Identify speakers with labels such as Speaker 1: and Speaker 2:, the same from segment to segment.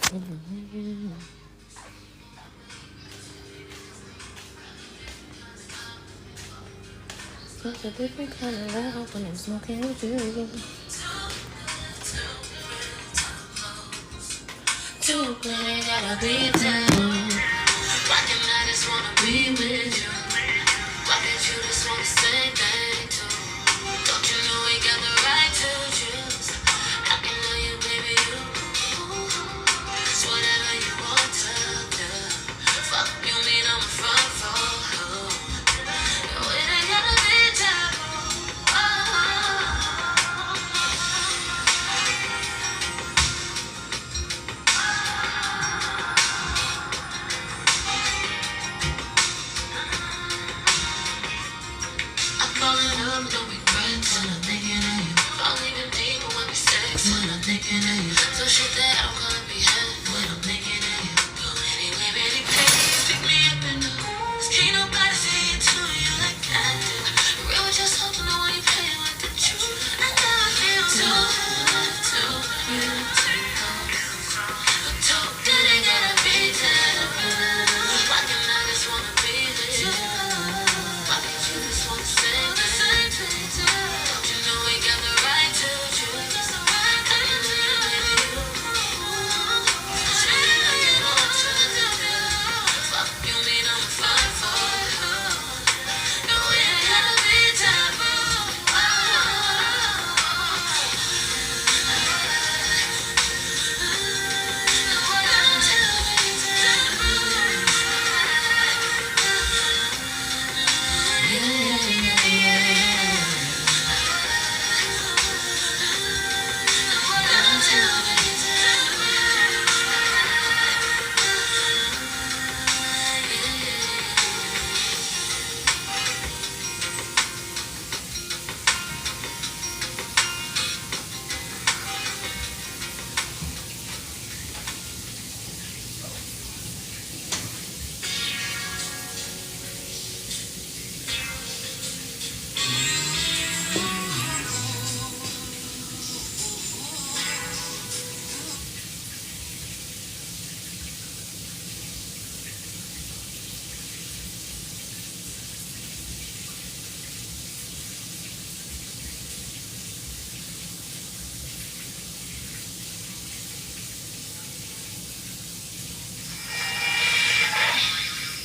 Speaker 1: It's a different kind of loud when I'm smoking with you. Too good, gotta be down. Why can't I just wanna be with you? Why can't you just wanna say thank you? Don't you know we got the right to choose? How can I you, baby, you? It's whatever you want to do. Fuck you mean I'm a front for who? No, it ain't gotta be taboo. I fall in love, no regrets when I'm thinking of you. Fall even deeper when we sex when I'm thinking of you. So shit that I don't gonna be had when I'm thinking of you. Go anywhere, baby, please pick me up in the house. Can't nobody say it to you like I do. Real with yourself, to know when you play with the truth. I know I feel too good, too good, too good. Too good, ain't gotta be taboo. Why can't I just wanna be with you? Why can't you just wanna say the same thing too? Don't you know we got the right to choose? I can live with you. Whatever you want to do. Fuck you mean I'm a fight for you. No, it ain't gotta be taboo.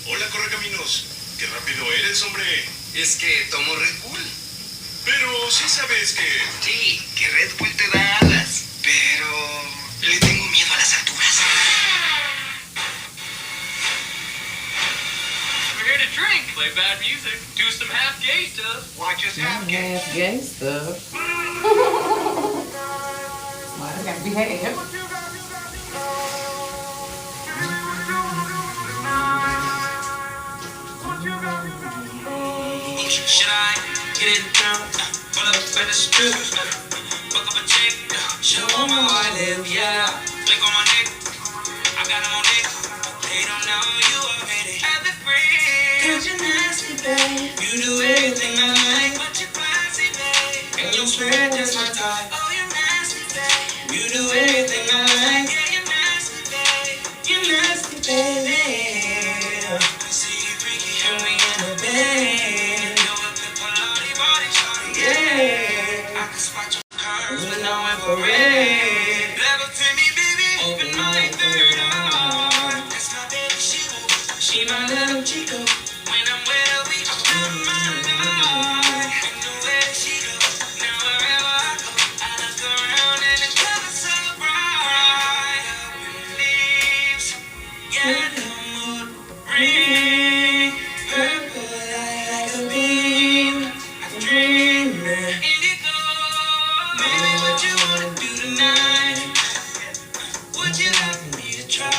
Speaker 2: Hola, Correcaminos. Qué rápido eres, hombre.
Speaker 3: Es que tomo Red Bull.
Speaker 2: Pero sí sabes que...
Speaker 3: Sí, que Red Bull te da alas. Pero le tengo miedo a las alturas.
Speaker 4: We're here to drink, play bad music, do some half gay stuff.
Speaker 3: Watch us have gay.
Speaker 1: Half gay stuff. Why I gotta behave?
Speaker 4: Should I get it down? Pull up at the strip, fuck up a chick, show on my wallet, yeah. Flick on my dick, I got him on dick. They don't know you already have it free. Cause you're nasty, babe. You do everything I like, but you're classy, babe. And your spirit is my type. Oh, you're nasty, babe. You do everything I like. Yeah, you're nasty, babe. You're nasty, baby. I see you freaky and we in the bed. Yeah, I can spot your curves when I'm infrared. Level to me, baby. Open my third eye. That's my baby, she my little chico. When I'm with her, we open my mind. And the way that she goes, now wherever I go, I look around and the color's so bright. Open leaves, yellow mood ring, purple light like a beam. I'm dreaming. Indigo, baby, what you wanna do tonight? Would you like for me to try?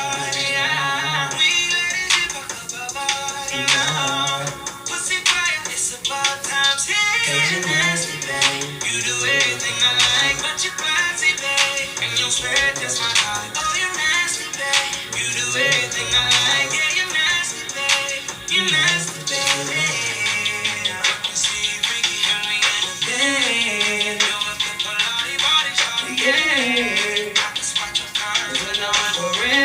Speaker 4: We let it dip up our body now. Pussy fire, it's about time. Cause you're nasty, babe. You do everything I like, but you're classy, babe. And your spirit is my type. Oh, you're nasty, babe. You do everything I like. Yeah, you're nasty, babe. You're nasty, baby. I can see you freaky and we in the bed. You're with the Pilates body shop. Yeah. I can spot your curves when I'm for real.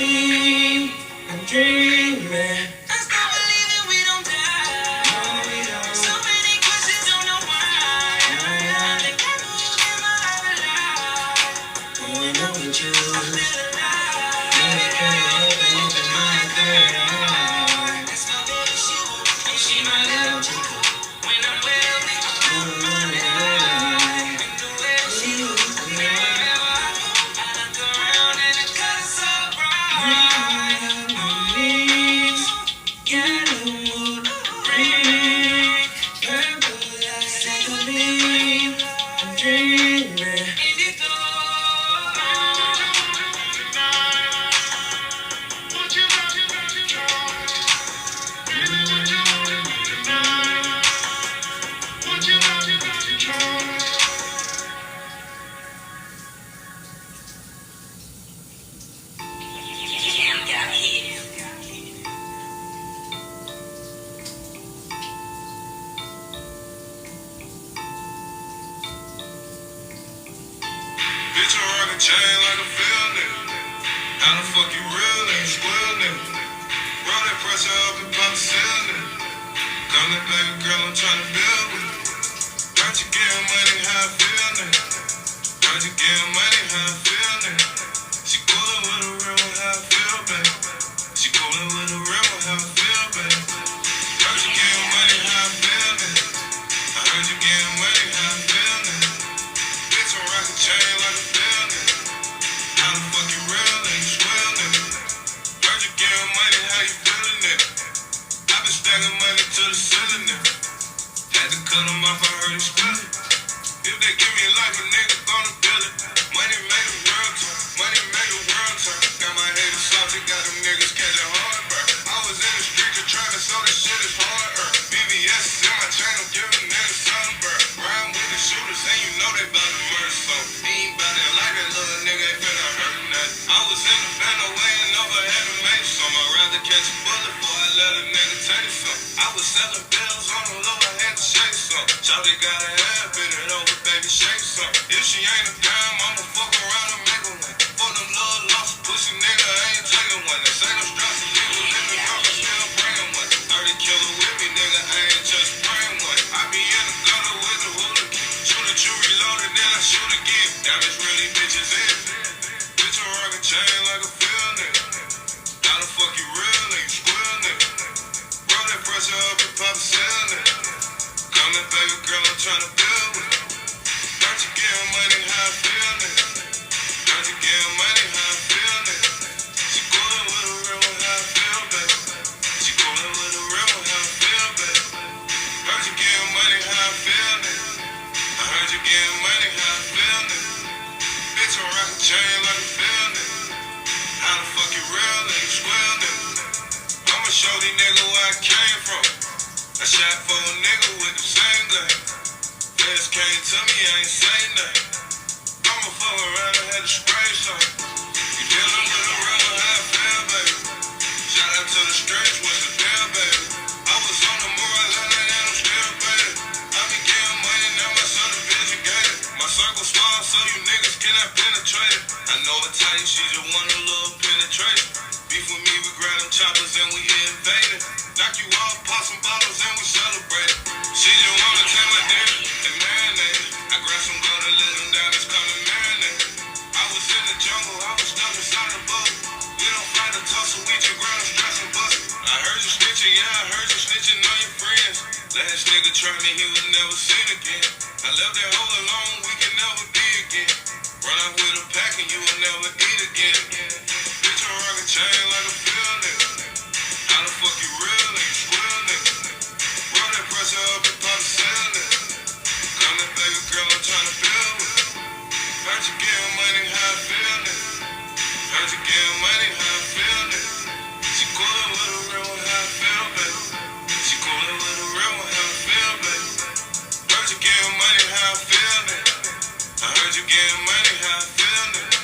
Speaker 4: believe I'm dreaming. I still believe that we don't die. No, we don't. So many questions, don't know why. The candles in my life. Going on with you. I feel alive. Baby girl, open my third eye. That's my baby, she my little chico. When I'm with me, I'm running high. And the way she moves, wherever I go, I look around and the colors so bright. On my knees, yellow mood ring, purple lights like a beam. I'm dreaming. Indigo.
Speaker 2: Bitch, I rock a chain like a field nigga. How the fuck you real nigga, square nigga? Roll that pressure up and pop a seal nigga. Come that baby girl, I'm tryna build with you. Heard you getting money, how I feel nigga. Heard you getting money, how I feel nigga. She coolin' with a real one, how I feel, baby. She coolin' with a real one, how I feel, baby. Heard you getting money, how I feel nigga. I heard you getting money, how I feel nigga. Bitch, I rock a chain like a field nigga. How the fuck you real nigga, square nigga? Heard you getting money, how you feelin' nigga? I been stacking money to the ceiling nigga. Had to cut them off, I heard it squealing. If they give me life, a nigga gonna build it. Money make the world turn, money make the world turn. Got my haters salty, got them niggas catching heartburn. I was in the street just trying to sell this shit is hard earned. BBS is in my chain, I'm giving niggas sunburn. Rhyme with the shooters, and you know they bout to murder, so he ain't bout that like that little nigga ain't finna hurt nothing. I was in the band weighing over heavy make some. I'd rather catch a bullet before I let a nigga taste some. I was selling bills on the low, I had to shake some. Shawty got a head, bend it over, baby, shake some. If she ain't a dime, I'ma fuck around and make her one. For them little lost pussy nigga, I ain't taking one. They say them straps illegal, in the rock, I'm still bringing one. 30 killer with me, nigga, I ain't just praying one. I be in the gutter with the hooligan. Shoot at you, reloaded, then I shoot again. Damage really bitches in. Bitch, I rock a chain like a field nigga. How the fuck you real nigga, square nigga? Roll that pressure up and pop a seal nigga. Come that baby girl, I'm tryna build with you. Heard you getting money, how I feel nigga. Heard you getting money, how I feel nigga. She coolin' with a real one, how I feel, baby. She coolin' with a real one, how I feel, baby. Heard you getting money, how I feel nigga. I heard you getting money, how I feel nigga. Bitch, I rock a chain like a field nigga. How the fuck you real nigga, square nigga? I'ma show these niggas where I came from. I shot for a nigga with the same gun. Feds came to me, I ain't say nothing. I'ma fuck around and had to spray something. You dealing with a real one, how I feel, baby. Shout out to the streets, what's the deal, baby? I was on the moor, I learned that I'm still better. I be getting money, now my subdivision gated. My circle small, so you niggas cannot penetrate it. I know a tight, she just want a little penetration. Beef with me, we grab them choppers and we invaded. Knock you off, pop some bottles and we celebrate it. She just wanna take my dick and marinate it. I grabbed some gold and let them diamonds come and marinate it. I was in the jungle, I was stuck inside the boat. We don't fight or tussle, we just grab them stress and bust. I heard you snitching, yeah, I heard you snitching on your friends. Last nigga tried me, he was never seen again. I left that hoe alone, we can never be again. Run out with a pack and you will never eat again. Bitch, I rock a chain like a field nigga. How the fuck you real nigga, square nigga? Roll that pressure up and pop a seal nigga. Come that baby girl, I'm tryna build with you. Heard you getting money, how I feel nigga. Heard you getting money, how I feel nigga. She coolin' with a real one, how I feel, baby. She coolin' with a real one, how I feel, baby. Heard you getting money, how I feel nigga. I heard you getting money, how I feel nigga.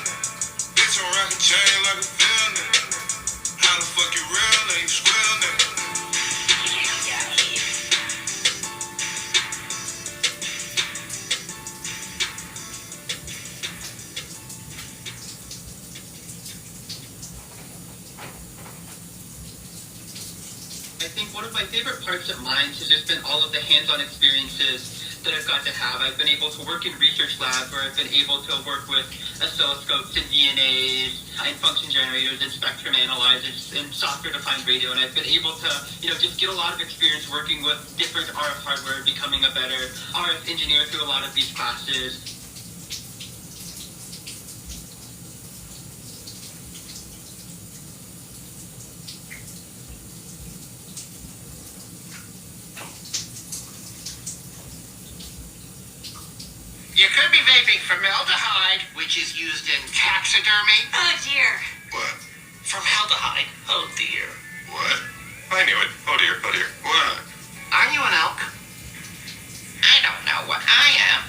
Speaker 2: Bitch, I rock a chain like a field nigga.
Speaker 5: think one of my favorite parts of mine has just been all of the hands-on experiences that I've got to have. I've been able to work in research labs where I've been able to work with oscilloscopes and DNAs and function generators and spectrum analyzers and software-defined radio, and I've been able to, just get a lot of experience working with different RF hardware, becoming a better RF engineer through a lot of these classes.
Speaker 3: You could be vaping formaldehyde, which is used in taxidermy.
Speaker 6: Oh dear.
Speaker 2: What?
Speaker 3: Formaldehyde. Oh dear.
Speaker 2: What? I knew it. Oh dear. Oh dear. What?
Speaker 3: Are you an elk? I don't know what I am.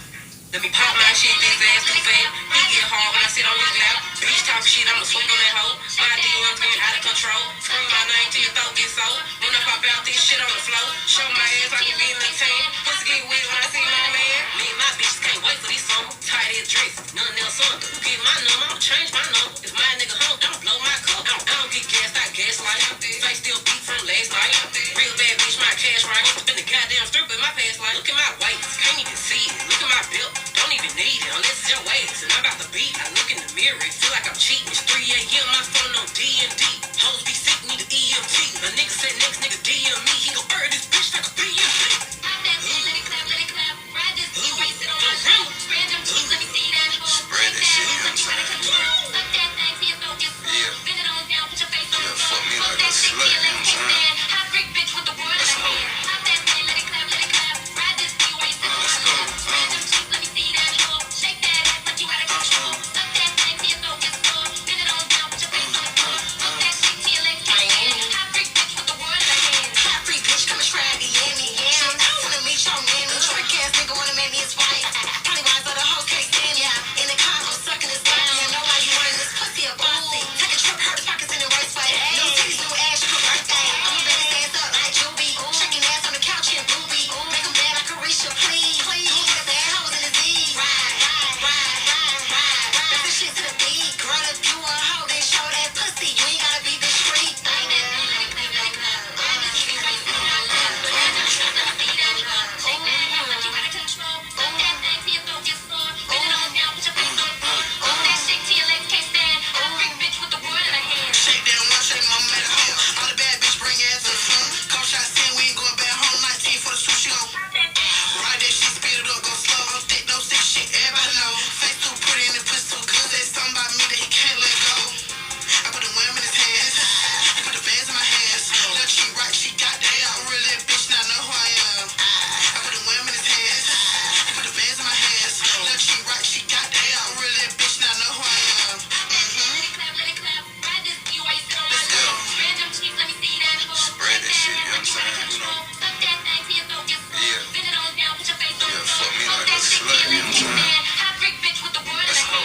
Speaker 6: Let me pop my shit, these ass too fat. He get hard when I sit on his lap. Bitch talk shit, I'ma swing on that hoe. My D1's been out of control. Scream my name till your throat get sold. When I pop out this shit on the floor. Show my ass like a get in the tan. Pussy get wet when I see my man. Me and my bitches can't wait for this summer. Tight ass dress, nothing else under. You get my number, I'ma change my number. If my nigga home, don't blow my cup. I don't get gassed, I gaslight. Face still beat from last night. Real bad bitch, my cash right. Been a goddamn stripper in my past life. Look at my waist, can't even see it. Look at my belt. Don't even need it unless it's your waist. And I'm about to beat. I look in the mirror, it feel like I'm cheating. It's 3 a.m. my phone on D&D. Hoes be sick, need an EMT. A nigga said next nigga DM me. He gon' earn this bitch like a BMP.
Speaker 1: Pop that shit, let it clap, let it clap. Ride this beat while you sit on my lap. Spread them cheeks, let me see that hoe.
Speaker 2: Spread that shit, you know what I'm saying?
Speaker 1: Suck that thing till your throat gets full.
Speaker 2: Yeah.
Speaker 1: Bend it on down, put your face on the
Speaker 2: Yeah,
Speaker 1: floor.
Speaker 2: fuck me
Speaker 1: Fuck
Speaker 2: like
Speaker 1: that
Speaker 2: a
Speaker 1: shit
Speaker 2: slut,
Speaker 1: till your
Speaker 2: you know
Speaker 1: legs
Speaker 2: what I'm
Speaker 1: can't
Speaker 2: saying?
Speaker 1: stand. Hot freak bitch with the world in
Speaker 2: Let's
Speaker 1: her
Speaker 2: go.
Speaker 1: hand. Pop that shit, let it clap, let it clap. Ride this beat while you sit on
Speaker 2: Let's
Speaker 1: my
Speaker 2: go.
Speaker 1: lap. Spread them cheeks, let me see that hoe. Shake that ass like you out of control. Suck that thing till your throat gets full. Bend it on down, put your face on the floor. Fuck that shit till your legs can't stand. Hot freak bitch with the world in her hand.
Speaker 6: Hot free bitch, come and try to get me. Yeah, I wanna meet your man. Trick ass nigga wanna make me his wife. Probably wise but the whole can't stand me. In the car, I'm sucking his down. You know why you running this pussy a bossy. Take a trip, hurt the pockets in the right spot. No titties, no ass, you a birthday. I'ma bet his ass up like Juby. Shaking ass on the couch and booby. Make him bad like Carisha, please. Please, got the hoes in his knees. Ride, ride, ride, ride, ride. That's the shit to the beat. Girl, if you a hoe, then show that pussy. You ain't gotta be the street.
Speaker 3: Shake that one, shake mama made a home. All the bad bitch bring your ass to the floor. Couple shots in, we ain't going back home. 19 for the sushi gon' ride that shit, speed it up, go slow. Don't stick, no sick shit, everybody know. Face too pretty and the pussy too good. Say something about me that he can't let go. I put the wham in his hands. I put the bands in my hands. Little cheat right, she got that. I'm really a bitch, now know who I am. I put the wham in his hands. I put the bands in my hands. Little cheat right, she got that. I'm really a bitch, now know who I am.
Speaker 2: Spread that shit, you know what I'm saying? You know. Yeah. Yeah, fuck me like a slut, you know what I'm saying? Let's go.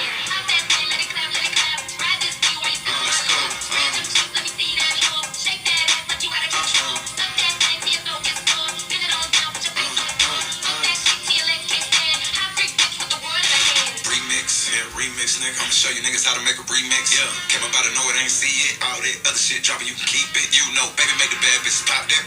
Speaker 7: Remix, yeah, remix, nigga. I'ma show you niggas how to make a remix. Yeah, came up out of nowhere, ain't see it. All that other shit dropping, you can keep it. You know, baby, make the bad bitches pop that,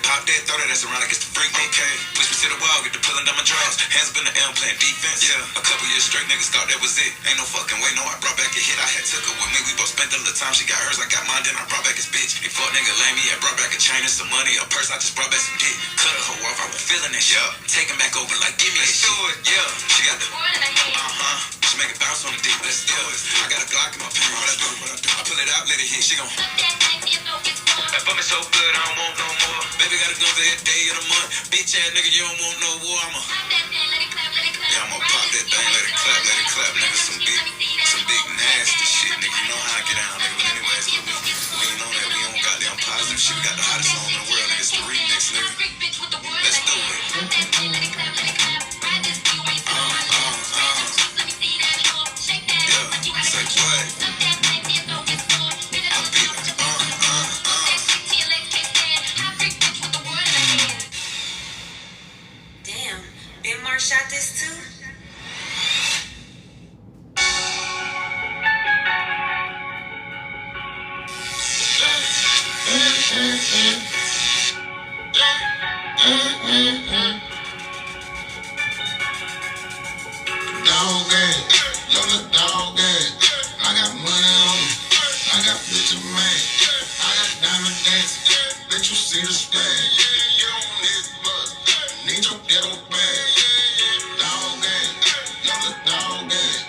Speaker 7: throw that ass around like it's the freak. Okay, push me to the wall, get the pulling down my drawers. Hands up in the air, I'm playing defense. Yeah, a couple years straight, niggas thought that was it. Ain't no fucking way, no, I brought back a hit. I had took her with me, we both spent a little time. She got hers, I got mine, then I brought back his bitch. He fuck nigga lame, yeah, brought back a chain and some money, a purse, I just brought back some dick. Cut a hoe off, I was feeling that shit. Take him back over like, give me that shit. Yeah, she got the she make it bounce on the dick, let's do it. I got a Glock in my pants, what I do? I pull it out, let it hit, she gon' that fuck me so good, I don't want no more. Baby got a gun for every day of the month. Bitch ass nigga, you don't want no war, yeah, I'ma pop that thing, let it clap, nigga. Some big nasty shit, nigga. You know how I get down, nigga. But anyways, look, we ain't on that, we on goddamn positive shit. We got the hottest song in the world, nigga. It's the remix, nigga. Let's do it. Yeah, say what? I be like,
Speaker 6: Damn, Ben Mar shot this too?
Speaker 2: dance. Let you see the splash. Get on this bus. Need your ghetto bag. Dog gang. Young little dog gang.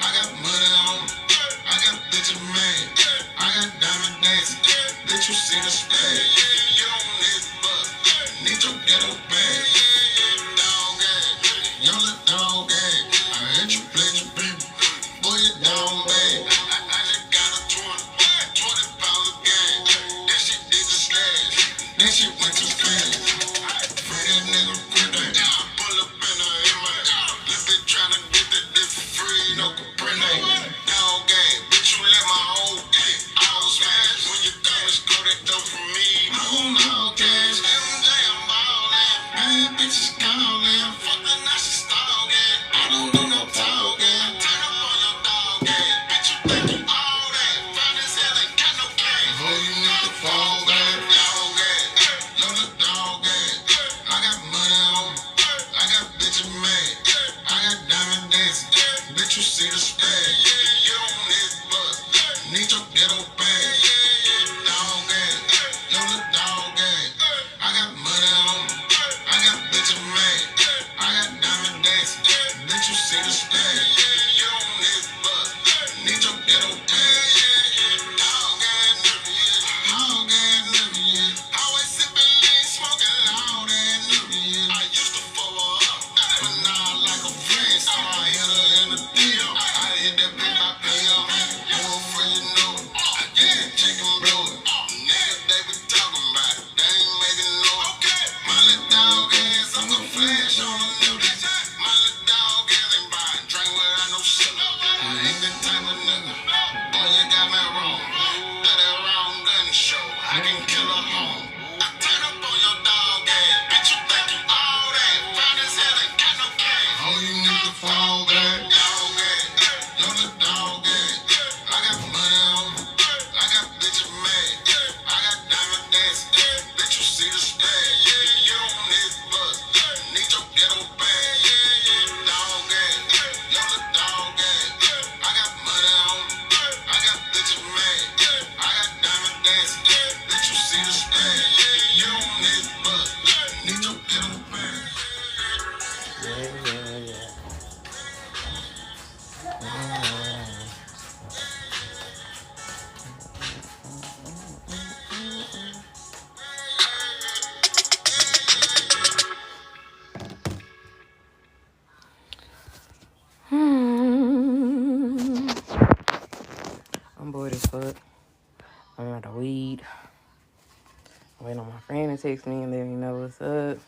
Speaker 2: I got money on me. I got bitches mad. I got diamond dancing. Let you see the splash. Get on this bus. Need your ghetto bag. Dog gang. Young little dog gang. I heard you play your baby. Boy, you down bad. I just got a 20 pounds of gang. That shit did the slash. That shit went too fast. Pretty nigga, pretty. Pull up in a MI. Little bitch tryna get that dick for free. No comprende. Dog gang. Bitch, you let my whole dick all smash. When you come, it's go that dope for me. I don't know, cash. MJ, I'm ballin'. Bad bitches callin'. Fuck the nasty style gang. I don't do no talking. Turn up on your dog gang. Bitch, you think you all that. Fine as hell, ain't got no cash. Oh, you need to fall gang. Dog gang. Love the dog gang. I got money on me. I got bitches mad. I got diamond dancing. Bitch, you see the splash. Get on this bus. Need your ghetto bag. Dog gang. Love the dog gang. I got money on me. I got bitches mad. I got diamond dancing. Bitch, you see the splash. Get on this bus. Need your ghetto bag. Dog gang. Dog gang. Always sipping lean, smoking loud and new. I used to follow up, but now I like a friend, so I hit her in the deal. I hit that bitch by player, more for you know. I get that chicken blowing. Niggas they be talking about it, they ain't making no. My little dog ass, I'm gonna flash on a nudie. My little dog ass ain't buying drink without no sugar. I ain't the type of nigga. Boy, you got me wrong. That wrong gun show. I can kill a home. I turn up on your dog ass. Bitch, you think you all that. Fine as hell, ain't got no cash. Oh, you need to fall back. Dog ass. You're the dog ass. I got money on me. I got bitches mad. I got diamond dancing. Bitch, you see the splash. Get on this bus. Need your ghetto bag. Dog ass. You're the dog ass. I got money on me. I got bitches mad. I got diamond dancing. Bitch, you see the splash. Get on this bus. Need your ghetto bag.
Speaker 8: I'm bored as fuck. I'm out of weed. I'm waiting on my friend to text me and let me know what's up.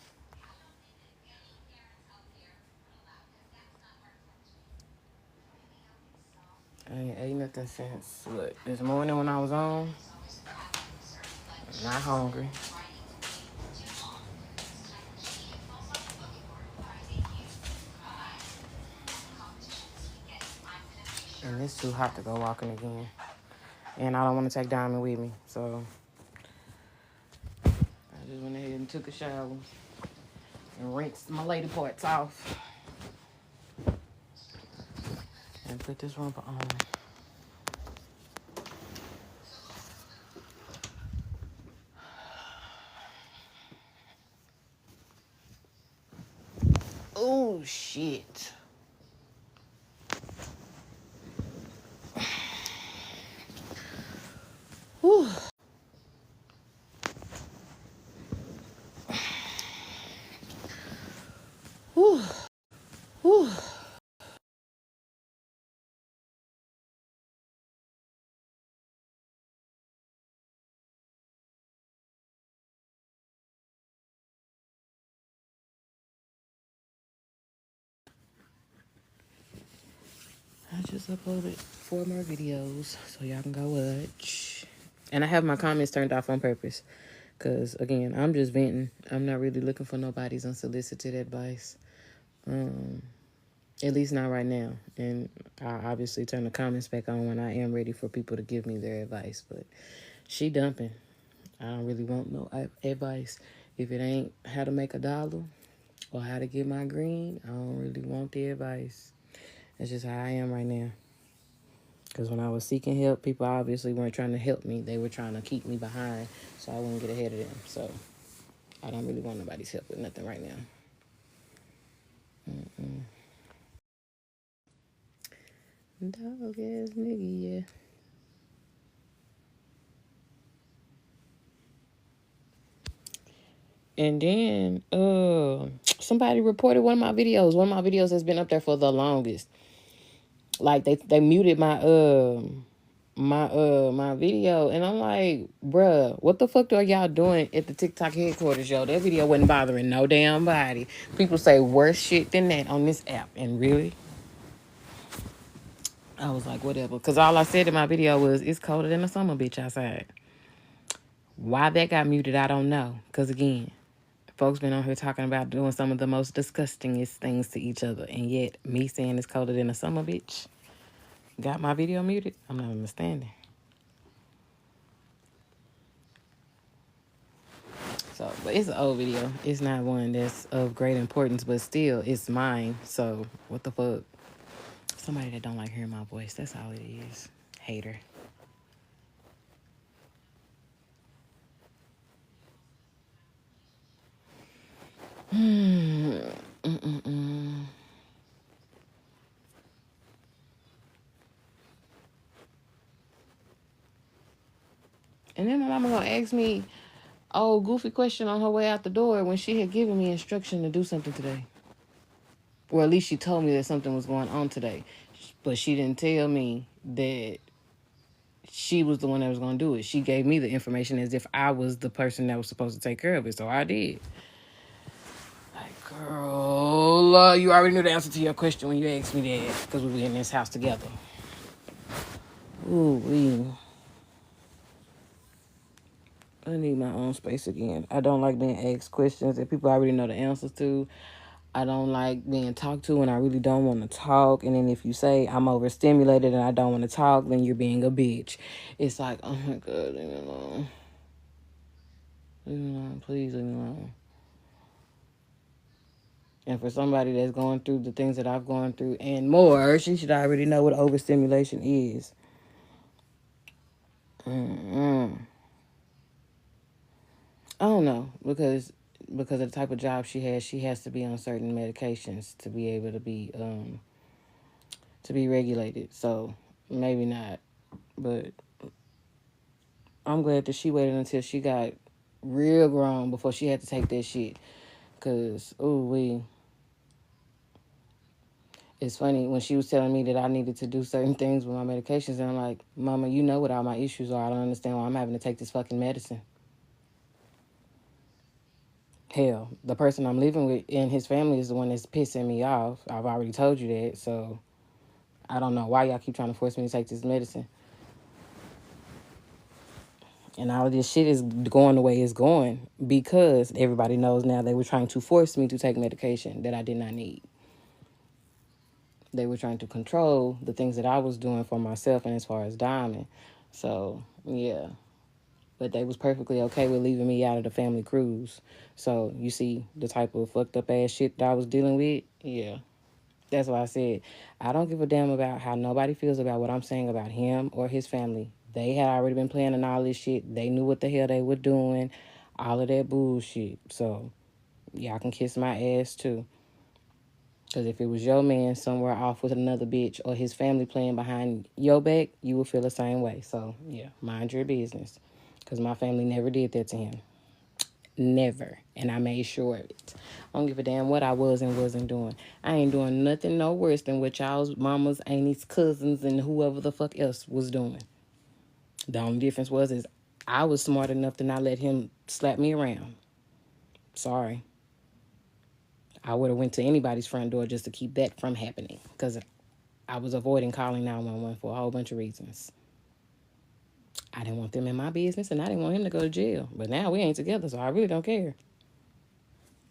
Speaker 8: I ain't ate nothing since, what, this morning when I was on. I'm not hungry. And it's too hot to go walking again. And I don't want to take Diamond with me, so I just went ahead and took a shower and rinsed my lady parts off. And put this romper on. Oh, shit. Whew. Whew. Whew. I just uploaded 4 more videos so y'all can go watch. And I have my comments turned off on purpose. Because, again, I'm just venting. I'm not really looking for nobody's unsolicited advice. At least not right now. And I obviously turn the comments back on when I am ready for people to give me their advice. But she dumping. I don't really want no advice. If it ain't how to make $1 or how to get my green, I don't really want the advice. That's just how I am right now. Because when I was seeking help, people obviously weren't trying to help me. They were trying to keep me behind so I wouldn't get ahead of them. So I don't really want nobody's help with nothing right now. Dog ass nigga, yeah. And then somebody reported one of my videos. One of my videos has been up there for the longest. Like they muted my my video, and I'm like, bruh, what the fuck are y'all doing at the TikTok headquarters, yo? That video wasn't bothering no damn body. People say worse shit than that on this app, and really, I was like, whatever. Because all I said in my video was, it's colder than a summer bitch outside. Why that got muted, I don't know. Because again, folks been on here talking about doing some of the most disgustingest things to each other, and yet me saying it's colder than a summer bitch got my video muted. I'm not understanding. So, but it's an old video. It's not one that's of great importance, but still, it's mine. So, what the fuck? Somebody that don't like hearing my voice. That's all it is. Hater. And then my mama gonna ask me, oh, goofy question on her way out the door when she had given me instruction to do something today. Or at least she told me that something was going on today. But she didn't tell me that she was the one that was going to do it. She gave me the information as if I was the person that was supposed to take care of it. So I did. Like, girl, you already knew the answer to your question when you asked me that. Because we were in this house together. Ooh, I need my own space again. I don't like being asked questions that people already know the answers to. I don't like being talked to and I really don't want to talk. And then if you say I'm overstimulated and I don't want to talk, then you're being a bitch. It's like, oh my God, leave me alone. Leave me alone. Please leave me alone. And for somebody that's going through the things that I've gone through and more, she should already know what overstimulation is. I don't know, because of the type of job she has to be on certain medications to be able to be regulated. So maybe not, but I'm glad that she waited until she got real grown before she had to take that shit. Cause it's funny when she was telling me that I needed to do certain things with my medications, and I'm like, Mama, you know what all my issues are. I don't understand why I'm having to take this fucking medicine. Hell, the person I'm living with and his family is the one that's pissing me off. I've already told you that, so I don't know why y'all keep trying to force me to take this medicine. And all of this shit is going the way it's going because everybody knows now they were trying to force me to take medication that I did not need. They were trying to control the things that I was doing for myself and as far as Diamond. So, yeah. But they was perfectly okay with leaving me out of the family cruise. So, you see the type of fucked up ass shit that I was dealing with? Yeah. That's why I said, I don't give a damn about how nobody feels about what I'm saying about him or his family. They had already been planning all this shit. They knew what the hell they were doing. All of that bullshit. So, y'all can kiss my ass too. Because if it was your man somewhere off with another bitch or his family playing behind your back, you would feel the same way. So, yeah, mind your business. Because my family never did that to him. Never. And I made sure of it. I don't give a damn what I was and wasn't doing. I ain't doing nothing no worse than what y'all's mamas, aunties, cousins, and whoever the fuck else was doing. The only difference is I was smart enough to not let him slap me around. Sorry. I would have went to anybody's front door just to keep that from happening. Because I was avoiding calling 911 for a whole bunch of reasons. I didn't want them in my business, and I didn't want him to go to jail. But now we ain't together, so I really don't care.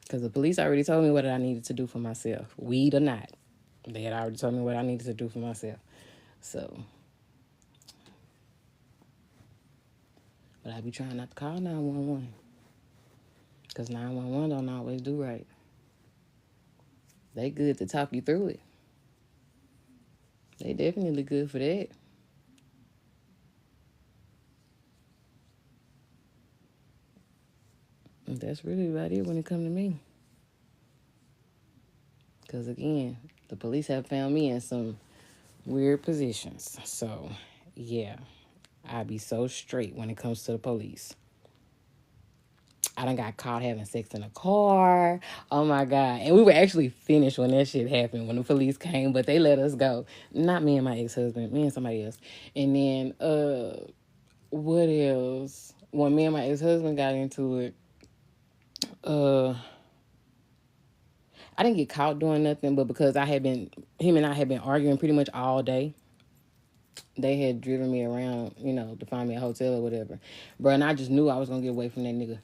Speaker 8: Because the police already told me what I needed to do for myself. Weed or not. They had already told me what I needed to do for myself. So. But I be trying not to call 911. Because 911 don't always do right. They good to talk you through it. They definitely good for that. That's really about it when it comes to me. Because again, the police have found me in some weird positions. So, yeah, I be so straight when it comes to the police. I done got caught having sex in a car. Oh my God. And we were actually finished when that shit happened, when the police came, but they let us go. Not me and my ex-husband, me and somebody else. And then, what else? When me and my ex-husband got into it, I didn't get caught doing nothing, but because him and I had been arguing pretty much all day, they had driven me around, to find me a hotel or whatever. Bro, and I just knew I was going to get away from that nigga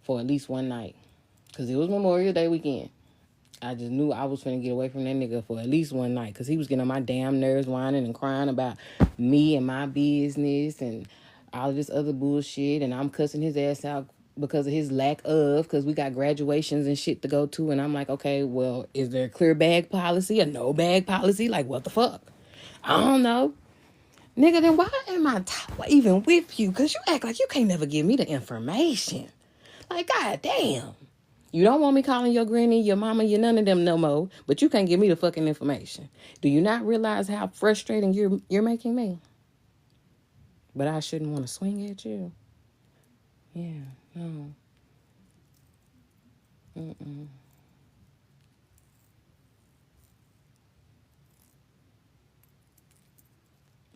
Speaker 8: for at least one night. Because it was Memorial Day weekend. I just knew I was finna get away from that nigga for at least one night. Because he was getting on my damn nerves, whining and crying about me and my business and all of this other bullshit. And I'm cussing his ass out because of his lack of, because we got graduations and shit to go to. And I'm like, okay, well, is there a clear bag policy, a no bag policy? Like, what the fuck? I don't know. Nigga, then why am I even with you? Because you act like you can't never give me the information. Like, god damn. You don't want me calling your granny, your mama, your none of them no more, but you can't give me the fucking information. Do you not realize how frustrating you're making me? But I shouldn't want to swing at you. Yeah, no. Mm-mm.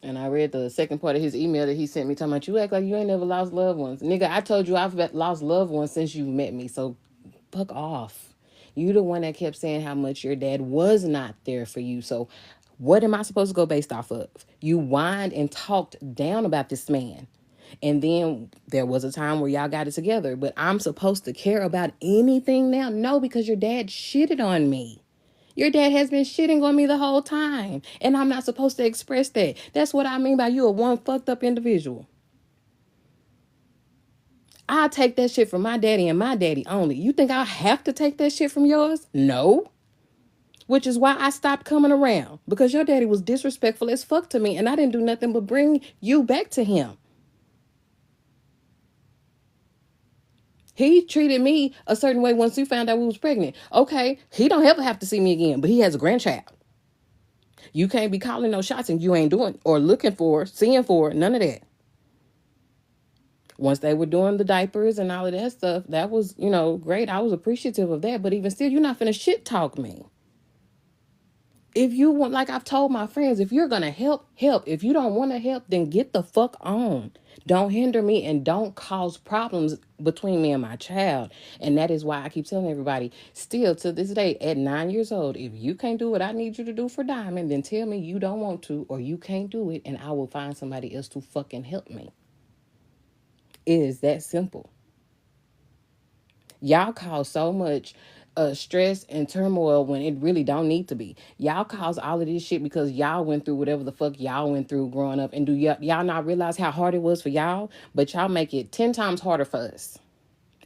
Speaker 8: And I read the second part of his email that he sent me talking about, you act like you ain't never lost loved ones. Nigga, I told you I've lost loved ones since you met me, so fuck off. You the one that kept saying how much your dad was not there for you, so what am I supposed to go based off of? You whined and talked down about this man. And then there was a time where y'all got it together, but I'm supposed to care about anything now? No, because your dad shitted on me. Your dad has been shitting on me the whole time, and I'm not supposed to express that. That's what I mean by you a one fucked up individual. I'll take that shit from my daddy and my daddy only. You think I'll have to take that shit from yours? No. Which is why I stopped coming around, because your daddy was disrespectful as fuck to me, and I didn't do nothing but bring you back to him. He treated me a certain way once he found out we was pregnant. Okay, he don't ever have to see me again, but he has a grandchild. You can't be calling no shots and you ain't doing or looking for, seeing for, none of that. Once they were doing the diapers and all of that stuff, that was, great. I was appreciative of that, but even still, you're not finna shit talk me. If you want, like I've told my friends, if you're going to help, help. If you don't want to help, then get the fuck on. Don't hinder me and don't cause problems between me and my child. And that is why I keep telling everybody, still to this day, at 9 years old, if you can't do what I need you to do for Diamond, then tell me you don't want to or you can't do it, and I will find somebody else to fucking help me. It is that simple. Y'all cause so much stress and turmoil when it really don't need to be. Y'all cause all of this shit because y'all went through whatever the fuck y'all went through growing up. And do y'all not realize how hard it was for y'all? But y'all make it 10 times harder for us.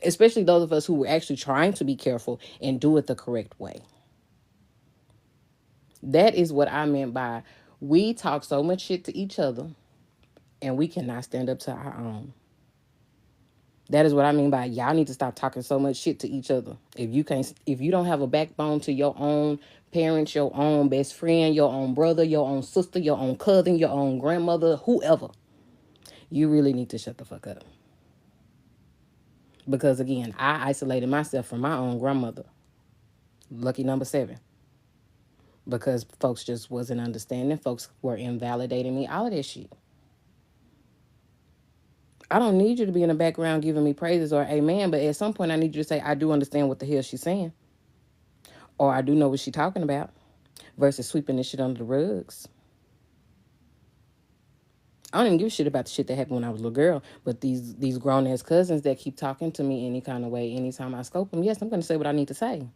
Speaker 8: Especially those of us who were actually trying to be careful and do it the correct way. That is what I meant by we talk so much shit to each other and we cannot stand up to our own. That is what I mean by y'all need to stop talking so much shit to each other. If you don't have a backbone to your own parents, your own best friend, your own brother, your own sister, your own cousin, your own grandmother, whoever, you really need to shut the fuck up. Because again, I isolated myself from my own grandmother. Lucky number 7. Because folks just wasn't understanding. Folks were invalidating me. All of that shit. I don't need you to be in the background giving me praises or amen, but at some point I need you to say, I do understand what the hell she's saying. Or I do know what she's talking about. Versus sweeping this shit under the rugs. I don't even give a shit about the shit that happened when I was a little girl. But these grown-ass cousins that keep talking to me any kind of way, anytime I scope them, yes, I'm going to say what I need to say.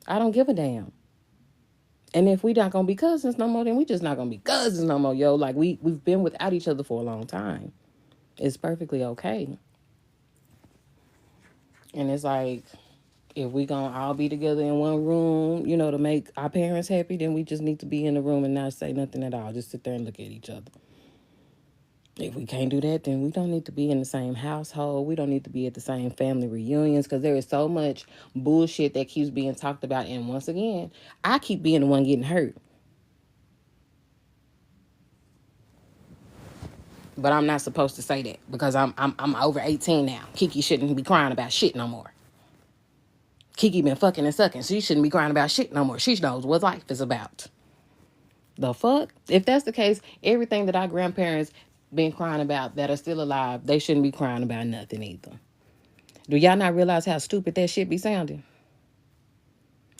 Speaker 8: I don't give a damn. And if we not going to be cousins no more, then we just not going to be cousins no more, yo. Like, we've been without each other for a long time. It's perfectly okay. And it's like, if we gonna all be together in one room, to make our parents happy, then we just need to be in the room and not say nothing at all. Just sit there and look at each other. If we can't do that, then we don't need to be in the same household. We don't need to be at the same family reunions because there is so much bullshit that keeps being talked about. And once again, I keep being the one getting hurt. But I'm not supposed to say that because I'm over 18 now. Kiki shouldn't be crying about shit no more. Kiki been fucking and sucking. She shouldn't be crying about shit no more. She knows what life is about. The fuck? If that's the case, everything that our grandparents been crying about that are still alive, they shouldn't be crying about nothing either. Do y'all not realize how stupid that shit be sounding?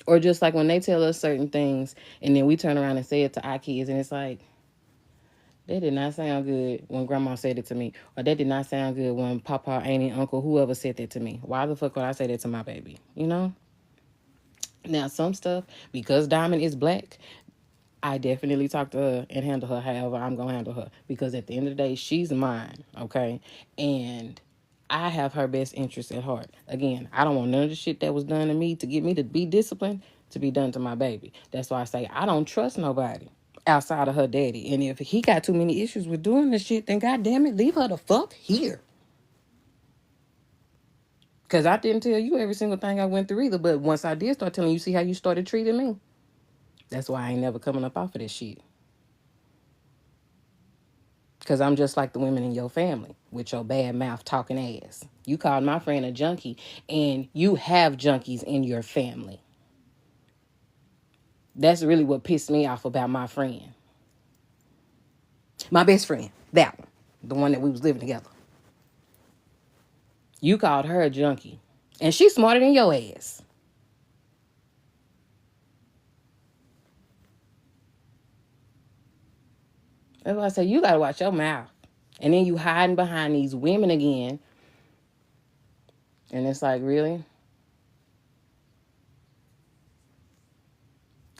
Speaker 8: Or just like when they tell us certain things and then we turn around and say it to our kids and it's like, that did not sound good when grandma said it to me. Or that did not sound good when papa, auntie, uncle, whoever said that to me. Why the fuck would I say that to my baby? You know? Now, some stuff, because Diamond is black, I definitely talk to her and handle her however I'm going to handle her. Because at the end of the day, she's mine, okay? And I have her best interest at heart. Again, I don't want none of the shit that was done to me to get me to be disciplined to be done to my baby. That's why I say I don't trust nobody outside of her daddy. And if he got too many issues with doing this shit, then goddamn it, leave her the fuck here. Because I didn't tell you every single thing I went through either. But once I did start telling you, see how you started treating me? That's why I ain't never coming up off of this shit. Because I'm just like the women in your family with your bad mouth talking ass. You called my friend a junkie, and you have junkies in your family. That's really what pissed me off about my friend. My best friend, that one. The one that we was living together. You called her a junkie. And she's smarter than your ass. That's why I say, you got to watch your mouth. And then you hiding behind these women again. And it's like, really?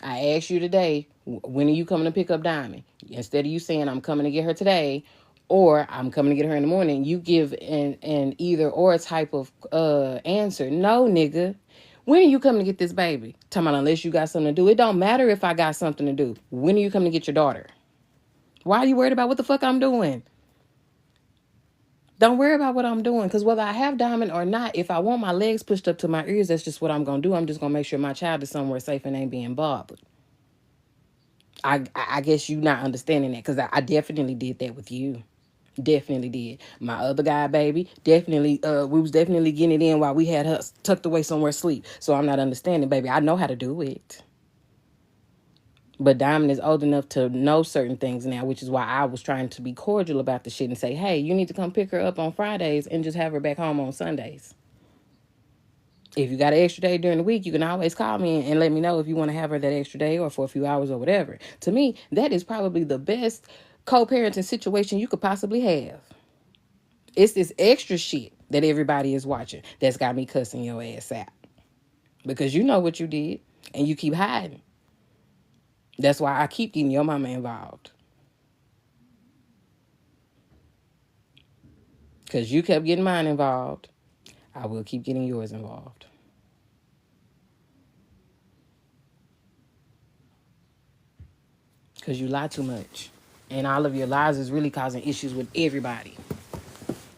Speaker 8: I asked you today, when are you coming to pick up Diamond? Instead of you saying, I'm coming to get her today, or I'm coming to get her in the morning, you give an either or type of answer. No, nigga. When are you coming to get this baby? Talking about unless you got something to do. It don't matter if I got something to do. When are you coming to get your daughter? Why are you worried about what the fuck I'm doing? Don't worry about what I'm doing. Because whether I have Diamond or not, if I want my legs pushed up to my ears, that's just what I'm going to do. I'm just going to make sure my child is somewhere safe and ain't being bothered. I guess you not understanding that because I definitely did that with you. Definitely did. My other guy, baby, definitely, we was definitely getting it in while we had her tucked away somewhere asleep. So I'm not understanding, baby. I know how to do it. But Diamond is old enough to know certain things now, which is why I was trying to be cordial about the shit and say, hey, you need to come pick her up on Fridays and just have her back home on Sundays. If you got an extra day during the week, you can always call me and let me know if you want to have her that extra day or for a few hours or whatever. To me, that is probably the best co-parenting situation you could possibly have. It's this extra shit that everybody is watching that's got me cussing your ass out. Because you know what you did and you keep hiding. That's why I keep getting your mama involved. Because you kept getting mine involved, I will keep getting yours involved. Because you lie too much. And all of your lies is really causing issues with everybody.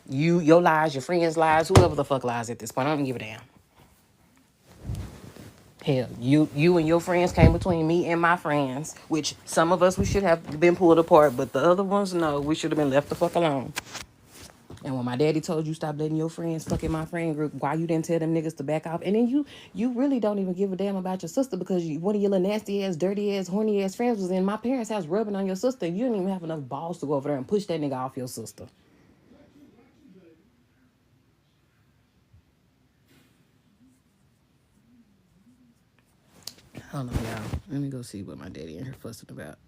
Speaker 8: Your lies, your friends' lies, whoever the fuck lies at this point. I don't give a damn. Hell, you and your friends came between me and my friends, which some of us we should have been pulled apart, but the other ones, no, we should have been left the fuck alone. And when my daddy told you stop letting your friends fuck in my friend group, why you didn't tell them niggas to back off? And then you really don't even give a damn about your sister because one of your little nasty ass, dirty ass, horny ass friends was in my parents' house rubbing on your sister. And you didn't even have enough balls to go over there and push that nigga off your sister. I don't know, y'all. Let me go see what my daddy and her fussing about.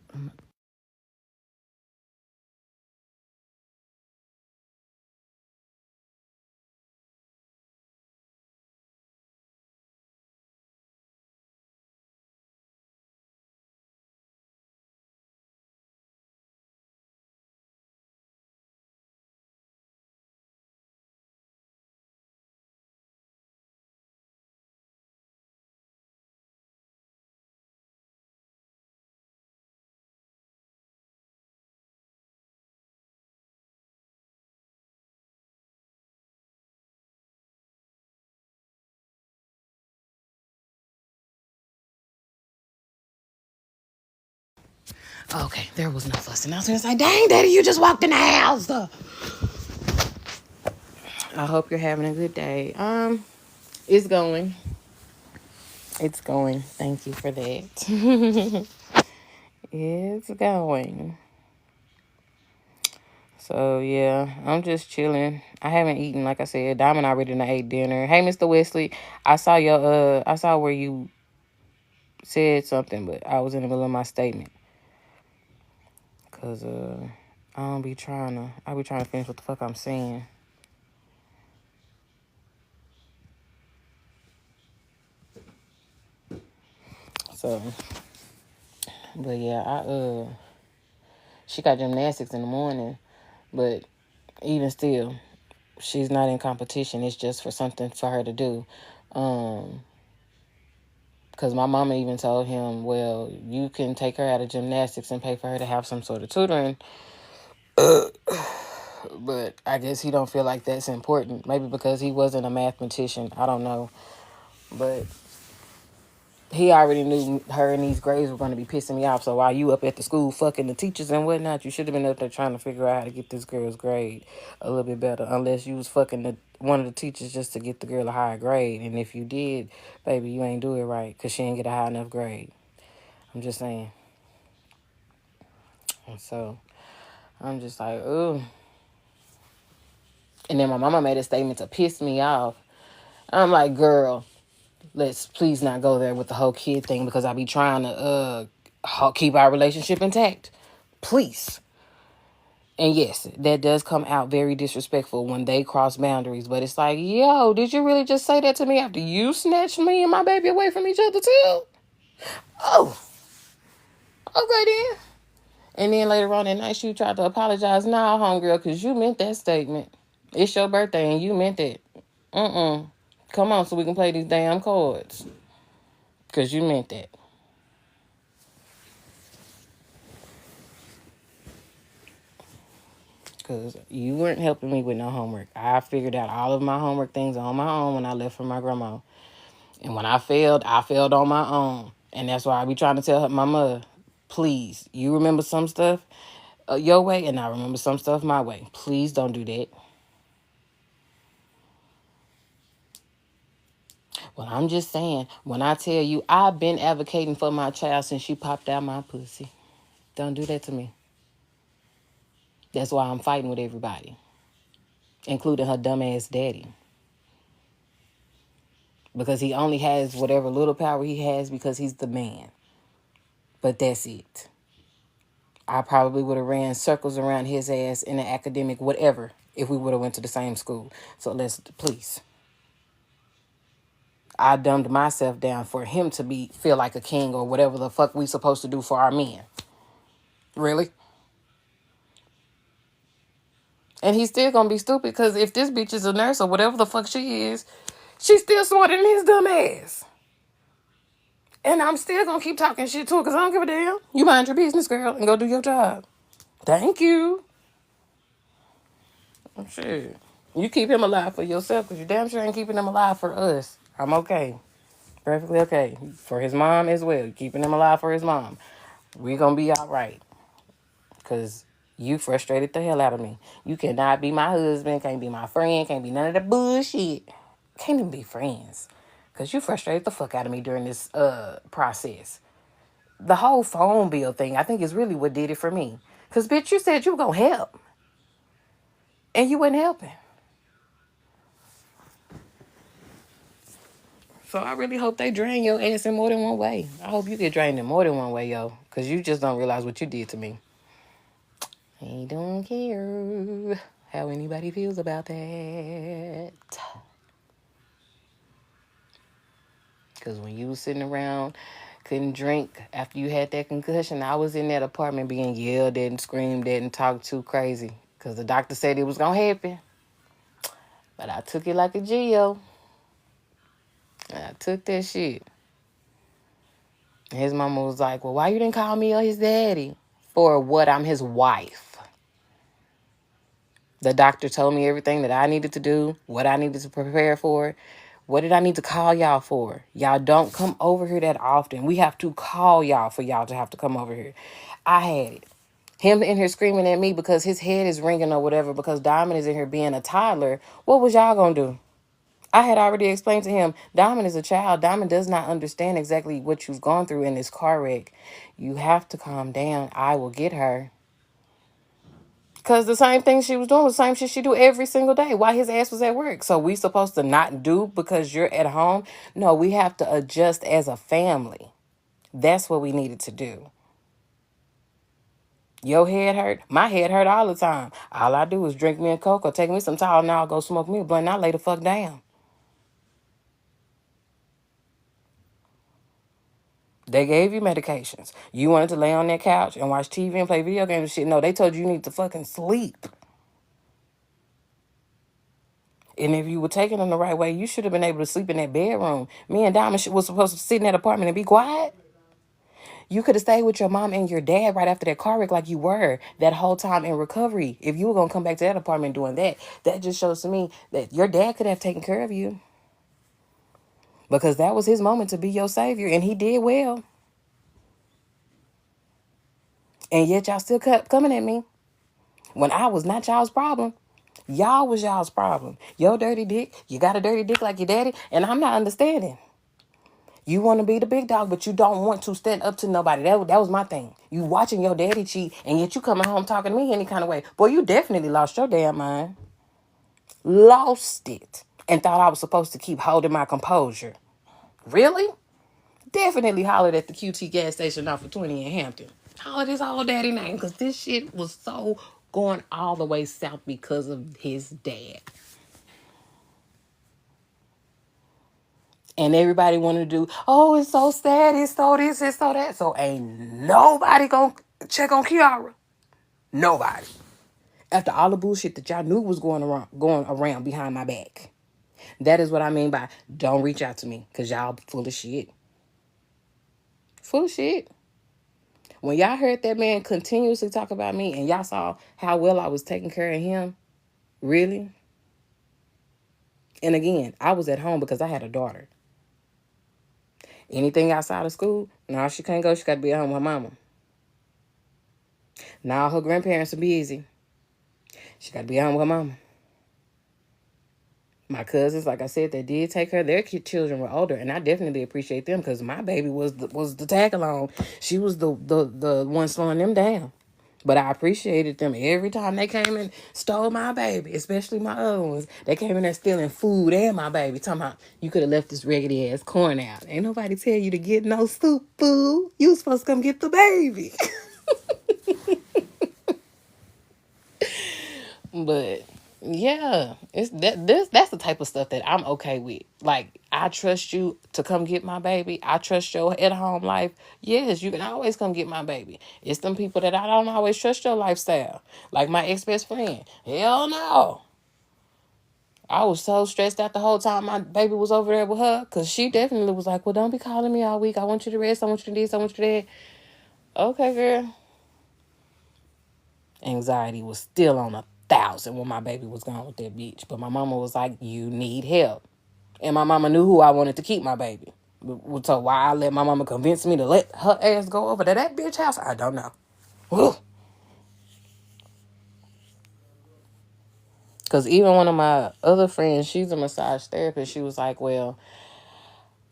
Speaker 8: Okay, there was no fussing. I was gonna say, dang, Daddy, you just walked in the house. I hope you're having a good day. It's going. It's going. Thank you for that. It's going. So yeah, I'm just chilling. I haven't eaten, like I said. Diamond already done ate dinner. Hey, Mr. Wesley, I saw I saw where you said something, but I was in the middle of my statement. Cause I be trying to finish what the fuck I'm saying. So, but yeah, she got gymnastics in the morning, but even still, she's not in competition. It's just for something for her to do. Because my mama even told him, well, you can take her out of gymnastics and pay for her to have some sort of tutoring. But I guess he don't feel like that's important. Maybe because he wasn't a mathematician. I don't know. But he already knew her and these grades were going to be pissing me off. So while you up at the school fucking the teachers and whatnot, you should have been up there trying to figure out how to get this girl's grade a little bit better. Unless you was fucking one of the teachers just to get the girl a higher grade. And if you did, baby, you ain't do it right because she ain't get a high enough grade. I'm just saying. And so I'm just like, ooh. And then my mama made a statement to piss me off. I'm like, girl, let's please not go there with the whole kid thing because I be trying to keep our relationship intact. Please. And yes, that does come out very disrespectful when they cross boundaries. But it's like, yo, did you really just say that to me after you snatched me and my baby away from each other too? Oh, okay then. And then later on that night, she tried to apologize. Nah, homegirl, because you meant that statement. It's your birthday and you meant that. Come on so we can play these damn cards. Because you meant that. Because you weren't helping me with no homework. I figured out all of my homework things on my own when I left from my grandma. And when I failed on my own. And that's why I be trying to tell my mother, please, you remember some stuff your way and I remember some stuff my way. Please don't do that. Well, I'm just saying, when I tell you I've been advocating for my child since she popped out my pussy. Don't do that to me. That's why I'm fighting with everybody, including her dumbass daddy. Because he only has whatever little power he has because he's the man. But that's it. I probably would have ran circles around his ass in an academic whatever if we would have went to the same school. So let's, please. I dumbed myself down for him to feel like a king or whatever the fuck we supposed to do for our men. Really? And he's still gonna be stupid because if this bitch is a nurse or whatever the fuck she is, she's still smarter than his dumb ass. And I'm still gonna keep talking shit to her because I don't give a damn. You mind your business, girl, and go do your job. Thank you. Oh, shit. You keep him alive for yourself because you damn sure ain't keeping him alive for us. I'm okay. Perfectly okay. For his mom as well. Keeping him alive for his mom. We gonna be all right. Because you frustrated the hell out of me. You cannot be my husband, can't be my friend, can't be none of that bullshit. Can't even be friends. Because you frustrated the fuck out of me during this process. The whole phone bill thing, I think, is really what did it for me. Because, bitch, you said you were going to help. And you wasn't helping. So I really hope they drain your ass in more than one way. I hope you get drained in more than one way, yo. Because you just don't realize what you did to me. I don't care how anybody feels about that. Because when you was sitting around, couldn't drink after you had that concussion, I was in that apartment being yelled at and screamed at and talked to crazy. Because the doctor said it was going to happen. But I took it like a Geo. And I took that shit. And his mama was like, well, why you didn't call me or his daddy? For what? I'm his wife. The doctor told me everything that I needed to do, what I needed to prepare for. What did I need to call y'all for? Y'all don't come over here that often. We have to call y'all for y'all to have to come over here. I had it. Him in here screaming at me because his head is ringing or whatever because Diamond is in here being a toddler. What was y'all gonna do? I had already explained to him, Diamond is a child. Diamond does not understand exactly what you've gone through in this car wreck. You have to calm down. I will get her. Because the same thing she was doing was the same shit she do every single day while his ass was at work. So we supposed to not do because you're at home? No, we have to adjust as a family. That's what we needed to do. Your head hurt? My head hurt all the time. All I do is drink me a Coke or take me some Tylenol, now I'll go smoke me a blunt, and I lay the fuck down. They gave you medications. You wanted to lay on that couch and watch TV and play video games and shit. No, they told you need to fucking sleep. And if you were taking them the right way, you should have been able to sleep in that bedroom. Me and Diamond was supposed to sit in that apartment and be quiet. You could have stayed with your mom and your dad right after that car wreck like you were that whole time in recovery. If you were going to come back to that apartment doing that, that just shows to me that your dad could have taken care of you. Because that was his moment to be your savior, and he did well. And yet y'all still kept coming at me when I was not y'all's problem. Y'all was y'all's problem. Your dirty dick, you got a dirty dick like your daddy, and I'm not understanding. You want to be the big dog, but you don't want to stand up to nobody. That was my thing. You watching your daddy cheat, and yet you coming home talking to me any kind of way. Boy, you definitely lost your damn mind. Lost it. And thought I was supposed to keep holding my composure. Really? Definitely hollered at the QT gas station off of 20 in Hampton. Hollered his old daddy name, because this shit was so going all the way south because of his dad. And everybody wanted to do, oh, it's so sad, it's so this, it's so that. So ain't nobody gonna check on Kiara. Nobody. After all the bullshit that y'all knew was going around behind my back. That is what I mean by don't reach out to me, because y'all full of shit. Full of shit. When y'all heard that man continuously talk about me and y'all saw how well I was taking care of him, really? And again, I was at home because I had a daughter. Anything outside of school, no, she can't go. She got to be at home with her mama. Now her grandparents are busy. She got to be at home with her mama. My cousins, like I said, they did take her. Their children were older, and I definitely appreciate them because my baby was the tag along. She was the one slowing them down. But I appreciated them every time they came and stole my baby, especially my other ones. They came in there stealing food and my baby. Talking about, you could have left this raggedy ass corn out. Ain't nobody tell you to get no soup food. You supposed to come get the baby. But yeah, that's the type of stuff that I'm okay with. Like, I trust you to come get my baby. I trust your at-home life. Yes, you can always come get my baby. It's them people that I don't always trust your lifestyle. Like my ex-best friend. Hell no. I was so stressed out the whole time my baby was over there with her, because she definitely was like, well, don't be calling me all week. I want you to rest. I want you to do this. I want you to do that. Okay, girl. Anxiety was still on 1,000 when my baby was gone with that bitch. But my mama was like, you need help. And my mama knew who I wanted to keep my baby. So why I let my mama convince me to let her ass go over to that bitch house, I don't know. Because even one of my other friends, she's a massage therapist, she was like, well,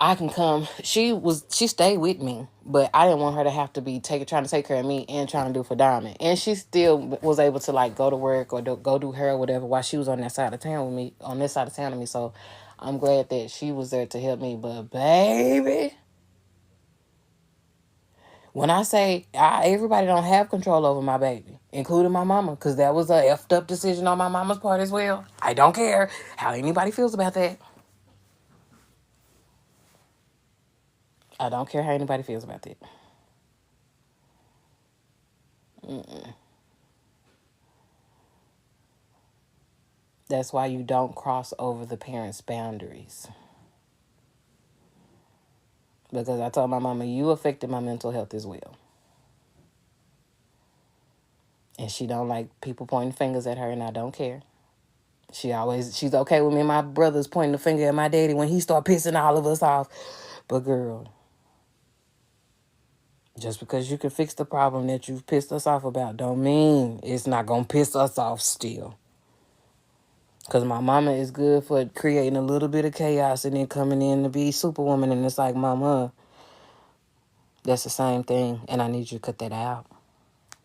Speaker 8: I can come. She stayed with me, but I didn't want her to have to be trying to take care of me and trying to do for Diamond. And she still was able to like go to work or go do her or whatever while she was on that side of town with me, on this side of town with me. So I'm glad that she was there to help me. But baby, when I say everybody don't have control over my baby, including my mama, because that was a effed up decision on my mama's part as well. I don't care how anybody feels about that. I don't care how anybody feels about that. That's why you don't cross over the parents' boundaries. Because I told my mama, you affected my mental health as well. And she don't like people pointing fingers at her, and I don't care. She's okay with me and my brothers pointing the finger at my daddy when he start pissing all of us off. But girl, Just because you can fix the problem that you've pissed us off about don't mean it's not going to piss us off still. Because my mama is good for creating a little bit of chaos and then coming in to be superwoman. And it's like, mama, that's the same thing. And I need you to cut that out.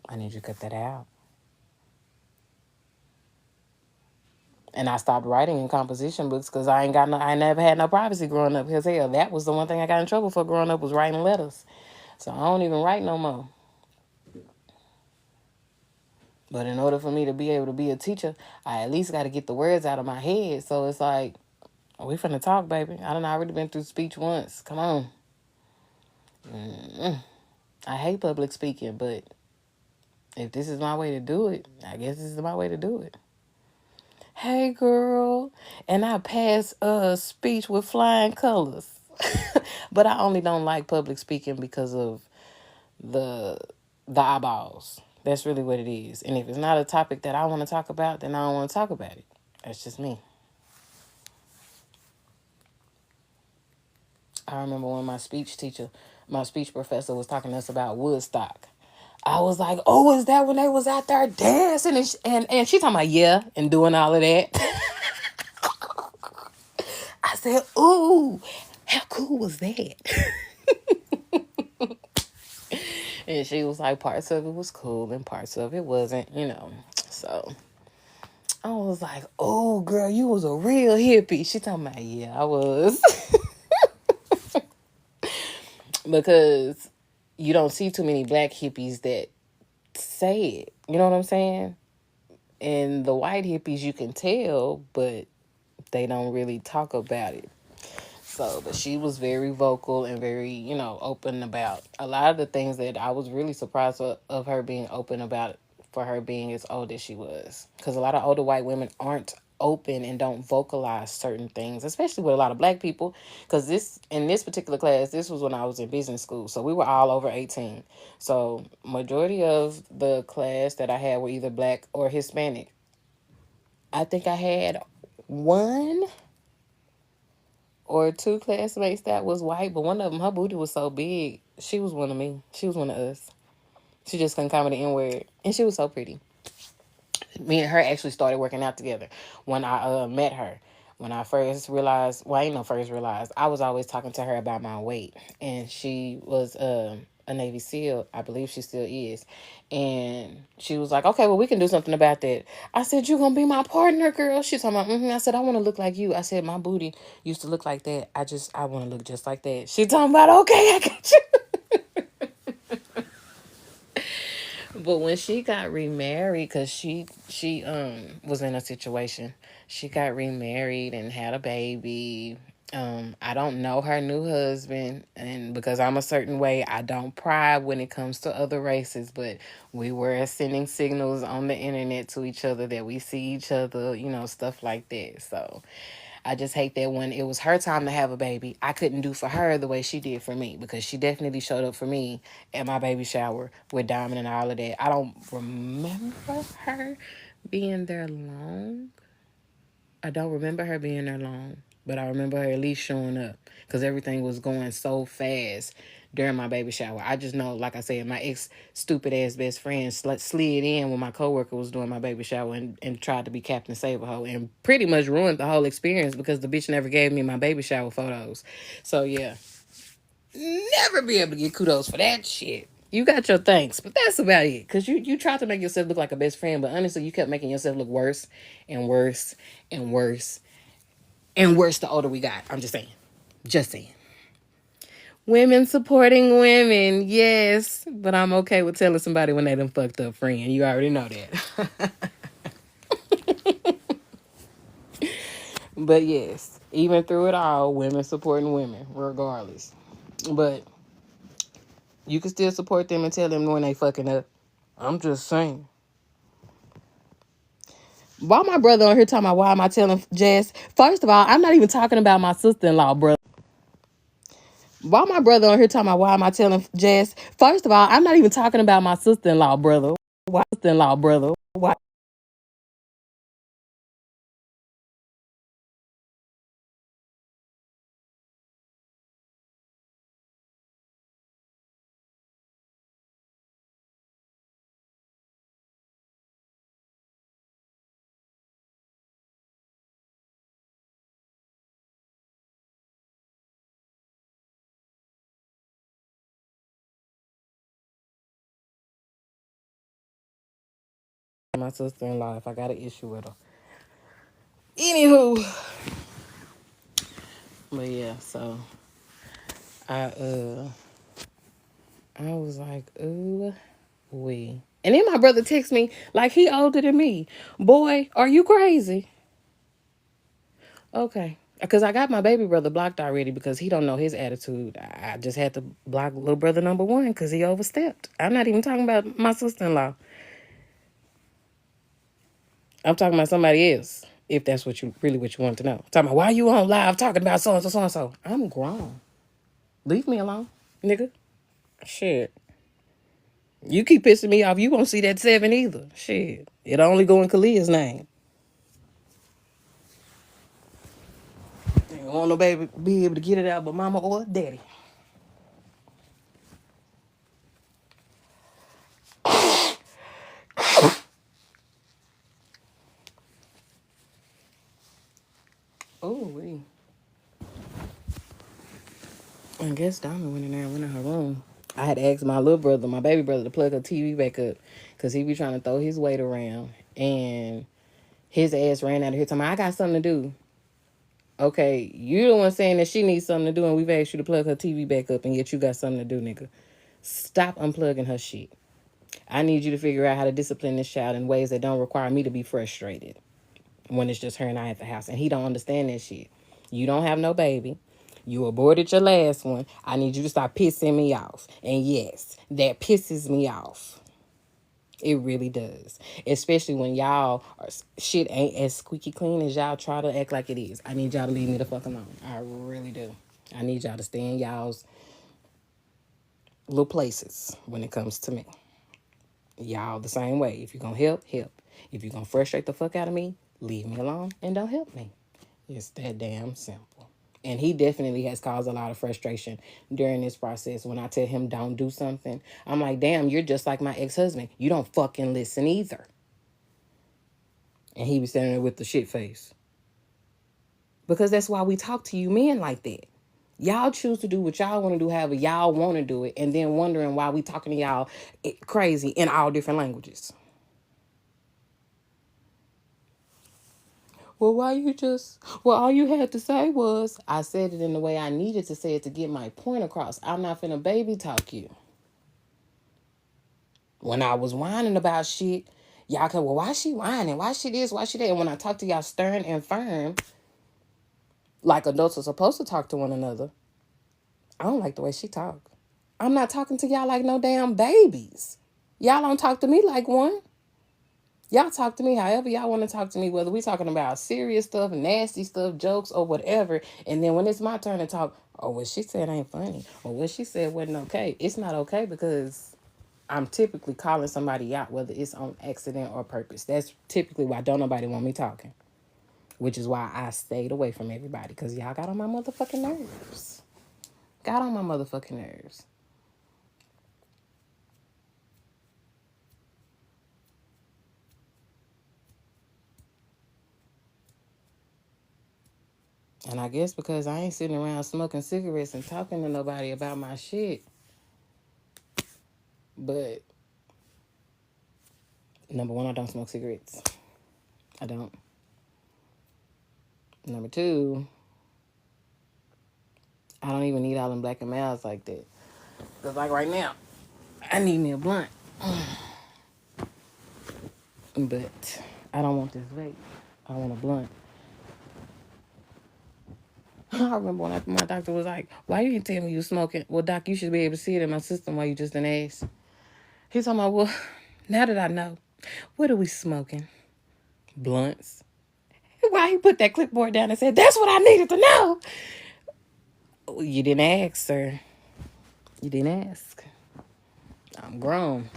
Speaker 8: I need you to cut that out. And I stopped writing in composition books because I never had no privacy growing up. Because hell, that was the one thing I got in trouble for growing up was writing letters. So I don't even write no more. But in order for me to be able to be a teacher, I at least got to get the words out of my head. So it's like, we finna talk, baby. I done already been through speech once. Come on. I hate public speaking, but if this is my way to do it, I guess this is my way to do it. Hey, girl. And I pass speech with flying colors. But I only don't like public speaking because of the eyeballs. That's really what it is. And if it's not a topic that I want to talk about, then I don't want to talk about it. That's just me. I remember when my speech professor was talking to us about Woodstock. I was like, oh, is that when they was out there dancing? And she talking about, yeah, and doing all of that. I said, ooh, how cool was that? And she was like, parts of it was cool and parts of it wasn't, So I was like, oh, girl, you was a real hippie. She talking about, yeah, I was. Because you don't see too many black hippies that say it. You know what I'm saying? And the white hippies, you can tell, but they don't really talk about it. So, but she was very vocal and very, open about a lot of the things that I was really surprised of her being open about, for her being as old as she was. Because a lot of older white women aren't open and don't vocalize certain things, especially with a lot of black people. Because in this particular class, this was when I was in business school. So we were all over 18. So majority of the class that I had were either black or Hispanic. I think I had one or two classmates that was white, but one of them, her booty was so big, she was one of me. She was one of us. She just couldn't comment the N-word. And she was so pretty. Me and her actually started working out together when I met her. When I first realized, well, I ain't no first realized, I was always talking to her about my weight. And she was a Navy SEAL. I believe she still is. And she was like, okay, well, we can do something about that. I said, you gonna be my partner, girl? She talking about, I said, I want to look like you. I said, my booty used to look like that. I want to look just like that. She talking about, okay, I got you. But when she got remarried, because she was in a situation, she got remarried and had a baby. I don't know her new husband, and because I'm a certain way, I don't pry when it comes to other races, but we were sending signals on the internet to each other that we see each other, stuff like that. So I just hate that when it was her time to have a baby, I couldn't do for her the way she did for me, because she definitely showed up for me at my baby shower with Diamond and all of that. I don't remember her being there long. But I remember her at least showing up because everything was going so fast during my baby shower. I just know, like I said, my ex stupid ass best friend slid in when my coworker was doing my baby shower and tried to be Captain Save-A-Ho and pretty much ruined the whole experience because the bitch never gave me my baby shower photos. So yeah, never be able to get kudos for that shit. You got your thanks, but that's about it. Because you tried to make yourself look like a best friend, but honestly, you kept making yourself look worse and worse and worse and worse the older we got. I'm just saying. Just saying. Women supporting women, yes. But I'm okay with telling somebody when they done fucked up, friend. You already know that. But yes, even through it all, women supporting women, regardless. But you can still support them and tell them when they fucking up. I'm just saying. Why my brother on here talking about why am I telling Jess? First of all, I'm not even talking about my sister-in-law, brother. Why my brother on here talking about why am I telling Jess? First of all, I'm not even talking about my sister-in-law, brother. Why? My sister-in-law if I got an issue with her. Anywho, but yeah, so I was like, ooh, wee. And then my brother texts me like he older than me. Boy, are you crazy? Okay. Because I got my baby brother blocked already because he don't know his attitude. I just had to block little brother number one because he overstepped. I'm not even talking about my sister-in-law. I'm talking about somebody else. If that's what you want to know. I'm talking about why you on live talking about so and so, so and so. I'm grown. Leave me alone, nigga. Shit. You keep pissing me off. You won't see that 7 either. Shit. It only go in Kalia's name. Ain't want no baby be able to get it out but mama or daddy. Oh, wait. I guess Donna went in there and went in her room. I had asked my little brother, my baby brother, to plug her TV back up because he be trying to throw his weight around. And his ass ran out of here talking about, I got something to do. Okay, you the one saying that she needs something to do and we've asked you to plug her TV back up and yet you got something to do, nigga. Stop unplugging her shit. I need you to figure out how to discipline this child in ways that don't require me to be frustrated when it's just her and I at the house. And he don't understand that shit. You don't have no baby. You aborted your last one. I need you to stop pissing me off. And yes, that pisses me off. It really does. Especially when y'all shit ain't as squeaky clean as y'all try to act like it is. I need y'all to leave me the fuck alone. I really do. I need y'all to stay in y'all's little places when it comes to me. Y'all the same way. If you're going to help, help. If you're going to frustrate the fuck out of me, leave me alone and don't help me. It's that damn simple. And he definitely has caused a lot of frustration during this process. When I tell him don't do something, I'm like, damn, you're just like my ex-husband. You don't fucking listen either. And he be standing there with the shit face. Because that's why we talk to you men like that. Y'all choose to do what y'all want to do, however y'all want to do it, and then wondering why we talking to y'all crazy in all different languages. Well, all you had to say was, I said it in the way I needed to say it to get my point across. I'm not finna baby talk you. When I was whining about shit, y'all could, well, why she whining? Why she this? Why she that? And when I talk to y'all stern and firm, like adults are supposed to talk to one another, I don't like the way she talk. I'm not talking to y'all like no damn babies. Y'all don't talk to me like one. Y'all talk to me however y'all want to talk to me, whether we talking about serious stuff, nasty stuff, jokes, or whatever. And then when it's my turn to talk, oh, what she said ain't funny. Or what she said wasn't okay. It's not okay because I'm typically calling somebody out, whether it's on accident or purpose. That's typically why don't nobody want me talking. Which is why I stayed away from everybody. Because y'all got on my motherfucking nerves. Got on my motherfucking nerves. And I guess because I ain't sitting around smoking cigarettes and talking to nobody about my shit. But, number one, I don't smoke cigarettes. I don't. Number two, I don't even need all them black and mouths like that. Because like right now, I need me a blunt. But I don't want this vape. I want a blunt. I remember when my doctor was like, why you didn't tell me you was smoking? Well, doc, you should be able to see it in my system while you just an ass. He's talking about, well, now that I know, what are we smoking? Blunts. Why he put that clipboard down and said, that's what I needed to know. You didn't ask, sir. You didn't ask. I'm grown.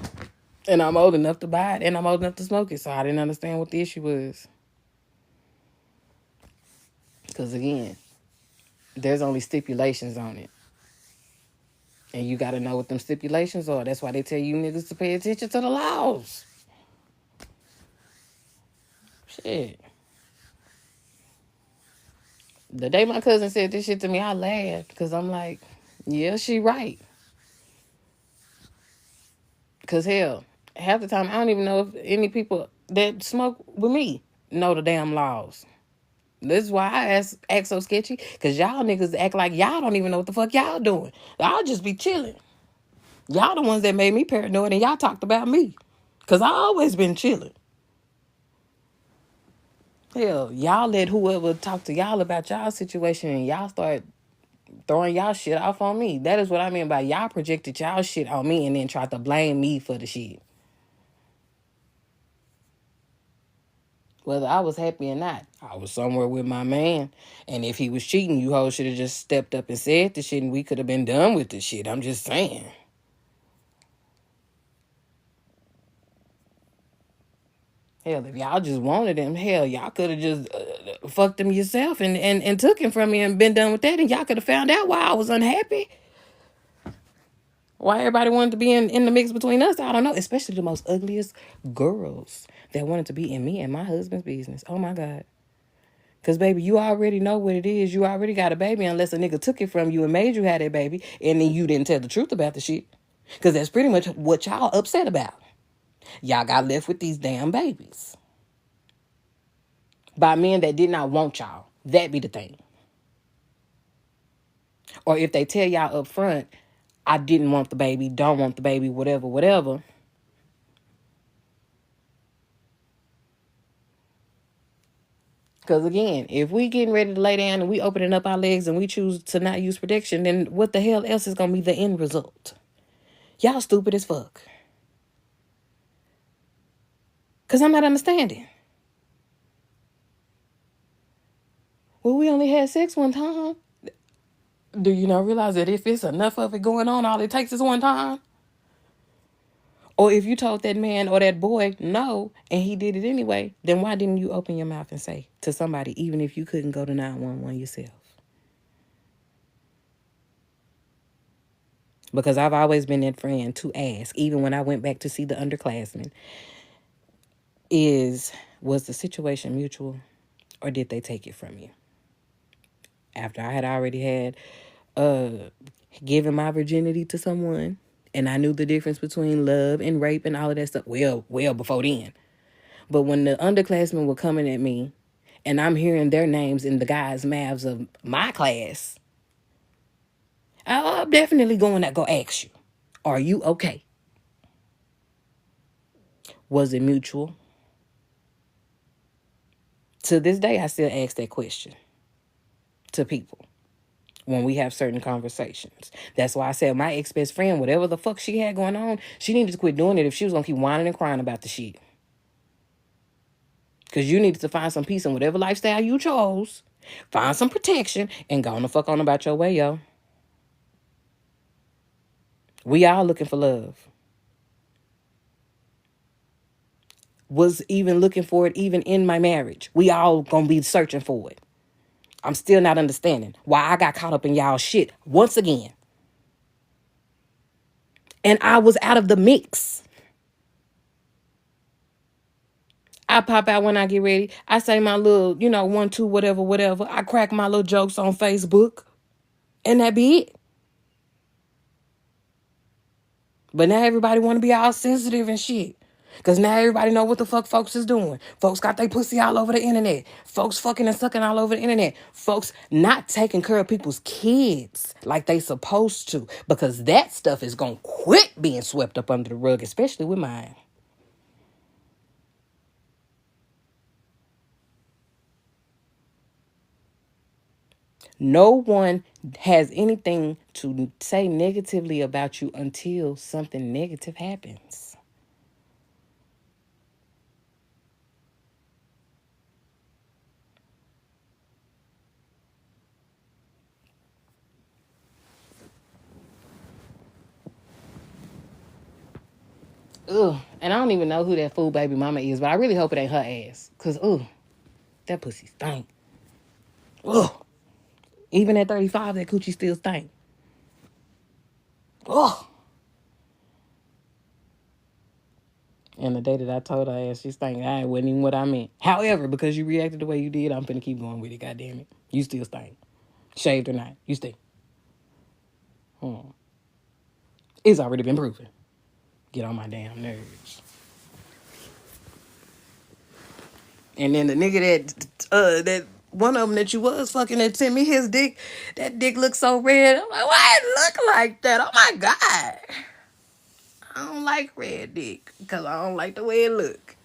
Speaker 8: And I'm old enough to buy it. And I'm old enough to smoke it. So I didn't understand what the issue was. Because again, there's only stipulations on it. And you got to know what them stipulations are. That's why they tell you niggas to pay attention to the laws. Shit. The day my cousin said this shit to me, I laughed. Because I'm like, yeah, she right. Because hell, half the time I don't even know if any people that smoke with me know the damn laws. This is why I act so sketchy, because y'all niggas act like y'all don't even know what the fuck y'all doing. I'll just be chilling. Y'all the ones that made me paranoid, and y'all talked about me, because I always been chilling. Hell, y'all let whoever talk to y'all about y'all situation, and y'all start throwing y'all shit off on me. That is what I mean by y'all projected y'all shit on me and then tried to blame me for the shit. Whether I was happy or not, I was somewhere with my man. And if he was cheating, you hoes should have just stepped up and said the shit, and we could have been done with the shit. I'm just saying. Hell, if y'all just wanted him, hell, y'all could have just fucked him yourself and took him from me and been done with that. And y'all could have found out why I was unhappy. Why everybody wanted to be in the mix between us, I don't know. Especially the most ugliest girls that wanted to be in me and my husband's business. Oh, my God. Because, baby, you already know what it is. You already got a baby unless a nigga took it from you and made you have that baby. And then you didn't tell the truth about the shit. Because that's pretty much what y'all upset about. Y'all got left with these damn babies. By men that did not want y'all. That be the thing. Or if they tell y'all up front, I didn't want the baby, don't want the baby, whatever, whatever. Because again, if we getting ready to lay down and we opening up our legs and we choose to not use protection, then what the hell else is going to be the end result? Y'all stupid as fuck. Because I'm not understanding. Well, we only had sex one time. Do you not realize that if it's enough of it going on, all it takes is one time? Or if you told that man or that boy no, and he did it anyway, then why didn't you open your mouth and say to somebody, even if you couldn't go to 911 yourself? Because I've always been that friend to ask, even when I went back to see the underclassmen, was the situation mutual or did they take it from you? After I had already had given my virginity to someone, and I knew the difference between love and rape and all of that stuff, well before then. But when the underclassmen were coming at me, and I'm hearing their names in the guys' mouths of my class, I'm definitely going to go ask you, are you okay? Was it mutual? To this day, I still ask that question to people when we have certain conversations. That's why I said my ex-best friend, whatever the fuck she had going on, she needed to quit doing it if she was going to keep whining and crying about the shit. Because you needed to find some peace in whatever lifestyle you chose, find some protection, and go on the fuck on about your way, yo. We all looking for love. Was even looking for it even in my marriage. We all gonna be searching for it. I'm still not understanding why I got caught up in y'all shit once again. And I was out of the mix. I pop out when I get ready. I say my little, 1, 2, whatever. I crack my little jokes on Facebook. And that be it. But now everybody want to be all sensitive and shit. Because now everybody know what the fuck folks is doing. Folks got their pussy all over the internet. Folks fucking and sucking all over the internet. Folks not taking care of people's kids like they supposed to. Because that stuff is going to quit being swept up under the rug, especially with mine. No one has anything to say negatively about you until something negative happens. Ugh, and I don't even know who that fool baby mama is, but I really hope it ain't her ass. Because, that pussy stink. Ugh. Even at 35, that coochie still stink. Ugh. And the day that I told her ass she stank, I wasn't even what I meant. However, because you reacted the way you did, I'm finna keep going with it, goddammit. You still stink. Shaved or not, you stink. It's already been proven. Get on my damn nerves. And then the nigga that one of them that you was fucking that sent me his dick, that dick looks so red. I'm like, why it look like that? Oh my God. I don't like red dick because I don't like the way it look.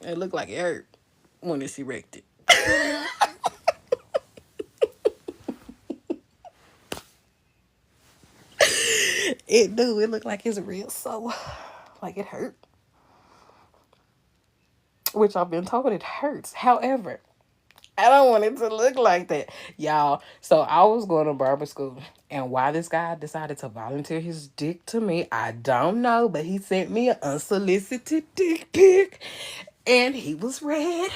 Speaker 8: It look like it hurt when it's erected. It do. It look like it's real so like it hurt. Which I've been told it hurts. However, I don't want it to look like that. Y'all, so I was going to barber school. And why this guy decided to volunteer his dick to me, I don't know. But he sent me an unsolicited dick pic. And he was red.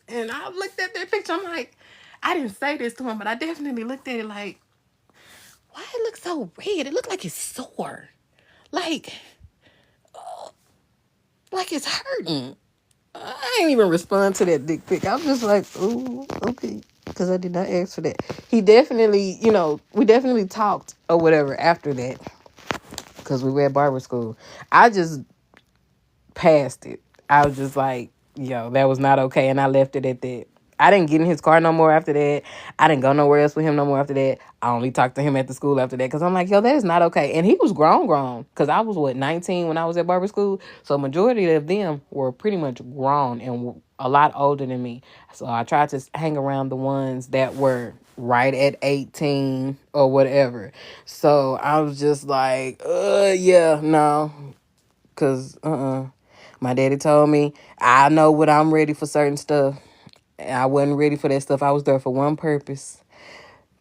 Speaker 8: And I looked at that picture. I'm like, I didn't say this to him, but I definitely looked at it like, why it look so red? It looked like it's sore. Like it's hurting. I ain't even respond to that dick pic. I'm just like, ooh, okay. Because I did not ask for that. He definitely, we definitely talked or whatever after that. Because we were at barber school. I just passed it. I was just like, yo, that was not okay. And I left it at that. I didn't get in his car no more after that. I didn't go nowhere else with him no more after that. I only talked to him at the school after that. Because I'm like, yo, that is not okay. And he was grown. Because I was, 19 when I was at barber school? So majority of them were pretty much grown and a lot older than me. So I tried to hang around the ones that were right at 18 or whatever. So I was just like, yeah, no. Because, my daddy told me, I know what I'm ready for certain stuff. I wasn't ready for that stuff. I was there for one purpose.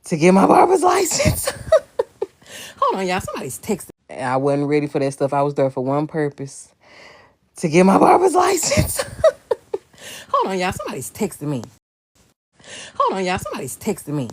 Speaker 8: To get my barber's license. Hold on, y'all. Somebody's texting. I wasn't ready for that stuff. I was there for one purpose. To get my barber's license. Hold on, y'all. Somebody's texting me. Hold on, y'all. Somebody's texting me.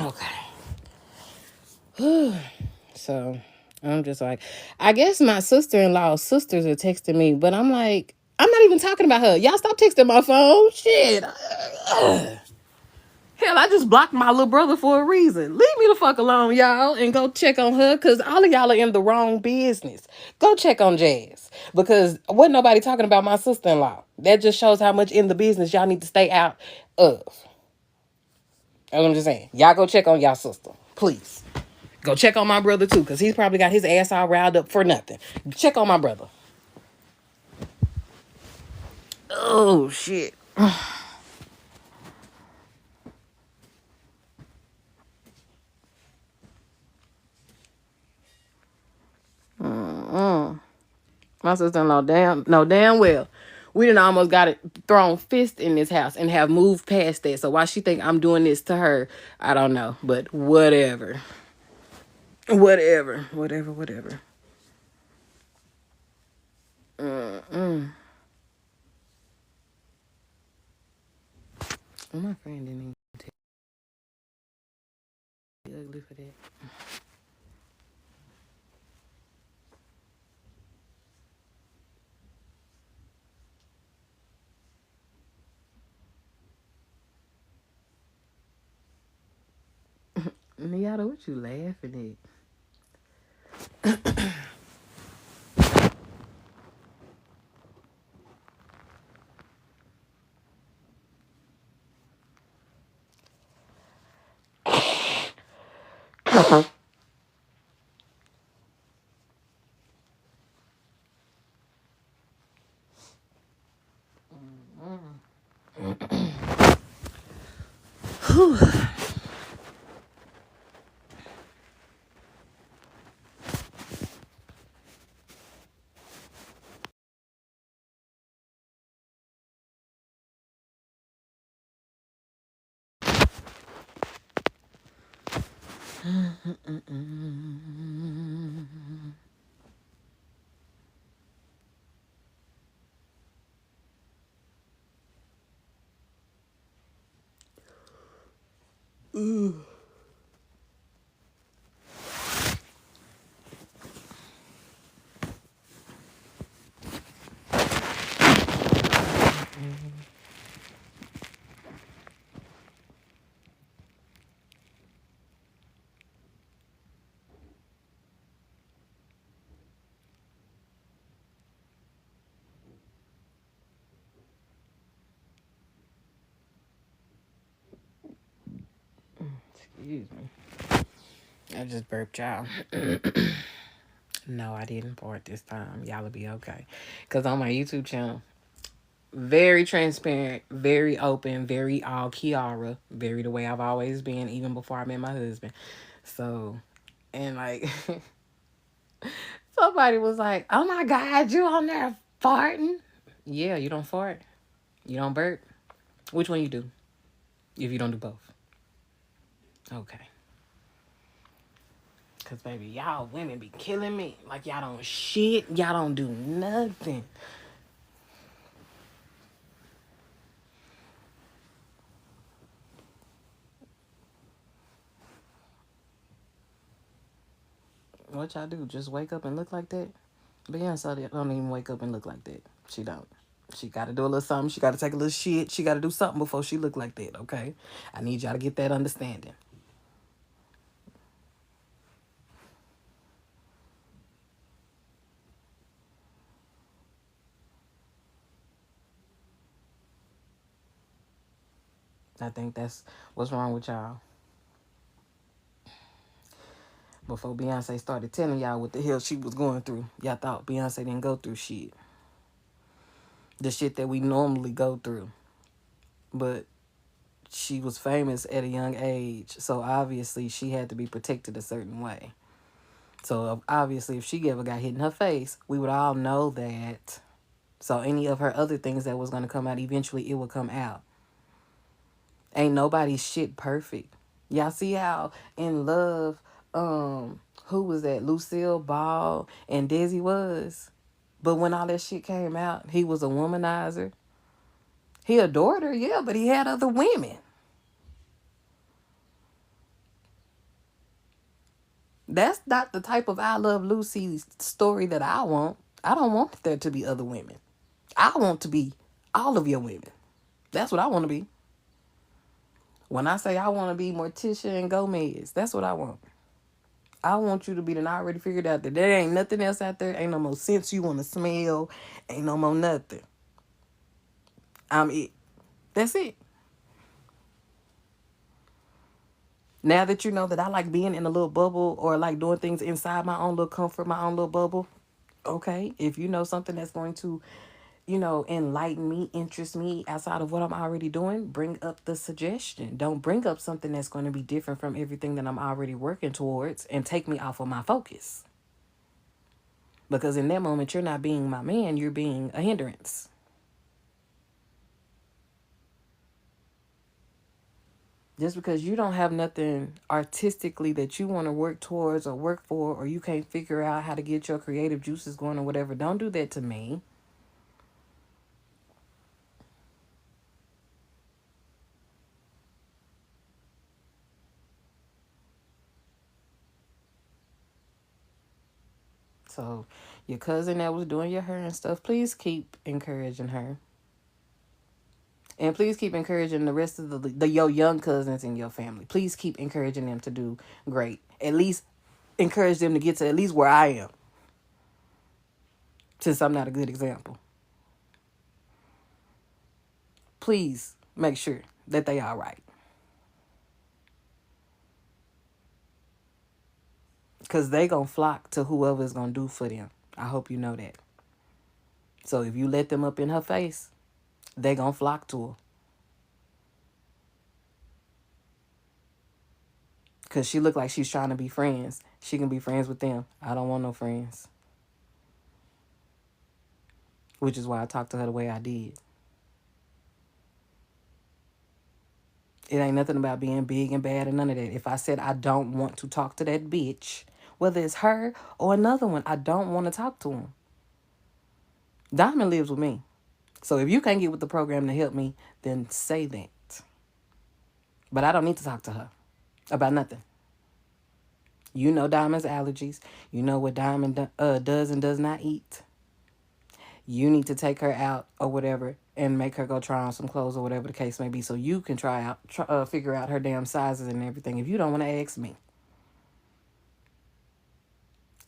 Speaker 8: Okay. So I'm just like, I guess my sister-in-law's sisters are texting me, but I'm like, I'm not even talking about her. Y'all stop texting my phone. Shit. Hell, I just blocked my little brother for a reason. Leave me the fuck alone, y'all, and go check on her, because all of y'all are in the wrong business. Go check on Jazz, because wasn't nobody talking about my sister-in-law. That just shows how much in the business y'all need to stay out of. I'm just saying. Y'all go check on y'all sister, please. Go check on my brother, too, because he's probably got his ass all riled up for nothing. Check on my brother. Oh, shit. My sister-in-law damn well. We done almost got it thrown fist in this house and have moved past that. So why she think I'm doing this to her, I don't know. But whatever. Whatever. Oh, my friend didn't even tell me ugly for that. Miata, what you laughing at? Excuse me. I just burped, y'all. No, I didn't fart this time. Y'all will be okay. Because on my YouTube channel, very transparent, very open, very all Kiara, very the way I've always been, even before I met my husband. So, and like, somebody was like, oh my God, you on there farting? Yeah, you don't fart. You don't burp. Which one you do? If you don't do both. Okay. Because, baby, y'all women be killing me. Like, y'all don't shit. Y'all don't do nothing. What y'all do? Just wake up and look like that? Beyonce don't even wake up and look like that. She don't. She got to do a little something. She got to take a little shit. She got to do something before she look like that, okay? I need y'all to get that understanding. I think that's what's wrong with y'all. Before Beyonce started telling y'all what the hell she was going through, y'all thought Beyonce didn't go through shit. The shit that we normally go through. But she was famous at a young age, so obviously she had to be protected a certain way. So obviously if she ever got hit in her face, we would all know that. So any of her other things that was going to come out, eventually it would come out. Ain't nobody's shit perfect. Y'all see how in Love, who was that? Lucille Ball and Desi was. But when all that shit came out, he was a womanizer. He adored her, yeah, but he had other women. That's not the type of I Love Lucy story that I want. I don't want there to be other women. I want to be all of your women. That's what I want to be. When I say I want to be Morticia and Gomez, that's what I want. I want you to be the I already figured out that there ain't nothing else out there. Ain't no more scents you want to smell. Ain't no more nothing. I'm it. That's it. Now that you know that I like being in a little bubble or like doing things inside my own little comfort, my own little bubble. Okay. If you know something that's going to, enlighten me, interest me outside of what I'm already doing, bring up the suggestion. Don't bring up something that's going to be different from everything that I'm already working towards and take me off of my focus. Because in that moment, you're not being my man, you're being a hindrance. Just because you don't have nothing artistically that you want to work towards or work for, or you can't figure out how to get your creative juices going or whatever, don't do that to me. So your cousin that was doing your hair and stuff, please keep encouraging her. And please keep encouraging the rest of your young cousins in your family. Please keep encouraging them to do great. At least encourage them to get to at least where I am. Since I'm not a good example. Please make sure that they are right. Because they going to flock to whoever's going to do for them. I hope you know that. So if you let them up in her face, they going to flock to her. Because she look like she's trying to be friends. She can be friends with them. I don't want no friends. Which is why I talked to her the way I did. It ain't nothing about being big and bad and none of that. If I said I don't want to talk to that bitch, whether it's her or another one, I don't want to talk to him. Diamond lives with me. So if you can't get with the program to help me, then say that. But I don't need to talk to her. about nothing. You know Diamond's allergies. You know what Diamond does and does not eat. You need to take her out or whatever and make her go try on some clothes or whatever the case may be, so you can figure out her damn sizes and everything. If you don't want to ask me,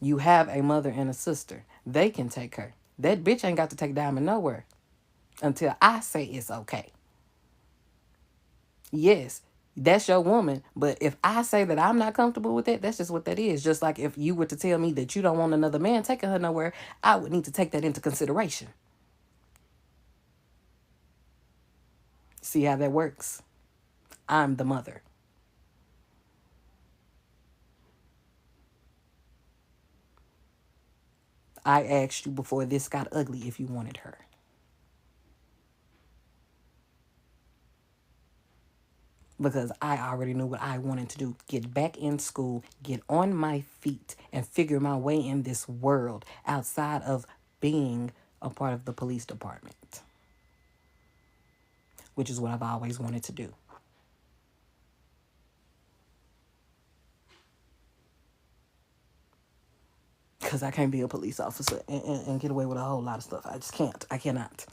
Speaker 8: you have a mother and a sister. They can take her. That bitch ain't got to take Diamond nowhere until I say it's okay. Yes, that's your woman, but if I say that I'm not comfortable with that, that's just what that is. Just like if you were to tell me that you don't want another man taking her nowhere, I would need to take that into consideration. See how that works? I'm the mother. I asked you before this got ugly if you wanted her. Because I already knew what I wanted to do. Get back in school, get on my feet, and figure my way in this world outside of being a part of the police department. Which is what I've always wanted to do. Because I can't be a police officer and get away with a whole lot of stuff. I just can't. I cannot.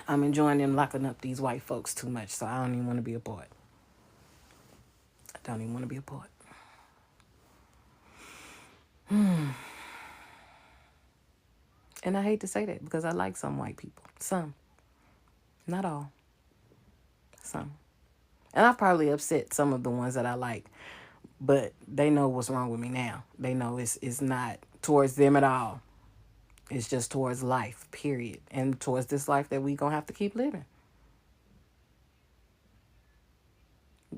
Speaker 8: I'm enjoying them locking up these white folks too much, so I don't even want to be a part. I don't even want to be a part. And I hate to say that because I like some white people. Some. Not all. Some. And I've probably upset some of the ones that I like, but they know what's wrong with me now. They know it's not towards them at all. It's just towards life, period. And towards this life that we gonna have to keep living.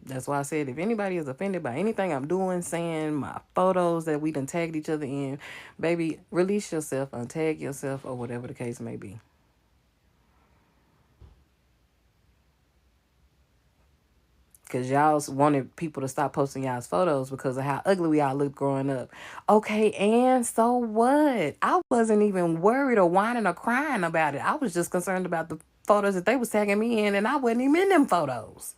Speaker 8: That's why I said if anybody is offended by anything I'm doing, saying, my photos that we done tagged each other in, baby, release yourself, untag yourself, or whatever the case may be. Because y'all wanted people to stop posting y'all's photos because of how ugly we all looked growing up. Okay, and so what? I wasn't even worried or whining or crying about it. I was just concerned about the photos that they was tagging me in, and I wasn't even in them photos.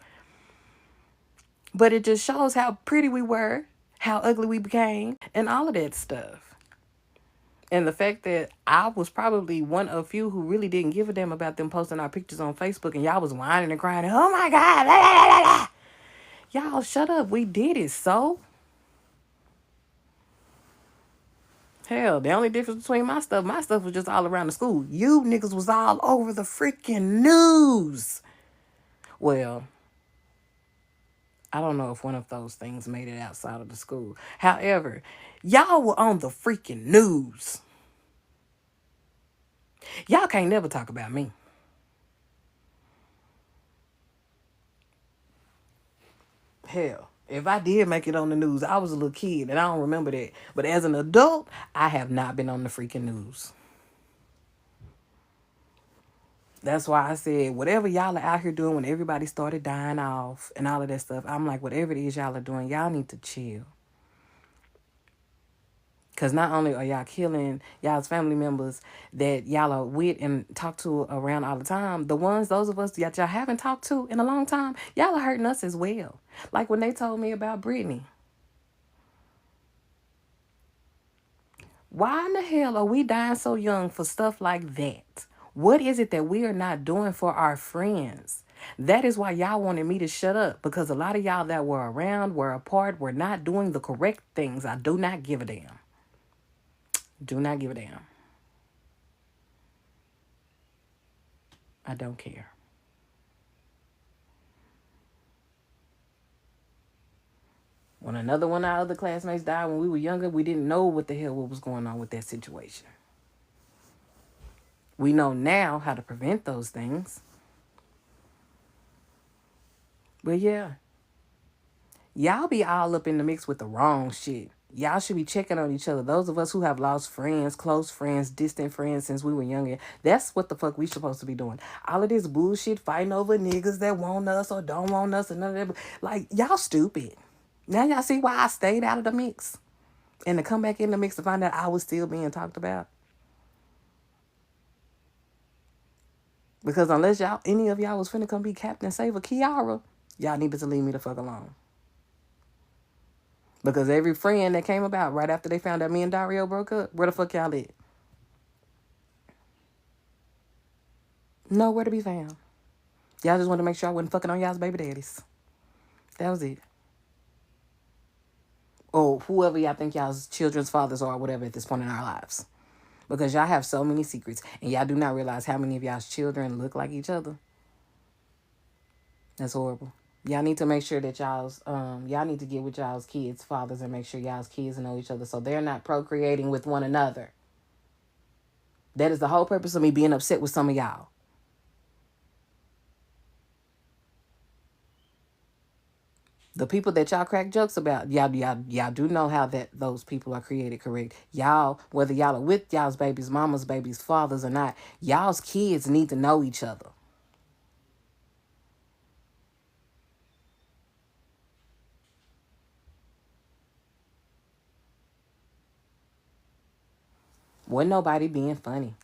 Speaker 8: But it just shows how pretty we were, how ugly we became, and all of that stuff. And the fact that I was probably one of few who really didn't give a damn about them posting our pictures on Facebook, and y'all was whining and crying, oh my God, la, la, la, la. Y'all, shut up. We did it, so. Hell, the only difference between my stuff was just all around the school. You niggas was all over the freaking news. Well, I don't know if one of those things made it outside of the school. However, y'all were on the freaking news. Y'all can't never talk about me. Hell, if I did make it on the news, I was a little kid and I don't remember that. But as an adult, I have not been on the freaking news. That's why I said, whatever y'all are out here doing when everybody started dying off and all of that stuff, I'm like, whatever it is y'all are doing, y'all need to chill. Because not only are y'all killing y'all's family members that y'all are with and talk to around all the time, those of us that y'all haven't talked to in a long time, y'all are hurting us as well. Like when they told me about Brittany. Why in the hell are we dying so young for stuff like that? What is it that we are not doing for our friends? That is why y'all wanted me to shut up, because a lot of y'all that were around, were apart, were not doing the correct things. I do not give a damn. Do not give a damn. I don't care. When another one of our other classmates died when we were younger, we didn't know what the hell was going on with that situation. We know now how to prevent those things. But yeah, y'all be all up in the mix with the wrong shit. Y'all should be checking on each other. Those of us who have lost friends, close friends, distant friends since we were younger, that's what the fuck we supposed to be doing. All of this bullshit fighting over niggas that want us or don't want us and none of that. Like, y'all stupid. Now y'all see why I stayed out of the mix. And to come back in the mix to find out I was still being talked about. Because unless any of y'all was finna come be Captain Save a Kiara, Y'all needed to leave me the fuck alone. Because every friend that came about right after they found out me and Dario broke up, where the fuck y'all at? Nowhere to be found. Y'all just wanted to make sure I wasn't fucking on y'all's baby daddies. That was it. Or whoever y'all think y'all's children's fathers are or whatever at this point in our lives. Because y'all have so many secrets and y'all do not realize how many of y'all's children look like each other. That's horrible. Y'all need to make sure that y'all need to get with y'all's kids' fathers and make sure y'all's kids know each other so they're not procreating with one another. That is the whole purpose of me being upset with some of y'all. The people that y'all crack jokes about, y'all do know how that those people are created, correct? Y'all, whether y'all are with y'all's babies, mama's babies, fathers or not, y'all's kids need to know each other. Wasn't nobody being funny.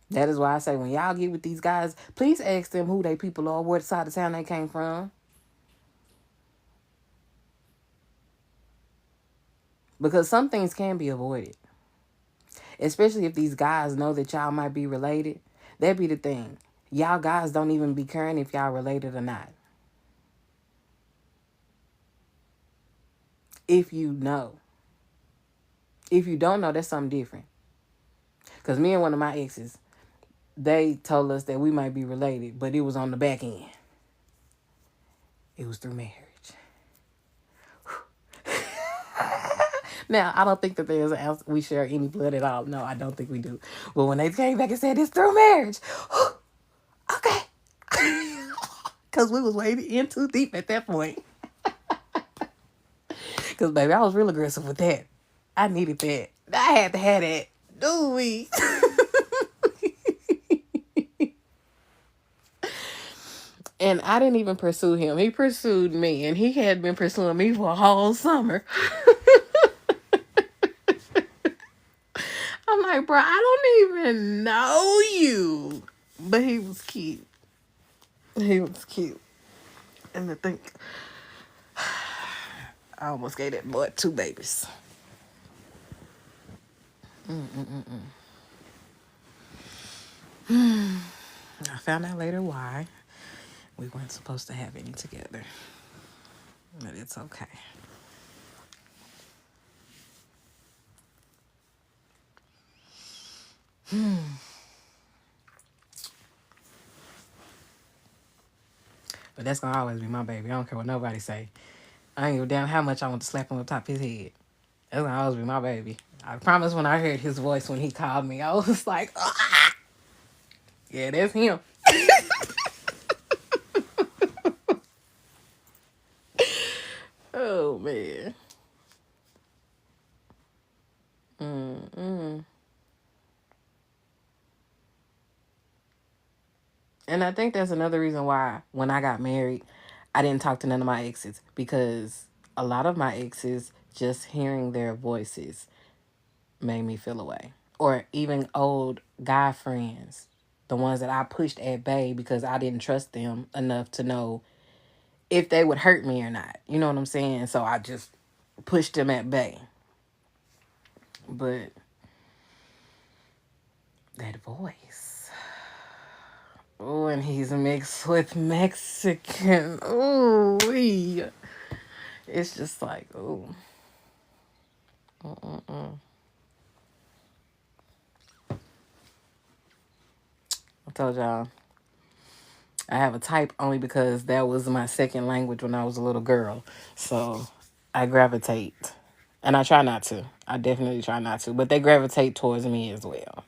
Speaker 8: That is why I say when y'all get with these guys, please ask them who they people are, what side of town they came from. Because some things can be avoided. Especially if these guys know that y'all might be related. That be the thing. Y'all guys don't even be caring if y'all related or not. If you know. If you don't know, that's something different. Because me and one of my exes, they told us that we might be related, but it was on the back end. It was through marriage. Now, I don't think that we share any blood at all. No, I don't think we do. But when they came back and said it's through marriage, okay. Because we was way in too deep at that point. Because, baby, I was real aggressive with that. I needed that. I had to have that. Do we? And I didn't even pursue him. He pursued me, and he had been pursuing me for a whole summer. I'm like, bro, I don't even know you. But he was cute. He was cute. And I think I almost gave that boy 2 babies. I found out later why we weren't supposed to have any together. But it's okay. But that's gonna always be my baby. I don't care what nobody say. I ain't give a damn how much I want to slap him on top of his head. That's gonna always be my baby. I promise when I heard his voice when he called me, I was like, ah! Yeah, that's him. Oh, man. And I think that's another reason why when I got married, I didn't talk to none of my exes. Because a lot of my exes, just hearing their voices made me feel away. Or even old guy friends. The ones that I pushed at bay because I didn't trust them enough to know if they would hurt me or not. You know what I'm saying? So I just pushed them at bay. But that voice. Oh, and he's mixed with Mexican. Oh, it's just like, oh. I told y'all, I have a type only because that was my second language when I was a little girl. So I gravitate. And I try not to. I definitely try not to. But they gravitate towards me as well.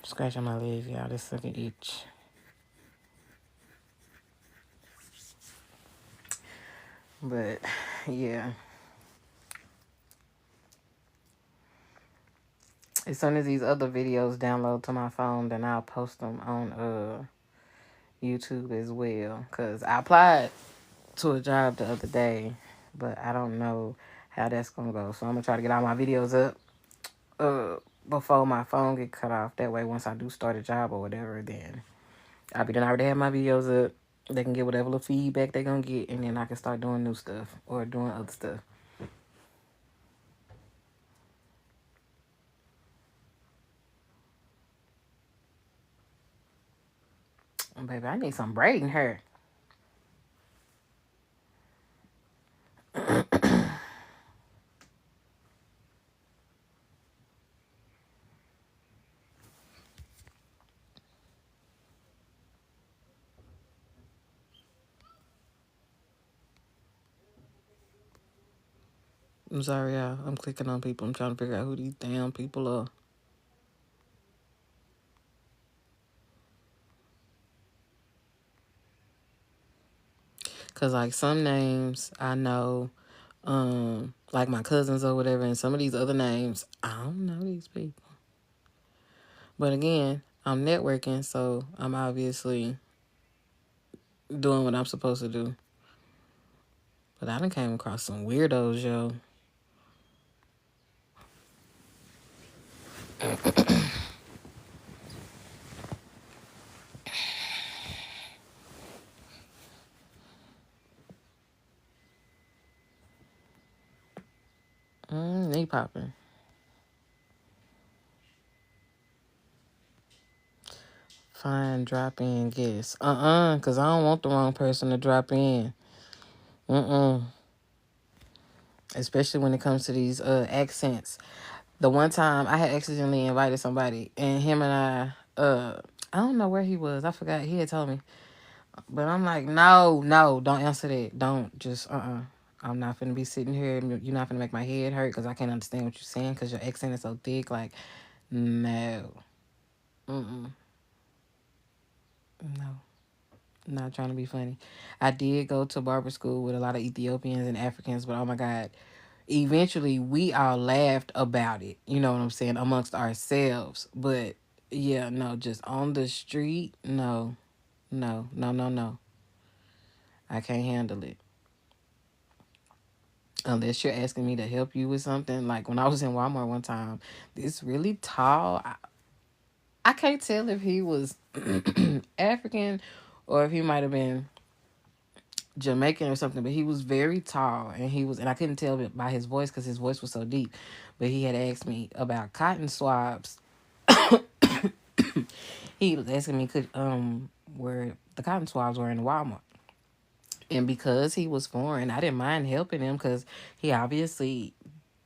Speaker 8: Scratching my leg, y'all. This second itch. But, yeah. As soon as these other videos download to my phone, then I'll post them on YouTube as well. Because I applied to a job the other day, but I don't know how that's going to go. So I'm going to try to get all my videos up before my phone get cut off. That way, once I do start a job or whatever, then I be done already have my videos up. They can get whatever little feedback they gonna get, and then I can start doing new stuff or doing other stuff. And baby, I need some braiding hair. I'm sorry, y'all. I'm clicking on people. I'm trying to figure out who these damn people are. Cause like some names I know, like my cousins or whatever, and some of these other names, I don't know these people. But again, I'm networking, so I'm obviously doing what I'm supposed to do. But I done came across some weirdos, yo. Knee popping. Fine, drop in guest. Cause I don't want the wrong person to drop in. Especially when it comes to these accents. The one time I had accidentally invited somebody, and him and I don't know where he was. I forgot. He had told me. But I'm like, no, don't answer that. Don't just, I'm not finna be sitting here. You're not finna make my head hurt because I can't understand what you're saying because your accent is so thick. Like, no. No. Not trying to be funny. I did go to barber school with a lot of Ethiopians and Africans, but oh my God. Eventually, we all laughed about it. You know what I'm saying? Amongst ourselves. But, yeah, no, just on the street, no. No. I can't handle it. Unless you're asking me to help you with something. Like when I was in Walmart one time, this really tall, I can't tell if he was African or if he might have been Jamaican or something, but he was very tall, and I couldn't tell by his voice because his voice was so deep. But he had asked me about cotton swabs. He was asking me where the cotton swabs were in Walmart. And because he was foreign, I didn't mind helping him because he obviously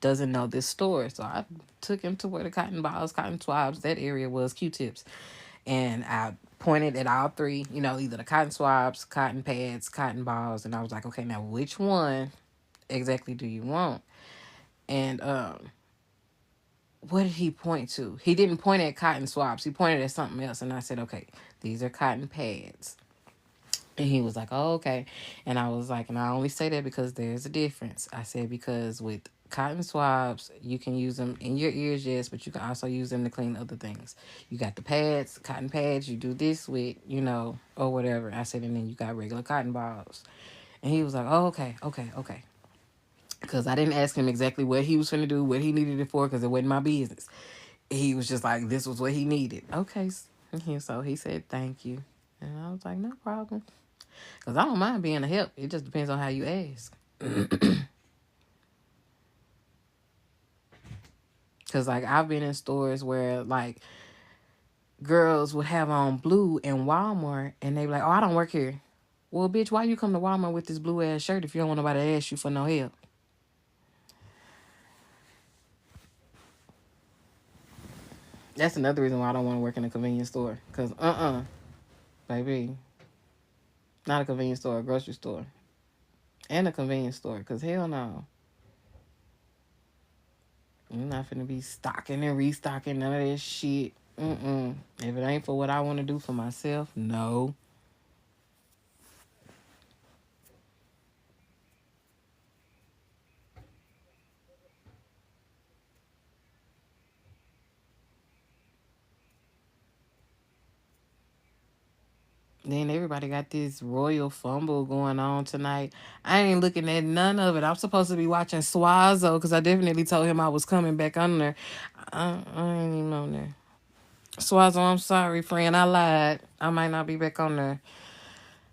Speaker 8: doesn't know this store. So I took him to where the cotton balls, cotton swabs, that area was, Q-tips. And I pointed at all three, either the cotton swabs, cotton pads, cotton balls. And I was like, okay, now which one exactly do you want? And what did he point to? He didn't point at cotton swabs. He pointed at something else. And I said, okay, these are cotton pads. And he was like, oh, okay. And I was like, and I only say that because there's a difference. I said, because with cotton swabs, you can use them in your ears, yes, but you can also use them to clean other things. You got the pads, cotton pads, you do this with, or whatever. I said, and then you got regular cotton balls. And he was like, oh, okay. Because I didn't ask him exactly what he was going to do, what he needed it for, because it wasn't my business. He was just like, this was what he needed. Okay. So he said, thank you. And I was like, no problem. Because I don't mind being a help. It just depends on how you ask. Because, like, I've been in stores where, like, girls would have on blue in Walmart, and they be like, oh, I don't work here. Well, bitch, why you come to Walmart with this blue-ass shirt if you don't want nobody to ask you for no help? That's another reason why I don't want to work in a convenience store. Because, baby, not a convenience store, a grocery store. And a convenience store, because hell no. I'm not finna be stocking and restocking none of this shit. If it ain't for what I want to do for myself, no. Then everybody got this Royal Fumble going on tonight. I ain't looking at none of it. I'm supposed to be watching Swazo because I definitely told him I was coming back on there. I ain't even on there. Swazo, I'm sorry, friend. I lied. I might not be back on there.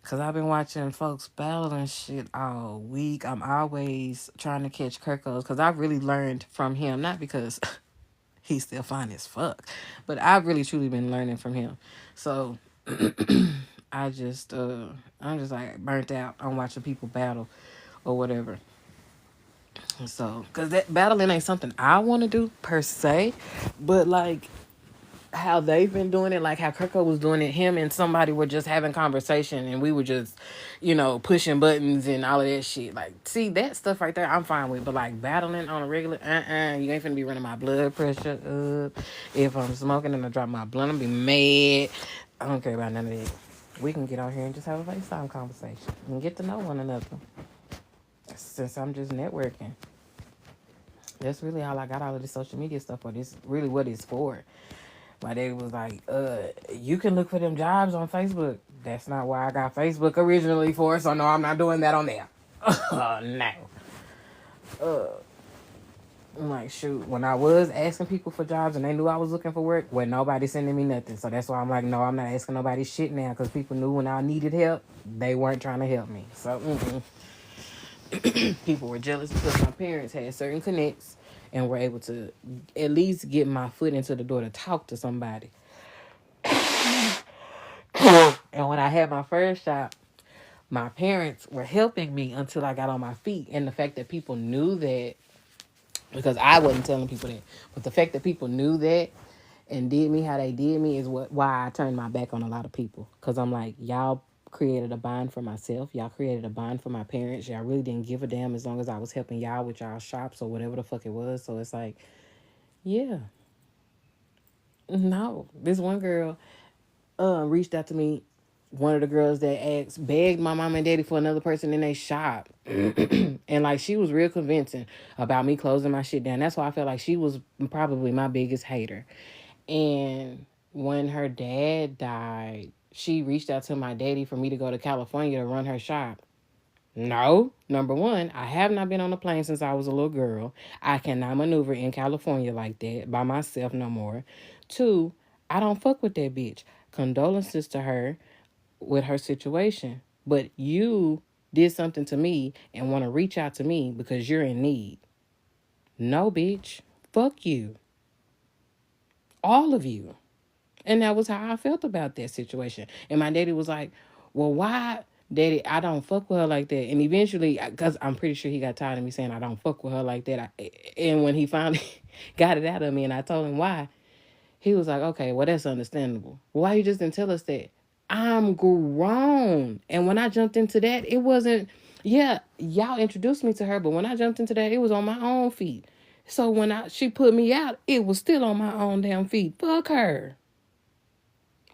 Speaker 8: Because I've been watching folks battle and shit all week. I'm always trying to catch Kirkos because I've really learned from him. Not because he's still fine as fuck, but I've really truly been learning from him. So I'm just like burnt out on watching people battle or whatever. So, because that battling ain't something I want to do per se, but like how they've been doing it, like how Kirko was doing it, him and somebody were just having conversation and we were just, pushing buttons and all of that shit. Like, see, that stuff right there, I'm fine with. But like battling on a regular, you ain't finna be running my blood pressure up. If I'm smoking and I drop my blunt, I'm be mad. I don't care about none of that. We can get out here and just have a FaceTime conversation and get to know one another. Since I'm just networking. That's really all I got all of this social media stuff for. This really what it's for. My daddy was like, you can look for them jobs on Facebook. That's not why I got Facebook originally for, so no, I'm not doing that on there. No. I'm like, shoot, when I was asking people for jobs and they knew I was looking for work, well, nobody sending me nothing. So that's why I'm like, no, I'm not asking nobody shit now, because people knew when I needed help, they weren't trying to help me. So, people were jealous because my parents had certain connects and were able to at least get my foot into the door to talk to somebody. And when I had my first shop, my parents were helping me until I got on my feet. And the fact that people knew that, because I wasn't telling people that, but the fact that people knew that and did me how they did me is why I turned my back on a lot of people. Because I'm like, y'all created a bond for myself. Y'all created a bond for my parents. Y'all really didn't give a damn as long as I was helping y'all with y'all shops or whatever the fuck it was. So it's like, yeah. No. This one girl reached out to me. One of the girls that begged my mom and daddy for another person in their shop. And like, she was real convincing about me closing my shit down. That's why I felt like she was probably my biggest hater. And when her dad died, she reached out to my daddy for me to go to California to run her shop. No, number one, I have not been on a plane since I was a little girl. I cannot maneuver in California like that by myself no more. Two, I don't fuck with that bitch. Condolences to her with her situation. But you did something to me and want to reach out to me because you're in need. No, bitch. Fuck you. All of you. And that was how I felt about that situation. And my daddy was like, well, why, daddy, I don't fuck with her like that. And eventually, because I'm pretty sure he got tired of me saying I don't fuck with her like that. And when he finally got it out of me and I told him why, he was like, okay, well, that's understandable. Why you just didn't tell us that? I'm grown. And when I jumped into that, it wasn't, yeah, y'all introduced me to her, but when I jumped into that, it was on my own feet. So when she put me out, it was still on my own damn feet. Fuck her.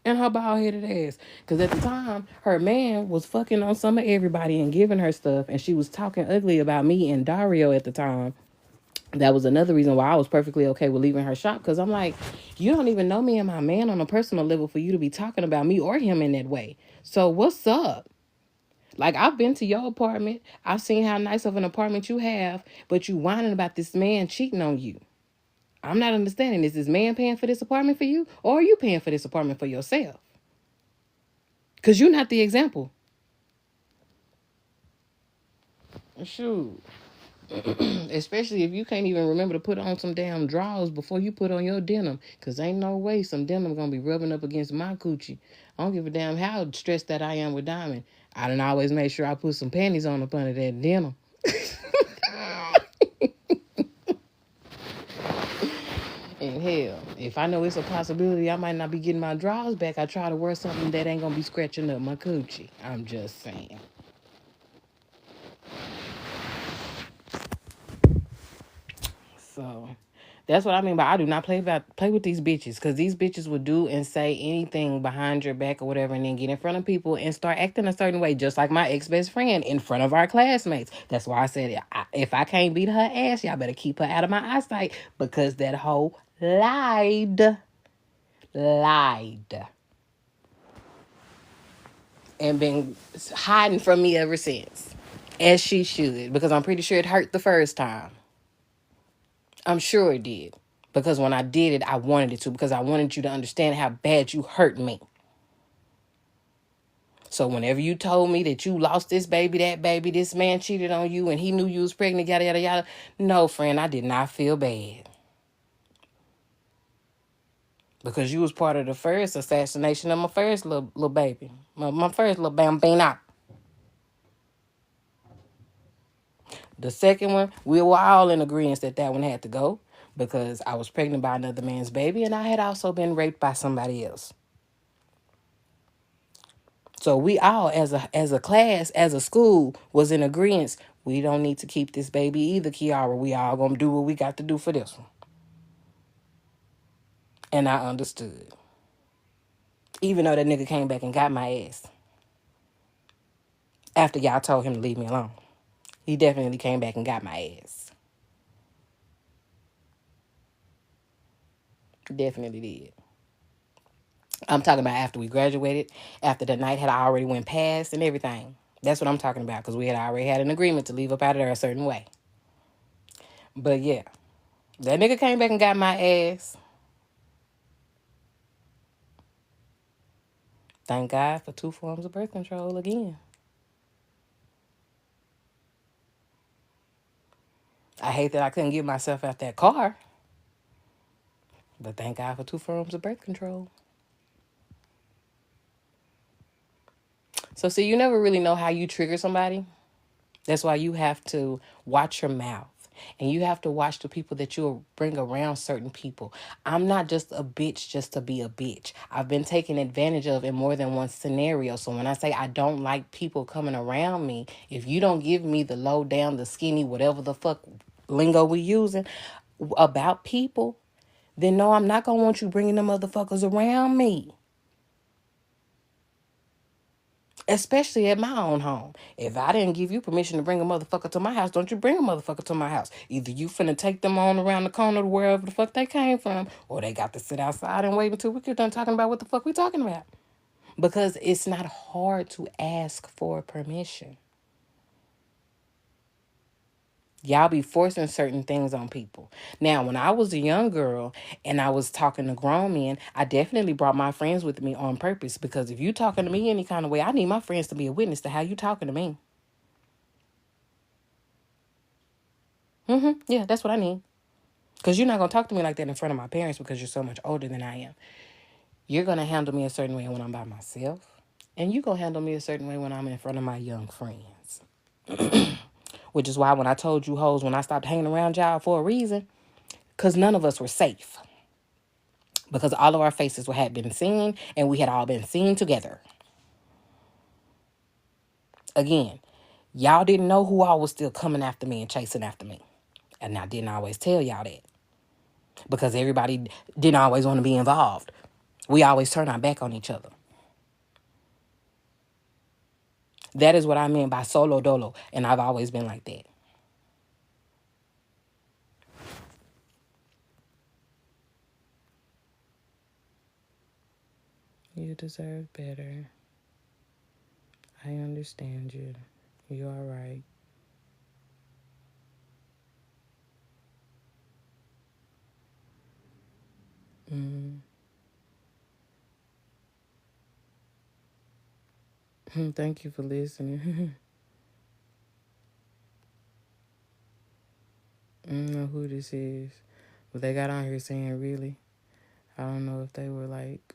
Speaker 8: And her bald-headed ass. Because at the time, her man was fucking on some of everybody and giving her stuff. And she was talking ugly about me and Dario at the time. That was another reason why I was perfectly okay with leaving her shop. Because I'm like, you don't even know me and my man on a personal level for you to be talking about me or him in that way. So what's up? Like, I've been to your apartment. I've seen how nice of an apartment you have. But you whining about this man cheating on you. I'm not understanding. Is this man paying for this apartment for you? Or are you paying for this apartment for yourself? Because you're not the example. Shoot. Especially if you can't even remember to put on some damn drawers before you put on your denim. Because ain't no way some denim going to be rubbing up against my coochie. I don't give a damn how stressed that I am with Diamond. I done always make sure I put some panties on up under that denim. And hell, if I know it's a possibility I might not be getting my drawers back, I try to wear something that ain't going to be scratching up my coochie. I'm just saying. So that's what I mean by I do not play with these bitches, because these bitches will do and say anything behind your back or whatever and then get in front of people and start acting a certain way, just like my ex-best friend in front of our classmates. That's why I said if I can't beat her ass, y'all better keep her out of my eyesight, because that hoe lied. And been hiding from me ever since. As she should, because I'm pretty sure it hurt the first time. I'm sure it did. Because when I did it, I wanted it to, because I wanted you to understand how bad you hurt me. So whenever you told me that you lost this baby, that baby, this man cheated on you and he knew you was pregnant, yada, yada, yada. No, friend, I did not feel bad. Because you was part of the first assassination of my first little baby. My first little bambino. The second one, we were all in agreement that that one had to go. Because I was pregnant by another man's baby and I had also been raped by somebody else. So we all, as a class, as a school, was in agreement. We don't need to keep this baby either, Kiara. We all gonna do what we got to do for this one. And I understood. Even though that nigga came back and got my ass. After y'all told him to leave me alone. He definitely came back and got my ass. Definitely did. I'm talking about after we graduated, after the night had already went past and everything. That's what I'm talking about, because we had already had an agreement to leave up out of there a certain way. But yeah, that nigga came back and got my ass. Thank God for 2 forms of birth control again. I hate that I couldn't get myself out that car. But thank God for 2 forms of birth control. So see, you never really know how you trigger somebody. That's why you have to watch your mouth. And you have to watch the people that you'll bring around certain people. I'm not just a bitch just to be a bitch. I've been taken advantage of in more than one scenario. So when I say I don't like people coming around me, if you don't give me the low down, the skinny, whatever the fuck lingo we using about people, then no, I'm not going to want you bringing them motherfuckers around me. Especially at my own home. If I didn't give you permission to bring a motherfucker to my house, don't you bring a motherfucker to my house. Either you finna take them on around the corner to wherever the fuck they came from, or they got to sit outside and wait until we get done talking about what the fuck we talking about. Because it's not hard to ask for permission. Y'all be forcing certain things on people. Now, when I was a young girl and I was talking to grown men, I definitely brought my friends with me on purpose. Because if you talking to me any kind of way, I need my friends to be a witness to how you talking to me. Yeah, that's what I need. Because you're not going to talk to me like that in front of my parents because you're so much older than I am. You're going to handle me a certain way when I'm by myself. And you're going to handle me a certain way when I'm in front of my young friends. Which is why when I told you hoes, when I stopped hanging around y'all for a reason, because none of us were safe. Because all of our faces had been seen and we had all been seen together. Again, y'all didn't know who all was still coming after me and chasing after me. And I didn't always tell y'all that. Because everybody didn't always want to be involved. We always turn our back on each other. That is what I mean by solo dolo. And I've always been like that. You deserve better. I understand you. You are right. Thank you for listening. I don't know who this is. But they got on here saying really. I don't know if they were like,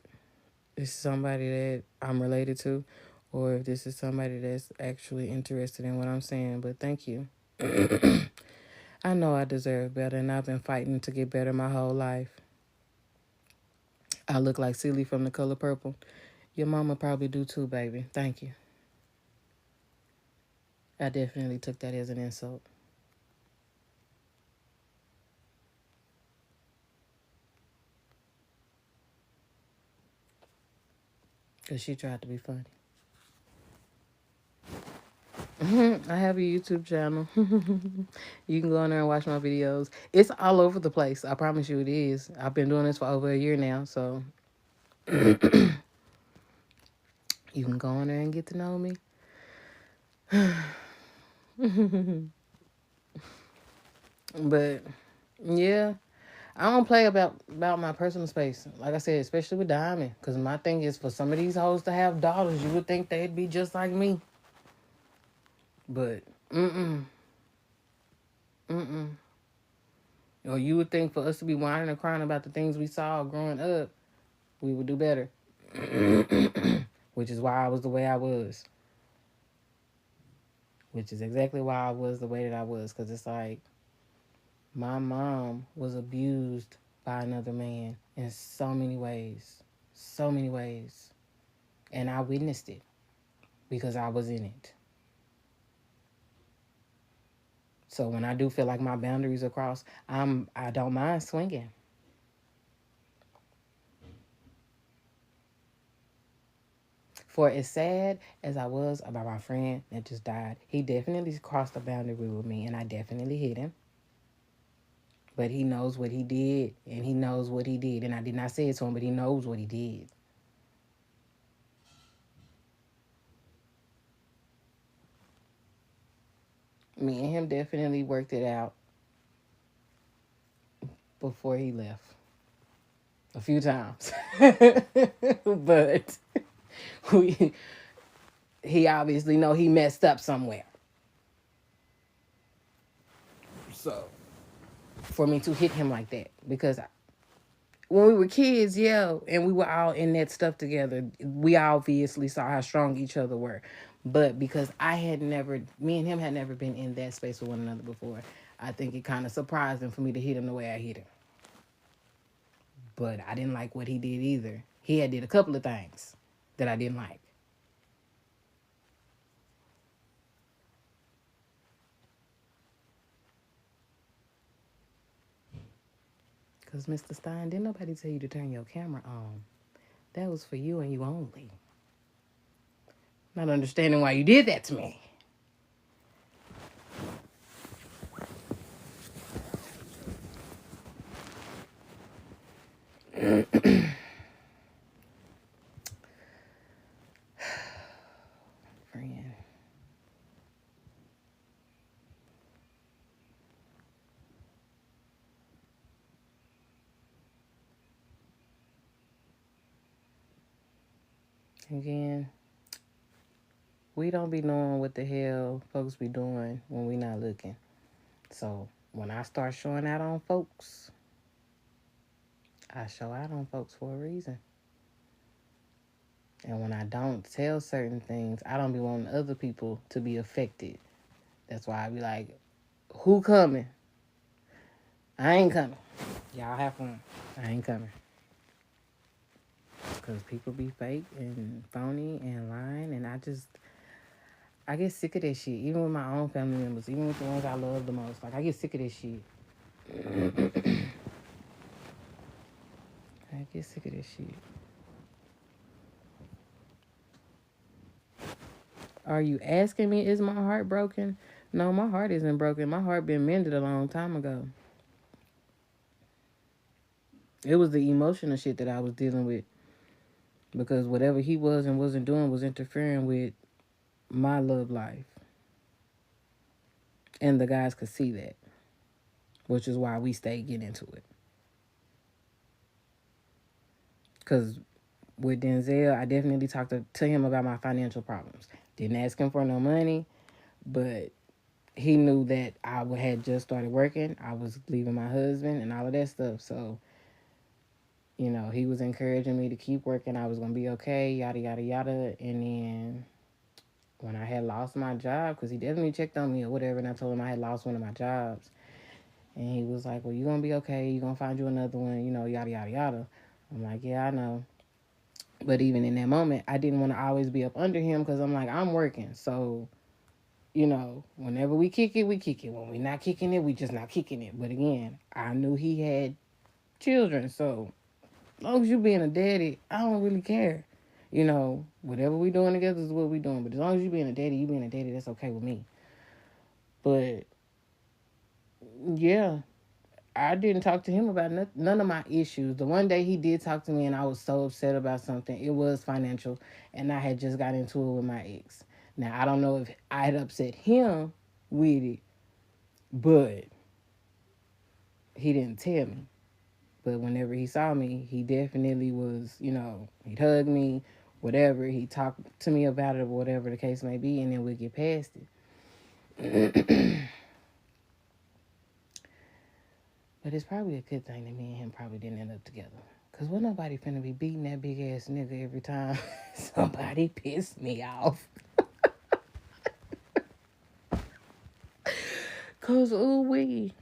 Speaker 8: this is somebody that I'm related to, or if this is somebody that's actually interested in what I'm saying. But thank you. I know I deserve better, and I've been fighting to get better my whole life. I look like Celie from The Color Purple. Your mama probably do too, baby. Thank you. I definitely took that as an insult. Because she tried to be funny. I have a YouTube channel. You can go in there and watch my videos. It's all over the place. I promise you it is. I've been doing this for over a year now, so you can go in there and get to know me. But yeah, I don't play about my personal space. Like I said, especially with Diamond. Because my thing is, for some of these hoes to have daughters, you would think they'd be just like me. But, or you would think for us to be whining and crying about the things we saw growing up, we would do better. Which is why I was the way I was. Which is exactly why I was the way that I was. Because it's like, my mom was abused by another man in so many ways. So many ways. And I witnessed it because I was in it. So when I do feel like my boundaries are crossed, I don't mind swinging. For as sad as I was about my friend that just died, he definitely crossed the boundary with me, and I definitely hit him. But he knows what he did, and he knows what he did. And I did not say it to him, but he knows what he did. Me and him definitely worked it out before he left. A few times. But he obviously know he messed up somewhere. So, for me to hit him like that. Because when we were kids, yeah, and we were all in that stuff together, we obviously saw how strong each other were. But because me and him had never been in that space with one another before, I think it kind of surprised him for me to hit him the way I hit him. But I didn't like what he did either. He had did a couple of things that I didn't like. Because, Mr. Stein, didn't nobody tell you to turn your camera on. That was for you and you only. Not understanding why you did that to me. Friend. Again, we don't be knowing what the hell folks be doing when we not looking. So when I start showing out on folks, I show out on folks for a reason. And when I don't tell certain things, I don't be wanting other people to be affected. That's why I be like, who coming? I ain't coming. Y'all have fun. I ain't coming. Because people be fake and phony and lying. And I get sick of that shit. Even with my own family members. Even with the ones I love the most. Like, I get sick of this shit. I get sick of this shit. Are you asking me, is my heart broken? No, my heart isn't broken. My heart been mended a long time ago. It was the emotional shit that I was dealing with. Because whatever he was and wasn't doing was interfering with my love life. And the guys could see that. Which is why we stayed getting into it. Because with Denzel, I definitely talked to him about my financial problems. Didn't ask him for no money, but he knew that I had just started working. I was leaving my husband and all of that stuff. So, you know, he was encouraging me to keep working. I was going to be okay, yada, yada, yada. And then when I had lost my job, because he definitely checked on me or whatever, and I told him I had lost one of my jobs. And he was like, well, you're going to be okay. You're going to find you another one, you know, yada, yada, yada. I'm like, yeah, I know. But even in that moment, I didn't want to always be up under him because I'm like, I'm working. So, you know, whenever we kick it, we kick it. When we're not kicking it, we just not kicking it. But again, I knew he had children. So, as long as you being a daddy, I don't really care. You know, whatever we doing together is what we doing. But as long as you being a daddy, that's okay with me. But, yeah. I didn't talk to him about none of my issues. The one day he did talk to me and I was so upset about something. It was financial. And I had just got into it with my ex. Now, I don't know if I had upset him with it. But he didn't tell me. But whenever he saw me, he definitely was, you know, he'd hug me, whatever. He'd talk to me about it, or whatever the case may be, and then we'd get past it. But it's probably a good thing that me and him probably didn't end up together. Because wasn't nobody finna be beating that big ass nigga every time somebody pissed me off. Because, ooh wee.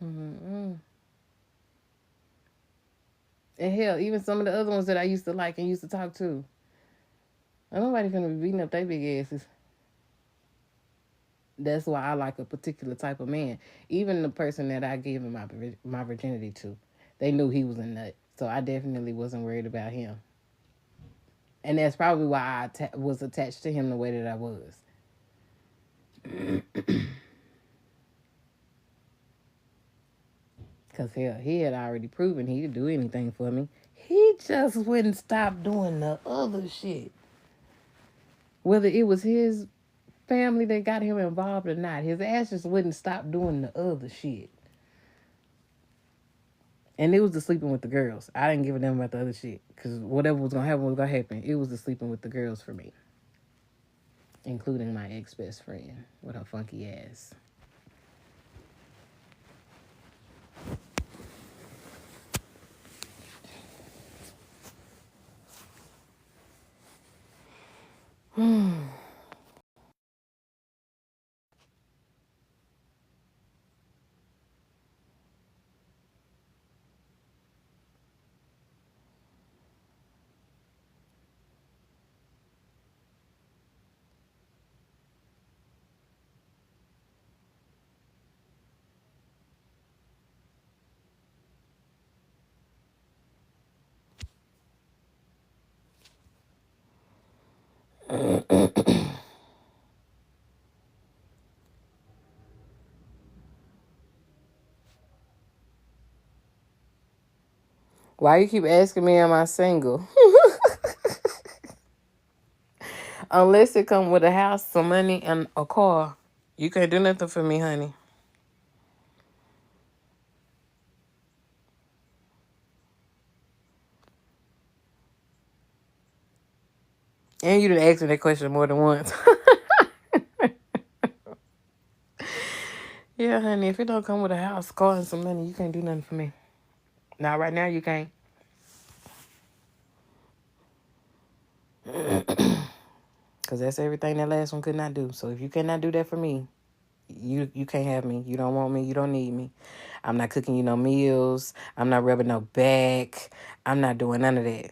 Speaker 8: Mm-mm. And hell, even some of the other ones that I used to like and used to talk to. Ain't nobody finna be beating up their big asses. That's why I like a particular type of man. Even the person that I gave him my virginity to, they knew he was a nut. So I definitely wasn't worried about him. And that's probably why I was attached to him the way that I was. Because hell, he had already proven he could do anything for me. He just wouldn't stop doing the other shit. Whether it was his family that got him involved or not, his ass just wouldn't stop doing the other shit. And it was the sleeping with the girls. I didn't give a damn about the other shit. Because whatever was going to happen was going to happen. It was the sleeping with the girls for me. Including my ex-best friend with her funky ass. Why you keep asking me, am I single? Unless it come with a house, some money, and a car. You can't do nothing for me, honey. And you didn't ask me that question more than once. Yeah, honey, if it don't come with a house, car, and some money, you can't do nothing for me. Now, right now, you can't. Because that's everything that last one could not do. So if you cannot do that for me, you can't have me. You don't want me. You don't need me. I'm not cooking you no meals. I'm not rubbing no back. I'm not doing none of that.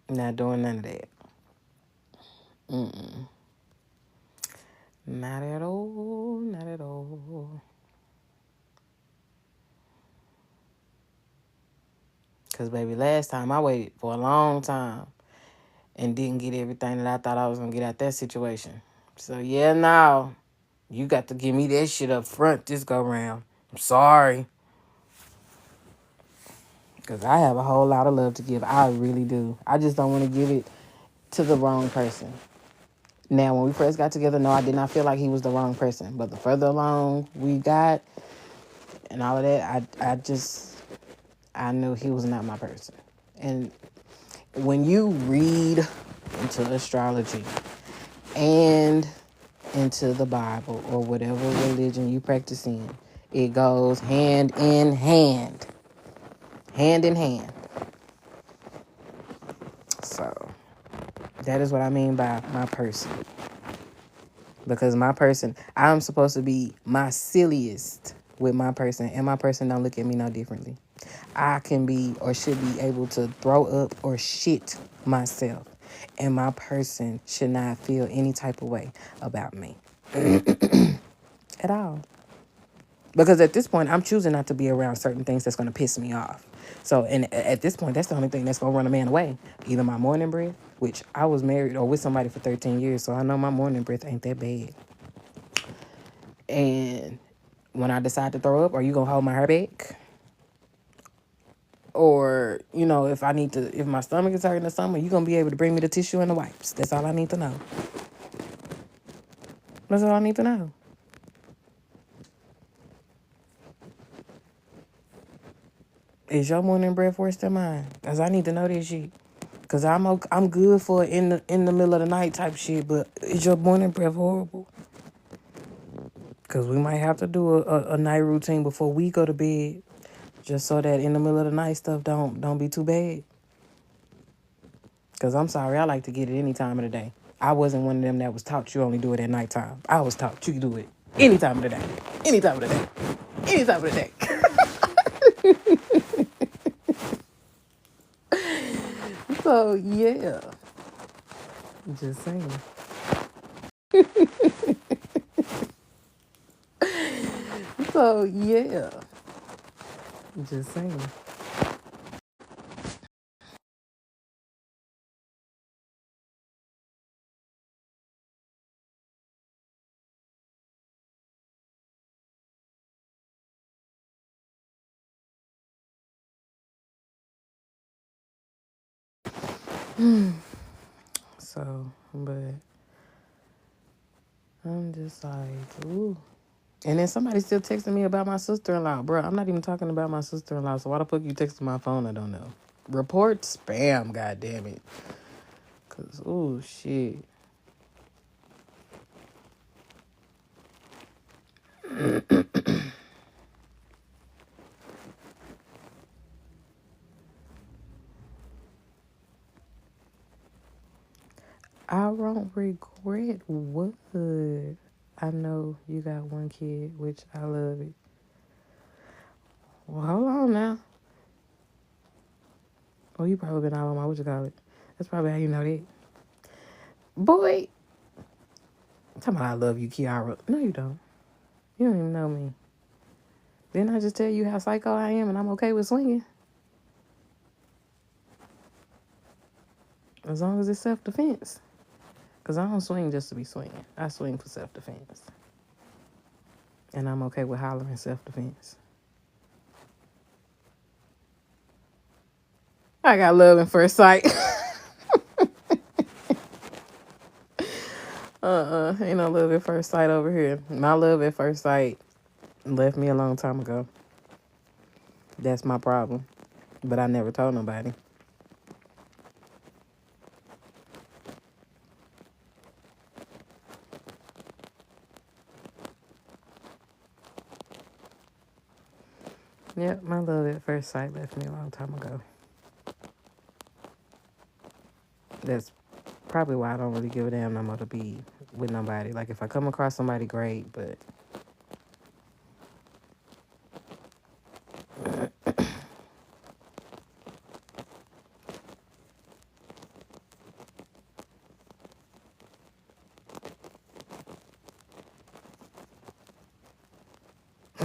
Speaker 8: Not doing none of that. Mm-mm. Not at all. Not at all. Because, baby, last time I waited for a long time and didn't get everything that I thought I was going to get out that situation. So, yeah, now you got to give me that shit up front this go round. I'm sorry. Because I have a whole lot of love to give. I really do. I just don't want to give it to the wrong person. Now, when we first got together, no, I did not feel like he was the wrong person. But the further along we got and all of that, I knew he was not my person. And when you read into astrology and into the Bible or whatever religion you practice in, it goes hand in hand. Hand in hand. So, that is what I mean by my person. Because my person, I'm supposed to be my silliest with my person, and my person don't look at me no differently. I can be or should be able to throw up or shit myself, and my person should not feel any type of way about me at all. Because at this point, I'm choosing not to be around certain things that's going to piss me off. So, and at this point, that's the only thing that's going to run a man away. Either my morning breath, which I was married or with somebody for 13 years, so I know my morning breath ain't that bad. And when I decide to throw up, are you going to hold my hair back? Or, you know, if my stomach is hurting or something, you're going to be able to bring me the tissue and the wipes. That's all I need to know. That's all I need to know. Is your morning breath worse than mine? Because I need to know this shit. Because I'm good for in the middle of the night type shit, but is your morning breath horrible? Because we might have to do a night routine before we go to bed, just so that in the middle of the night stuff don't be too bad. Because I'm sorry, I like to get it any time of the day. I wasn't one of them that was taught you only do it at nighttime. I was taught you do it any time of the day. Any time of the day. Any time of the day. So, yeah. Just saying. So, yeah. Just saying. So, but I'm just like, ooh. And then somebody still texting me about my sister-in-law. Bro, I'm not even talking about my sister-in-law, so why the fuck you texting my phone? I don't know. Report spam, goddammit. Because, ooh, shit. I won't regret what? I know you got one kid, which I love it. Well, hold on now. Oh, you probably been out on my, what you call it? That's probably how you know that. Boy. I'm talking about I love you, Kiara. No, you don't. You don't even know me. Didn't I just tell you how psycho I am and I'm okay with swinging? As long as it's self-defense. Because I don't swing just to be swinging. I swing for self-defense. And I'm okay with hollering self-defense. I got love at first sight. Ain't no love at first sight over here. My love at first sight left me a long time ago. That's my problem. But I never told nobody. Yep, my love at first sight left me a long time ago. That's probably why I don't really give a damn no more to be with nobody. Like, if I come across somebody, great, but...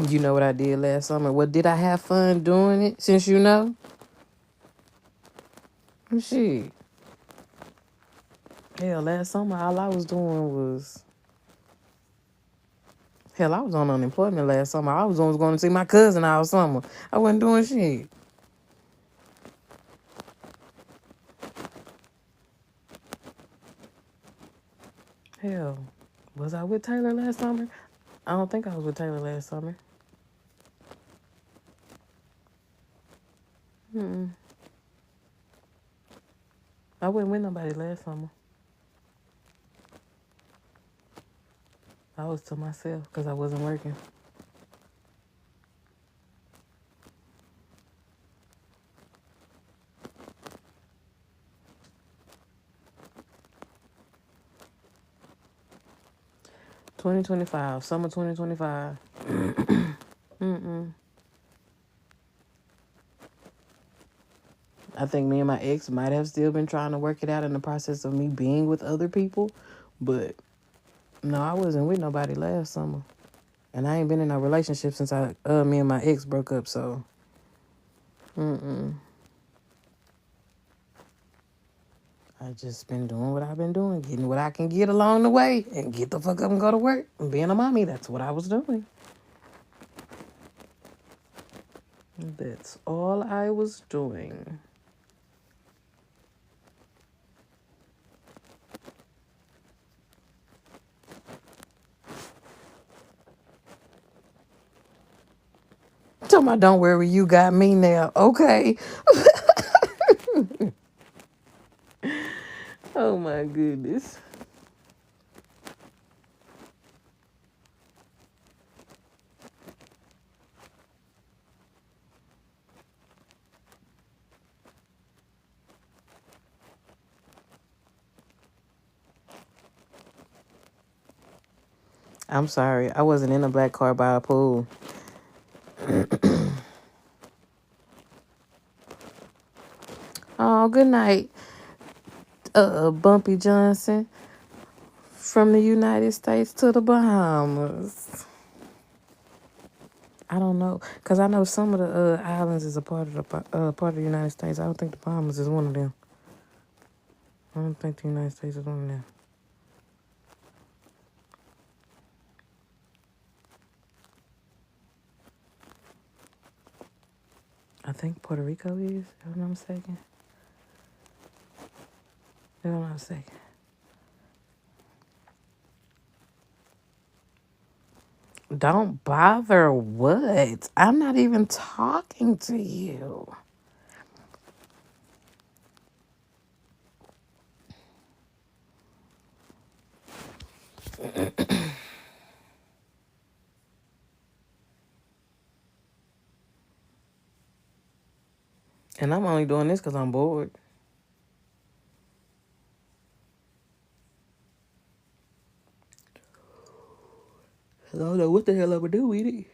Speaker 8: You know what I did last summer? Well, did I have fun doing it, since you know? Shit. Hell, last summer, all I was doing was... Hell, I was on unemployment last summer. I was going to see my cousin all summer. I wasn't doing shit. Hell, was I with Taylor last summer? I don't think I was with Taylor last summer. I wasn't with nobody last summer. I was to myself because I wasn't working. Summer 2025. I think me and my ex might have still been trying to work it out in the process of me being with other people. But no, I wasn't with nobody last summer. And I ain't been in a relationship since me and my ex broke up, so. I just been doing what I've been doing, getting what I can get along the way, and get the fuck up and go to work. And being a mommy, that's what I was doing. That's all I was doing. Tell me, don't worry, you got me now. Okay. Oh my goodness. I'm sorry. I wasn't in a black car by a pool. Oh, good night, Bumpy Johnson. From the United States to the Bahamas. I don't know, cause I know some of the islands is a part of the United States. I don't think the Bahamas is one of them. I don't think the United States is one of them. I think Puerto Rico is, if I'm not mistaken. If I'm not mistaken. Don't bother what? I'm not even talking to you. And I'm only doing this because I'm bored. I don't know what the hell I'm going to do with it.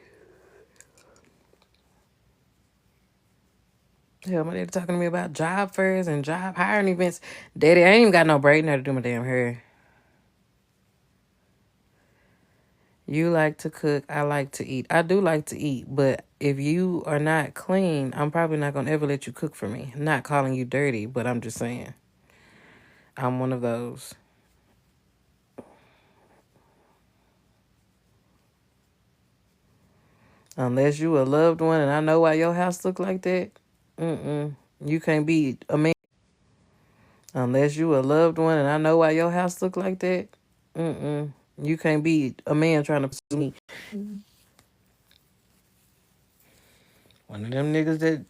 Speaker 8: Hell, my daddy talking to me about job fairs and job hiring events. Daddy, I ain't even got no braid in there to do my damn hair. You like to cook, I like to eat. I do like to eat, but if you are not clean, I'm probably not going to ever let you cook for me. I'm not calling you dirty, but I'm just saying. I'm one of those. Unless you a loved one and I know why your house look like that, you can't be a man. Unless you a loved one and I know why your house look like that, you can't be a man trying to pursue me. One of them niggas that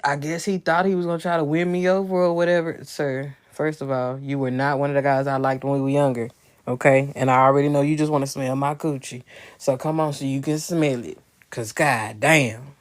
Speaker 8: I guess he thought he was gonna try to win me over or whatever. Sir, first of all, you were not one of the guys I liked when we were younger. Okay? And I already know you just want to smell my coochie. So come on so you can smell it. Cause god damn.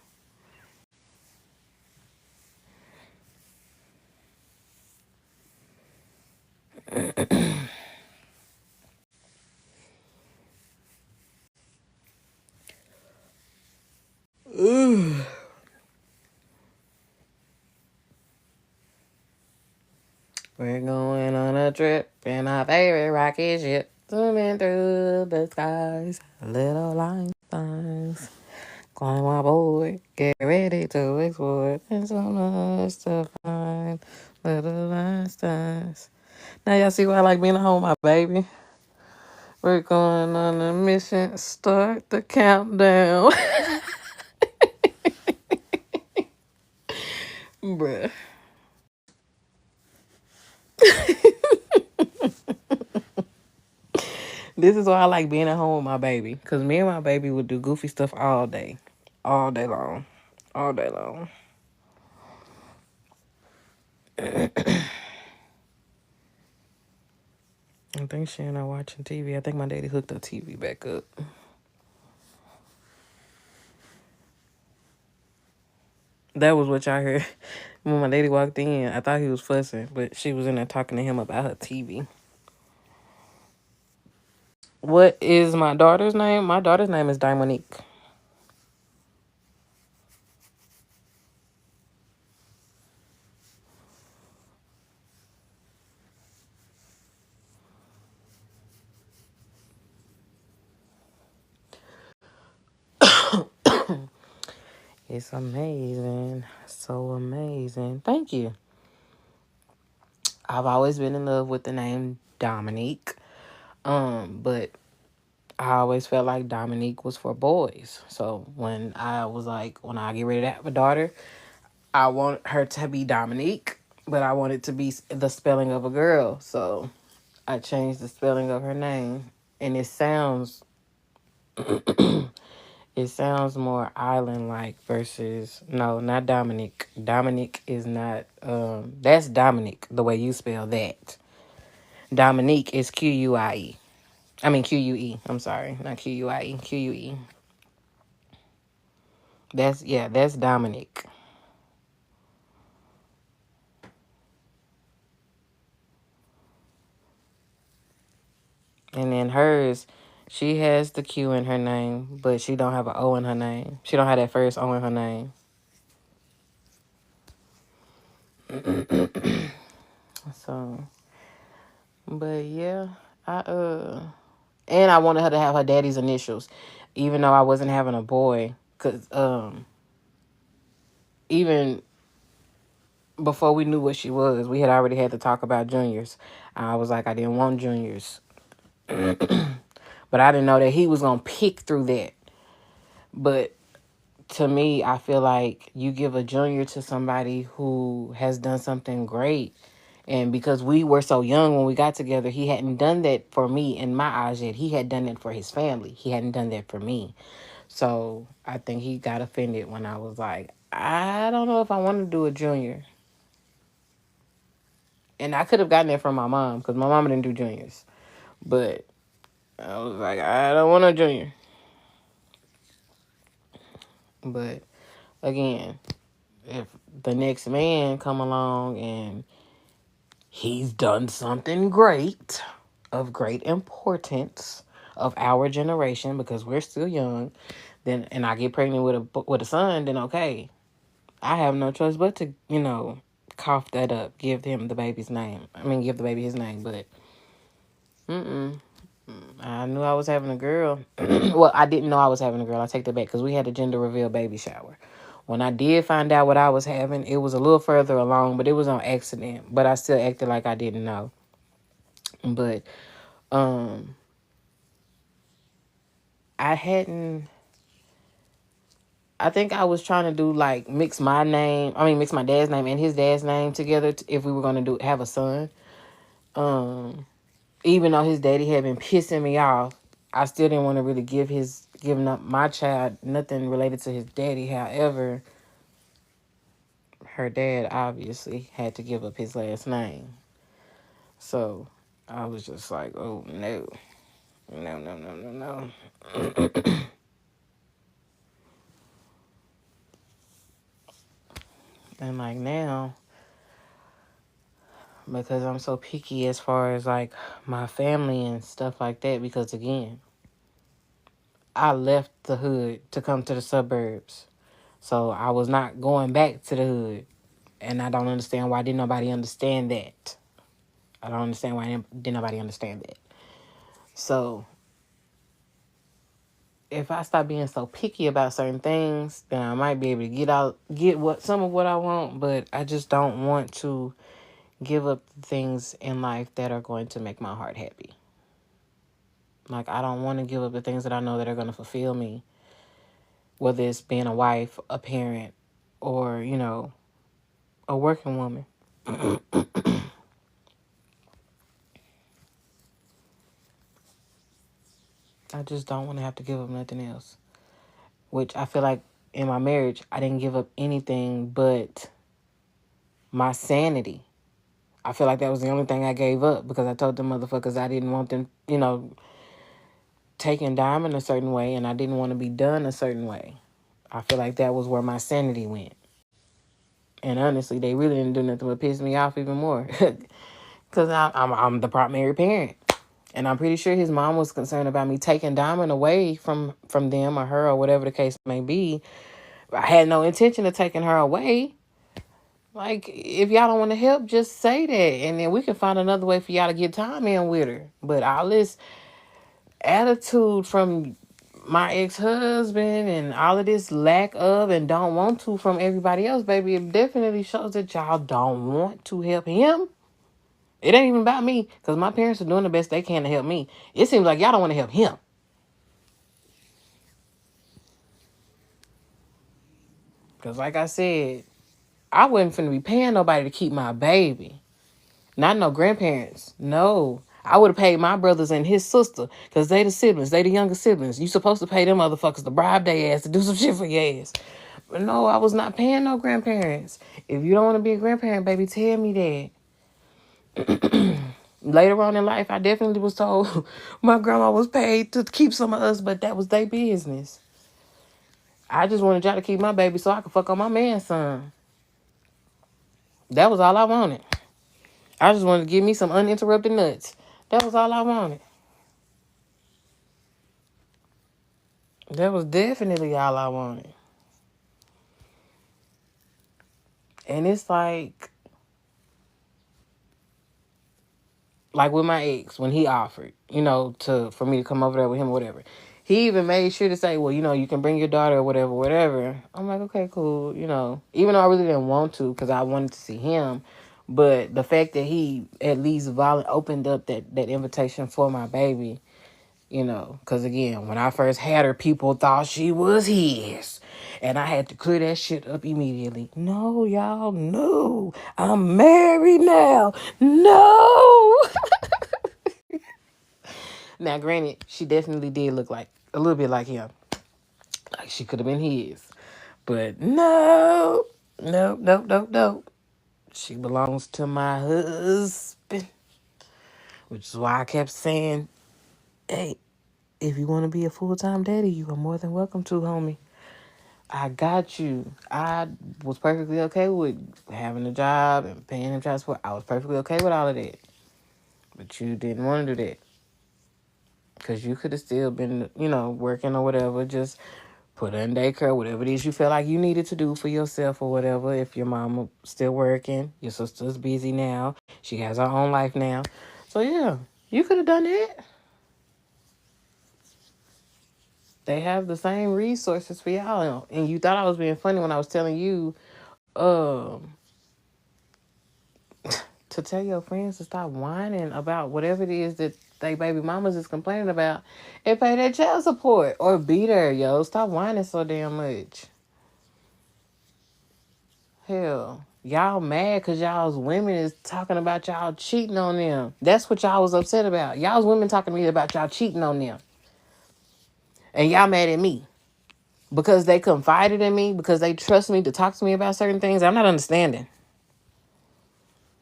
Speaker 8: We're going on a trip in our favorite rocket ship, zooming through the skies. Little Einsteins, climb aboard, get ready to explore. There's so much to find. Little Einsteins. Now y'all see why I like being at home, my baby. We're going on a mission. Start the countdown. Bruh. This is why I like being at home with my baby. Because me and my baby would do goofy stuff all day. All day long. All day long. I think she and I watching TV. I think my daddy hooked the TV back up. That was what y'all heard when my daddy walked in. I thought he was fussing, but she was in there talking to him about her TV. What is my daughter's name? My daughter's name is Dimonique. It's amazing. So amazing. Thank you. I've always been in love with the name Dominique. But I always felt like Dominique was for boys. So when I was like, when I get ready to have a daughter, I want her to be Dominique, but I want it to be the spelling of a girl. So I changed the spelling of her name, and it sounds it sounds more island like versus no, not Dominic. Dominic is not that's Dominic the way you spell that. Dominique is Quie. I mean Quue. I'm sorry, not Quie. Quue. That's Dominic. And then hers, she has the Q in her name, but she don't have an O in her name. She don't have that first O in her name. So, but yeah, and I wanted her to have her daddy's initials, even though I wasn't having a boy, cause even before we knew what she was, we had already had to talk about juniors. I was like, I didn't want juniors, but I didn't know that he was gonna pick through that. But to me, I feel like you give a junior to somebody who has done something great. And because we were so young when we got together, he hadn't done that for me in my eyes yet. He had done it for his family. He hadn't done that for me. So I think he got offended when I was like, I don't know if I want to do a junior. And I could have gotten it from my mom because my mama didn't do juniors. But I was like, I don't want a junior. But again, if the next man come along and he's done something great, of great importance, of our generation, because we're still young, then and I get pregnant with a son, then okay, I have no choice but to, cough that up, give him the baby's name. I mean, give the baby his name, but I knew I was having a girl. Well, I didn't know I was having a girl. I take that back because we had a gender reveal baby shower. When I did find out what I was having, it was a little further along, but it was on accident. But I still acted like I didn't know. But I think I was trying to do like mix my dad's name and his dad's name together if we were going to have a son. Even though his daddy had been pissing me off, I still didn't want to really giving up my child nothing related to his daddy. However, her dad obviously had to give up his last name. So I was just like, oh, no. No. And like now, because I'm so picky as far as like my family and stuff like that, because again, I left the hood to come to the suburbs. So I was not going back to the hood. And I don't understand why didn't nobody understand that. I don't understand why didn't nobody understand that. So if I stop being so picky about certain things, then I might be able to get some of what I want, but I just don't want to give up things in life that are going to make my heart happy. Like, I don't want to give up the things that I know that are going to fulfill me, whether it's being a wife, a parent, or, a working woman. I just don't want to have to give up nothing else. Which I feel like in my marriage, I didn't give up anything but my sanity. I feel like that was the only thing I gave up because I told them motherfuckers I didn't want them, taking Diamond a certain way and I didn't want to be done a certain way. I feel like that was where my sanity went. And honestly, they really didn't do nothing but piss me off even more. Because I'm the primary parent. And I'm pretty sure his mom was concerned about me taking Diamond away from them or her or whatever the case may be. I had no intention of taking her away. Like, if y'all don't want to help, just say that. And then we can find another way for y'all to get time in with her. But all this attitude from my ex-husband and all of this lack of and don't want to from everybody else, baby, it definitely shows that y'all don't want to help him. It ain't even about me, because my parents are doing the best they can to help me. It seems like y'all don't want to help him. Because like I said, I wasn't finna be paying nobody to keep my baby. Not no grandparents. No. I would have paid my brothers and his sister because they the siblings. They the younger siblings. You supposed to pay them motherfuckers to bribe their ass to do some shit for your ass. But no, I was not paying no grandparents. If you don't want to be a grandparent, baby, tell me that. Later on in life, I definitely was told my grandma was paid to keep some of us, but that was their business. I just wanted y'all to keep my baby so I could fuck on my man's son. That was all I wanted. I just wanted to give me some uninterrupted nuts. That was all I wanted. That was definitely all I wanted. And it's like with my ex, when he offered, for me to come over there with him or whatever. He even made sure to say, well, you can bring your daughter or whatever. I'm like, okay, cool, Even though I really didn't want to because I wanted to see him. But the fact that he at least opened up that invitation for my baby, because again, when I first had her, people thought she was his. And I had to clear that shit up immediately. No, y'all, no. I'm married now. No. Now, granted, she definitely did look like a little bit like him. Like she could have been his. But no. No. She belongs to my husband. Which is why I kept saying, hey, if you want to be a full-time daddy, you are more than welcome to, homie. I got you. I was perfectly okay with having a job and paying him child support. I was perfectly okay with all of that. But you didn't want to do that. Because you could have still been, working or whatever. Just put her in daycare, whatever it is you feel like you needed to do for yourself or whatever. If your mama still working, your sister's busy now. She has her own life now. So, yeah, you could have done that. They have the same resources for y'all. And you thought I was being funny when I was telling you to tell your friends to stop whining about whatever it is that they baby mamas is complaining about and pay their child support or be there, yo. Stop whining so damn much. Hell, y'all mad because y'all's women is talking about y'all cheating on them. That's what y'all was upset about. Y'all's women talking to me about y'all cheating on them. And y'all mad at me. Because they confided in me, because they trust me to talk to me about certain things. I'm not understanding.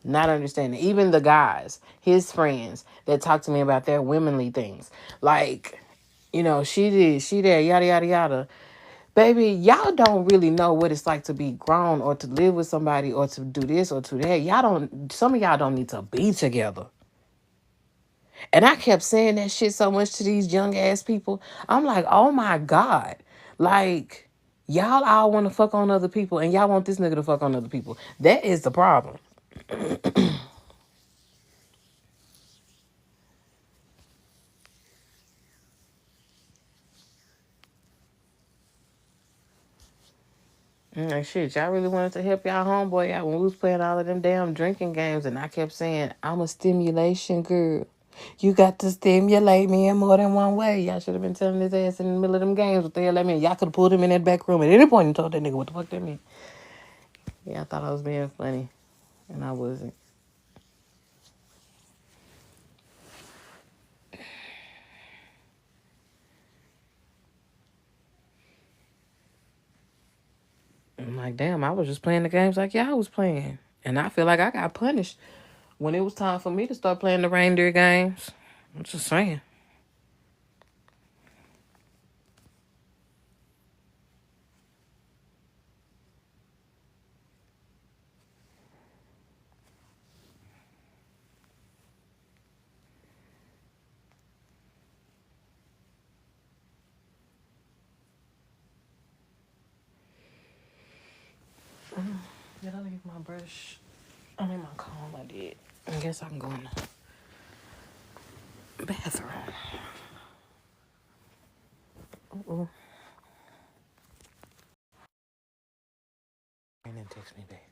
Speaker 8: Not understanding. Even the guys, his friends, that talk to me about their womanly things. Like, she did, yada, yada, yada. Baby, y'all don't really know what it's like to be grown or to live with somebody or to do this or to that. Some of y'all don't need to be together. And I kept saying that shit so much to these young ass people. I'm like, oh my God. Like, y'all all want to fuck on other people and y'all want this nigga to fuck on other people. That is the problem. Like, shit, y'all really wanted to help y'all homeboy out when we was playing all of them damn drinking games. And I kept saying, I'm a stimulation girl. You got to stimulate me in more than one way. Y'all should have been telling his ass in the middle of them games what the hell that mean. Y'all could have pulled him in that back room at any point and told that nigga what the fuck that mean. Yeah, I thought I was being funny. And I wasn't. I'm like, damn, I was just playing the games like y'all was playing. And I feel like I got punished when it was time for me to start playing the reindeer games. I'm just saying. Did I leave my brush? I mean, my comb, I did. I guess I can go in the bathroom. Uh-oh. And then text me back.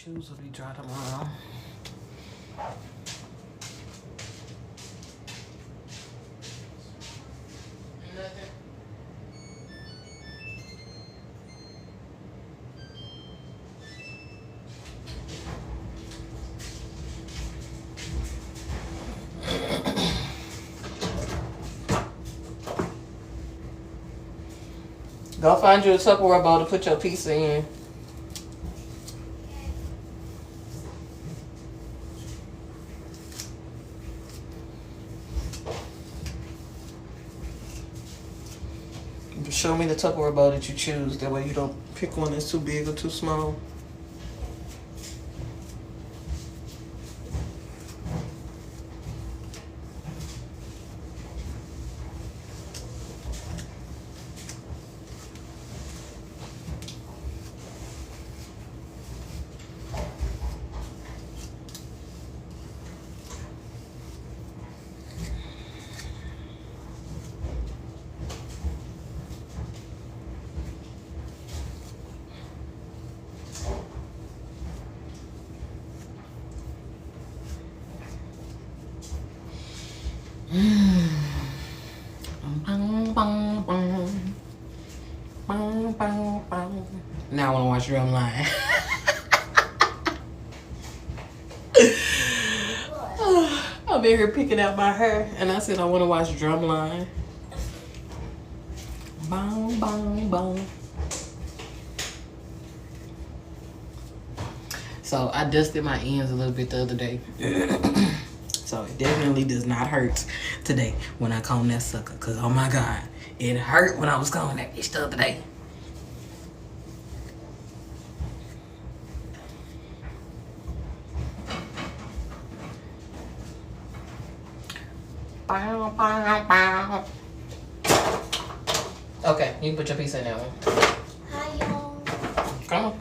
Speaker 8: shoes will be dry tomorrow. Go find you a Tupperware bowl to put your pizza in. Show me the Tupperware bowl that you choose. That way you don't pick one that's too big or too small. Now I want to watch Drumline. I'm in here picking out my hair, and I said I want to watch Drumline. Bong, bong, bong. So I dusted my ends a little bit the other day. So it definitely does not hurt today when I comb that sucker. Because, oh my God, it hurt when I was combing that bitch the other day. Bow, bow, bow. Okay, you can put your piece in that one.
Speaker 1: Hi, y'all.
Speaker 8: Come on.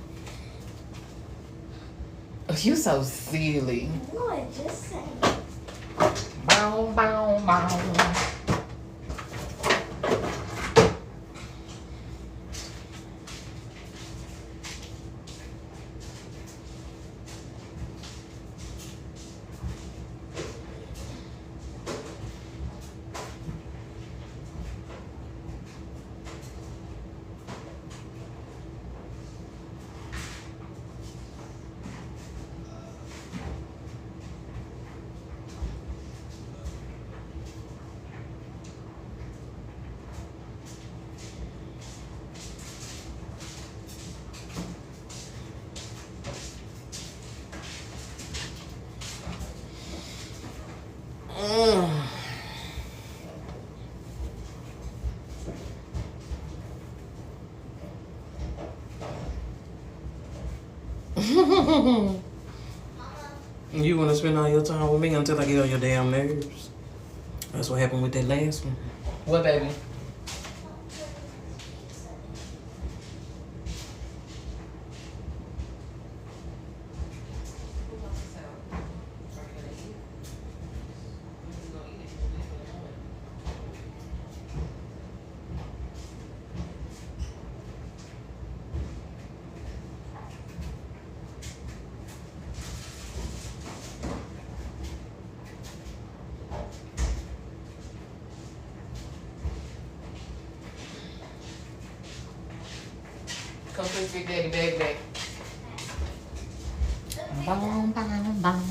Speaker 8: Oh, you so silly.
Speaker 1: No, I just said.
Speaker 8: Bow, bow, bow. You want to spend all your time with me until I get on your damn nerves. That's what happened with that last one. What, baby? Come put Big Daddy bag back. Bong, bong, bong.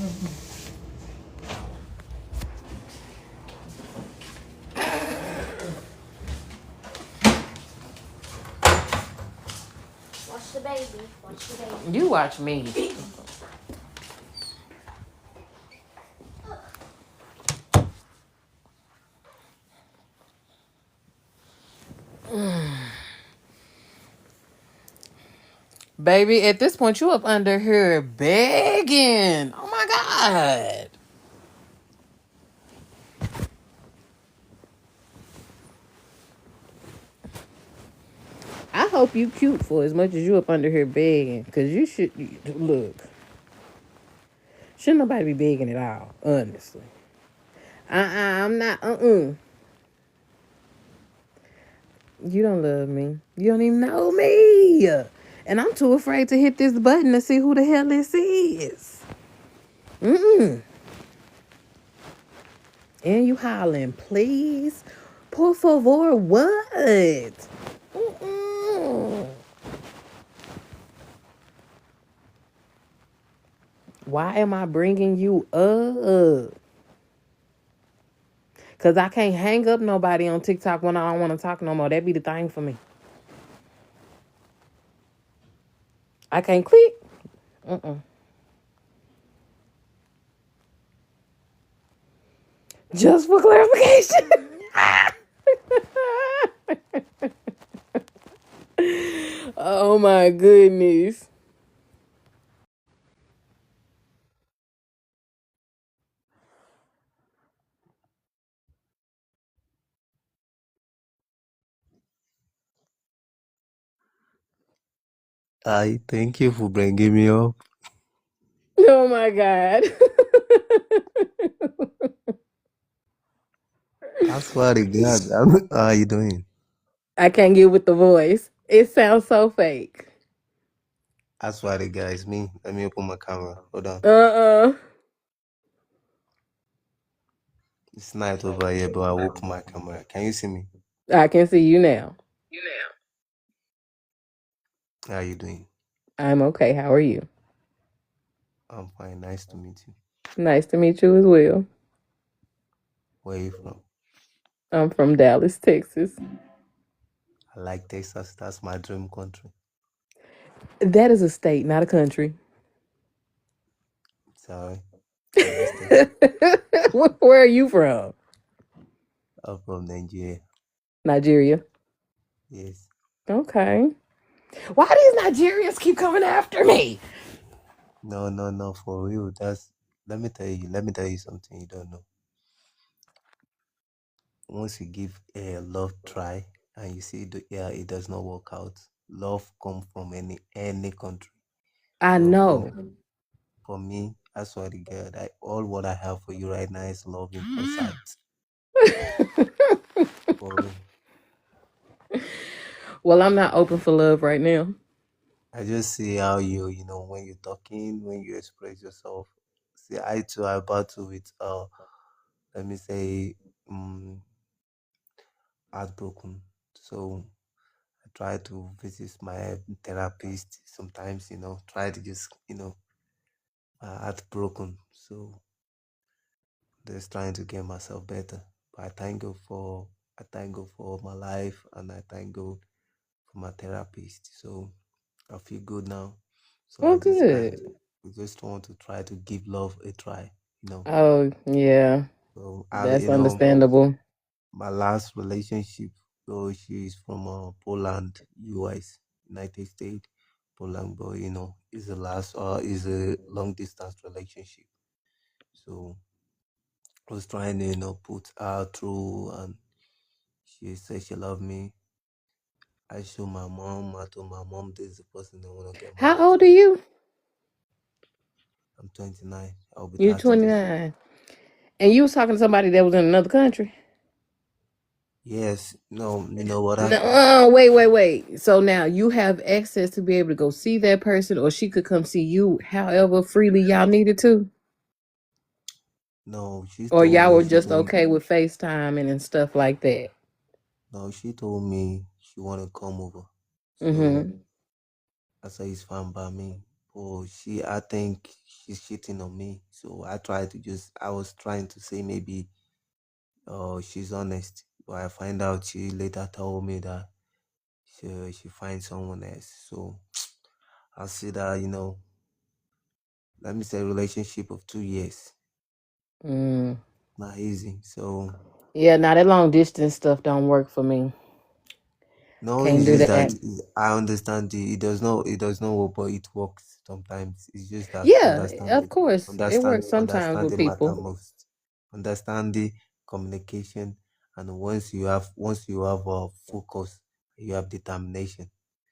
Speaker 1: Watch the baby. Watch the baby.
Speaker 8: You watch me. Baby, at this point, you up under here begging. Oh my God. I hope you cute for as much as you up under here begging. Because you should, look. Shouldn't nobody be begging at all, honestly. I'm not, You don't love me. You don't even know me. And I'm too afraid to hit this button to see who the hell this is. And you hollering, please? Por favor, what? Why am I bringing you up? Because I can't hang up nobody on TikTok when I don't want to talk no more. That be the thing for me. I can't click. Just for clarification. Oh my goodness.
Speaker 9: I thank you for bringing me up.
Speaker 8: Oh my God.
Speaker 9: I swear to God, how are you doing?
Speaker 8: I can't get with the voice. It sounds so fake.
Speaker 9: I swear to God, it's me. Let me open my camera. Hold on. It's night over here, but I'll open my camera. Can you see me?
Speaker 8: I can see you now.
Speaker 9: How are you doing?
Speaker 8: I'm okay. How are you?
Speaker 9: I'm fine. Nice to meet you.
Speaker 8: Nice to meet you as well.
Speaker 9: Where are you from?
Speaker 8: I'm from Dallas, Texas.
Speaker 9: I like Texas. That's my dream country.
Speaker 8: That is a state, not a country.
Speaker 9: Sorry. I like Texas.
Speaker 8: Where are you from?
Speaker 9: I'm from Nigeria.
Speaker 8: Nigeria.
Speaker 9: Yes.
Speaker 8: Okay. Why these Nigerians keep coming after me?
Speaker 9: No, for real. Let me tell you something you don't know. Once you give a love try and you see it does not work out, love come from any country.
Speaker 8: I
Speaker 9: So
Speaker 8: know.
Speaker 9: for me, I swear to God, all what I have for you right now is love in first sight. For real.
Speaker 8: Well, I'm not open for love right now.
Speaker 9: I just see how when you're talking, when you express yourself. See, I too I battle with let me say heartbroken. So I try to visit my therapist sometimes, try to just, heartbroken. So just trying to get myself better. But I thank God for my life, and I thank God for my therapist. So I feel good now. So
Speaker 8: Oh, good.
Speaker 9: we just want to try to give love a try,
Speaker 8: Oh, yeah.
Speaker 9: So
Speaker 8: That's understandable.
Speaker 9: my last relationship, so she's from Poland, US, United States. Poland, but is is a long distance relationship. So I was trying to put her through, and she said she loved me. I told my mom this is the person I want to get married
Speaker 8: How old
Speaker 9: to.
Speaker 8: are you?
Speaker 9: I'm 29. I'll be
Speaker 8: You're
Speaker 9: 30 this year.
Speaker 8: 29. And you was talking to somebody that was in another country?
Speaker 9: Yes. No, you know what happened?
Speaker 8: No, wait. So now you have access to be able to go see that person, or she could come see you however freely y'all needed to?
Speaker 9: No, she
Speaker 8: Or
Speaker 9: told
Speaker 8: y'all
Speaker 9: me
Speaker 8: were
Speaker 9: she
Speaker 8: just
Speaker 9: want.
Speaker 8: okay with FaceTime and stuff like that?
Speaker 9: No, she told me she want to come over. So
Speaker 8: Mm-hmm.
Speaker 9: I said it's fine by me. But I think she's cheating on me. So I was trying to say maybe she's honest. But I find out she later told me that she finds someone else. So I see that, let me say relationship of 2 years. Not easy. So
Speaker 8: Yeah, now that long distance stuff don't work for me.
Speaker 9: no,
Speaker 8: Can't
Speaker 9: it's
Speaker 8: do
Speaker 9: just
Speaker 8: that.
Speaker 9: I understand it does not work, but it works sometimes. It's just that
Speaker 8: Yeah, of course. It works sometimes with
Speaker 9: understanding matter
Speaker 8: people.
Speaker 9: most. Understanding, communication, and once you have a focus, you have determination.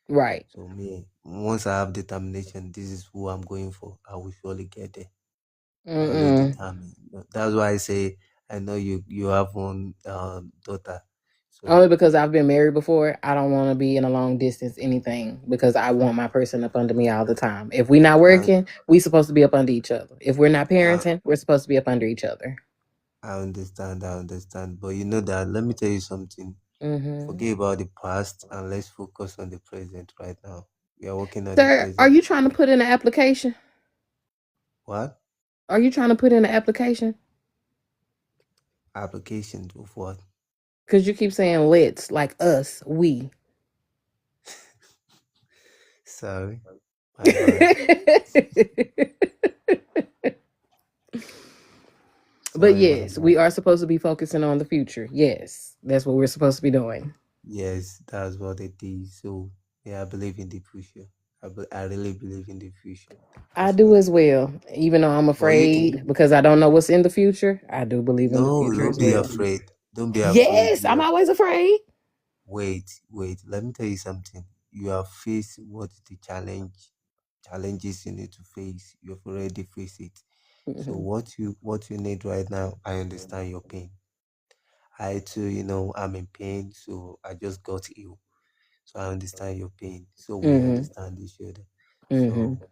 Speaker 8: Right.
Speaker 9: So me, once I have determination, this is who I'm going for. I will surely get there. Always determined. That's why I say I know you have one daughter. So
Speaker 8: Only because I've been married before. I don't want to be in a long distance anything because I want my person up under me all the time. If we're not
Speaker 9: I
Speaker 8: working, we supposed to be up under each other. If we're not
Speaker 9: I,
Speaker 8: parenting, we're supposed to be up under each other.
Speaker 9: I understand. But you know that let me tell you something.
Speaker 8: Mm-hmm.
Speaker 9: Forget about the past and let's focus on the present right now. We are working on the
Speaker 8: Sir, are
Speaker 9: present.
Speaker 8: you trying to put in an application?
Speaker 9: What?
Speaker 8: Are you trying to put in an application?
Speaker 9: Application of what?
Speaker 8: Because you keep saying let's, like us, we.
Speaker 9: Sorry. My bad.
Speaker 8: But
Speaker 9: Sorry, my
Speaker 8: yes,
Speaker 9: bad.
Speaker 8: we are supposed to be focusing on the future. Yes, that's what we're supposed to be doing.
Speaker 9: Yes, that's what it is. So yeah, I believe in the future. I really believe in the future.
Speaker 8: I
Speaker 9: That's
Speaker 8: do
Speaker 9: what.
Speaker 8: as well. Even though I'm
Speaker 9: But you,
Speaker 8: afraid because I don't know what's in the future, I do believe in the
Speaker 9: no,
Speaker 8: future
Speaker 9: don't
Speaker 8: as
Speaker 9: be
Speaker 8: well.
Speaker 9: afraid. Don't be afraid.
Speaker 8: Yes, I'm always afraid.
Speaker 9: Wait. Let me tell you something. You have faced what the challenges you need to face. You've already faced it. So
Speaker 8: Mhm.
Speaker 9: what you need right now, I understand your pain. I too, I'm in pain, so I just got ill. So I understand your pain. So we
Speaker 8: Mhm.
Speaker 9: understand each other.
Speaker 8: Mhm.
Speaker 9: So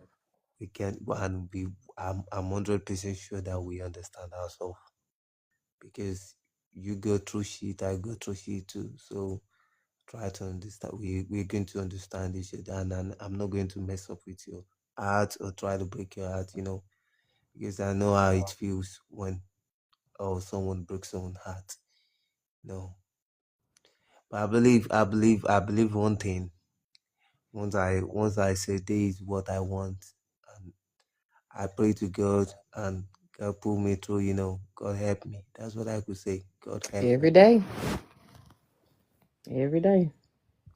Speaker 9: we can and we I'm 100% sure that we understand ourselves because you go through shit, I go through shit too. So try to understand. We're going to understand each other, and I'm not going to mess up with your heart or try to break your heart, because I know how it feels when someone breaks someone's heart. No, but I believe one thing. Once I say this is what I want, and I pray to God, and God pull me through. God help me. That's what I could say. God help
Speaker 8: Every
Speaker 9: me.
Speaker 8: day. Every day.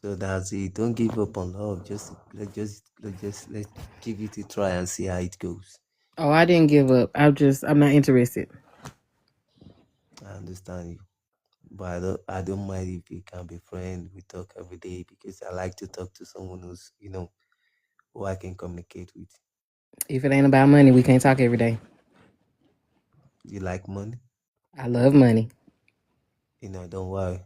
Speaker 9: So that's it. Don't give up on love. Let's give it a try and see how it goes.
Speaker 8: Oh, I didn't give up. I'm not interested.
Speaker 9: I understand you, but I don't mind if we can be friends. We talk every day because I like to talk to someone who I can communicate with.
Speaker 8: If it ain't about money, we can't talk every day.
Speaker 9: You like money?
Speaker 8: I love money.
Speaker 9: Don't worry.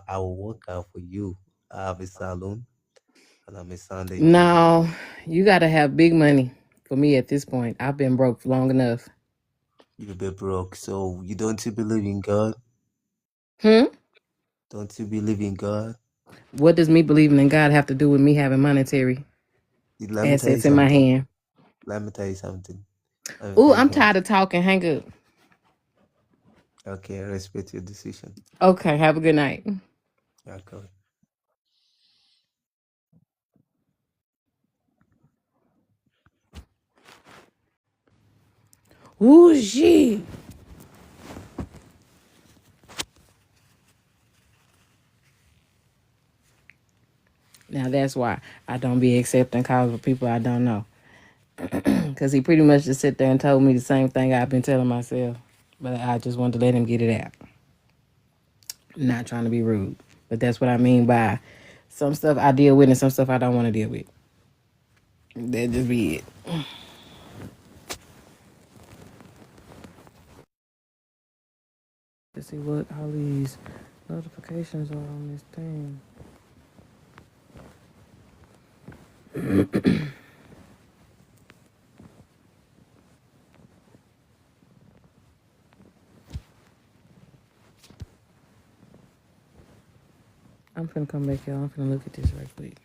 Speaker 9: I will work out for you. I have a salon and I'm a Sunday DJ.
Speaker 8: No, you got to have big money for me at this point. I've been broke for long enough.
Speaker 9: You'll be broke, so you don't you believe in God?
Speaker 8: Hmm?
Speaker 9: Don't you believe in God?
Speaker 8: What does me believing in God have to do with me having monetary
Speaker 9: Let me tell you
Speaker 8: assets in my
Speaker 9: something.
Speaker 8: hand?
Speaker 9: Let me tell you something. Let me
Speaker 8: Ooh,
Speaker 9: tell you
Speaker 8: I'm
Speaker 9: something.
Speaker 8: tired of talking. Hang up.
Speaker 9: Okay, I respect your decision.
Speaker 8: Okay, have a good night.
Speaker 9: Okay.
Speaker 8: Ooh, shit. Now that's why I don't be accepting calls with people I don't know. Because he pretty much just sit there and told me the same thing I've been telling myself. But I just wanted to let him get it out. Not trying to be rude. But that's what I mean by some stuff I deal with and some stuff I don't want to deal with. That just be it. Let's see what all these notifications are on this thing. I'm finna come back, y'all. I'm finna look at this right quick.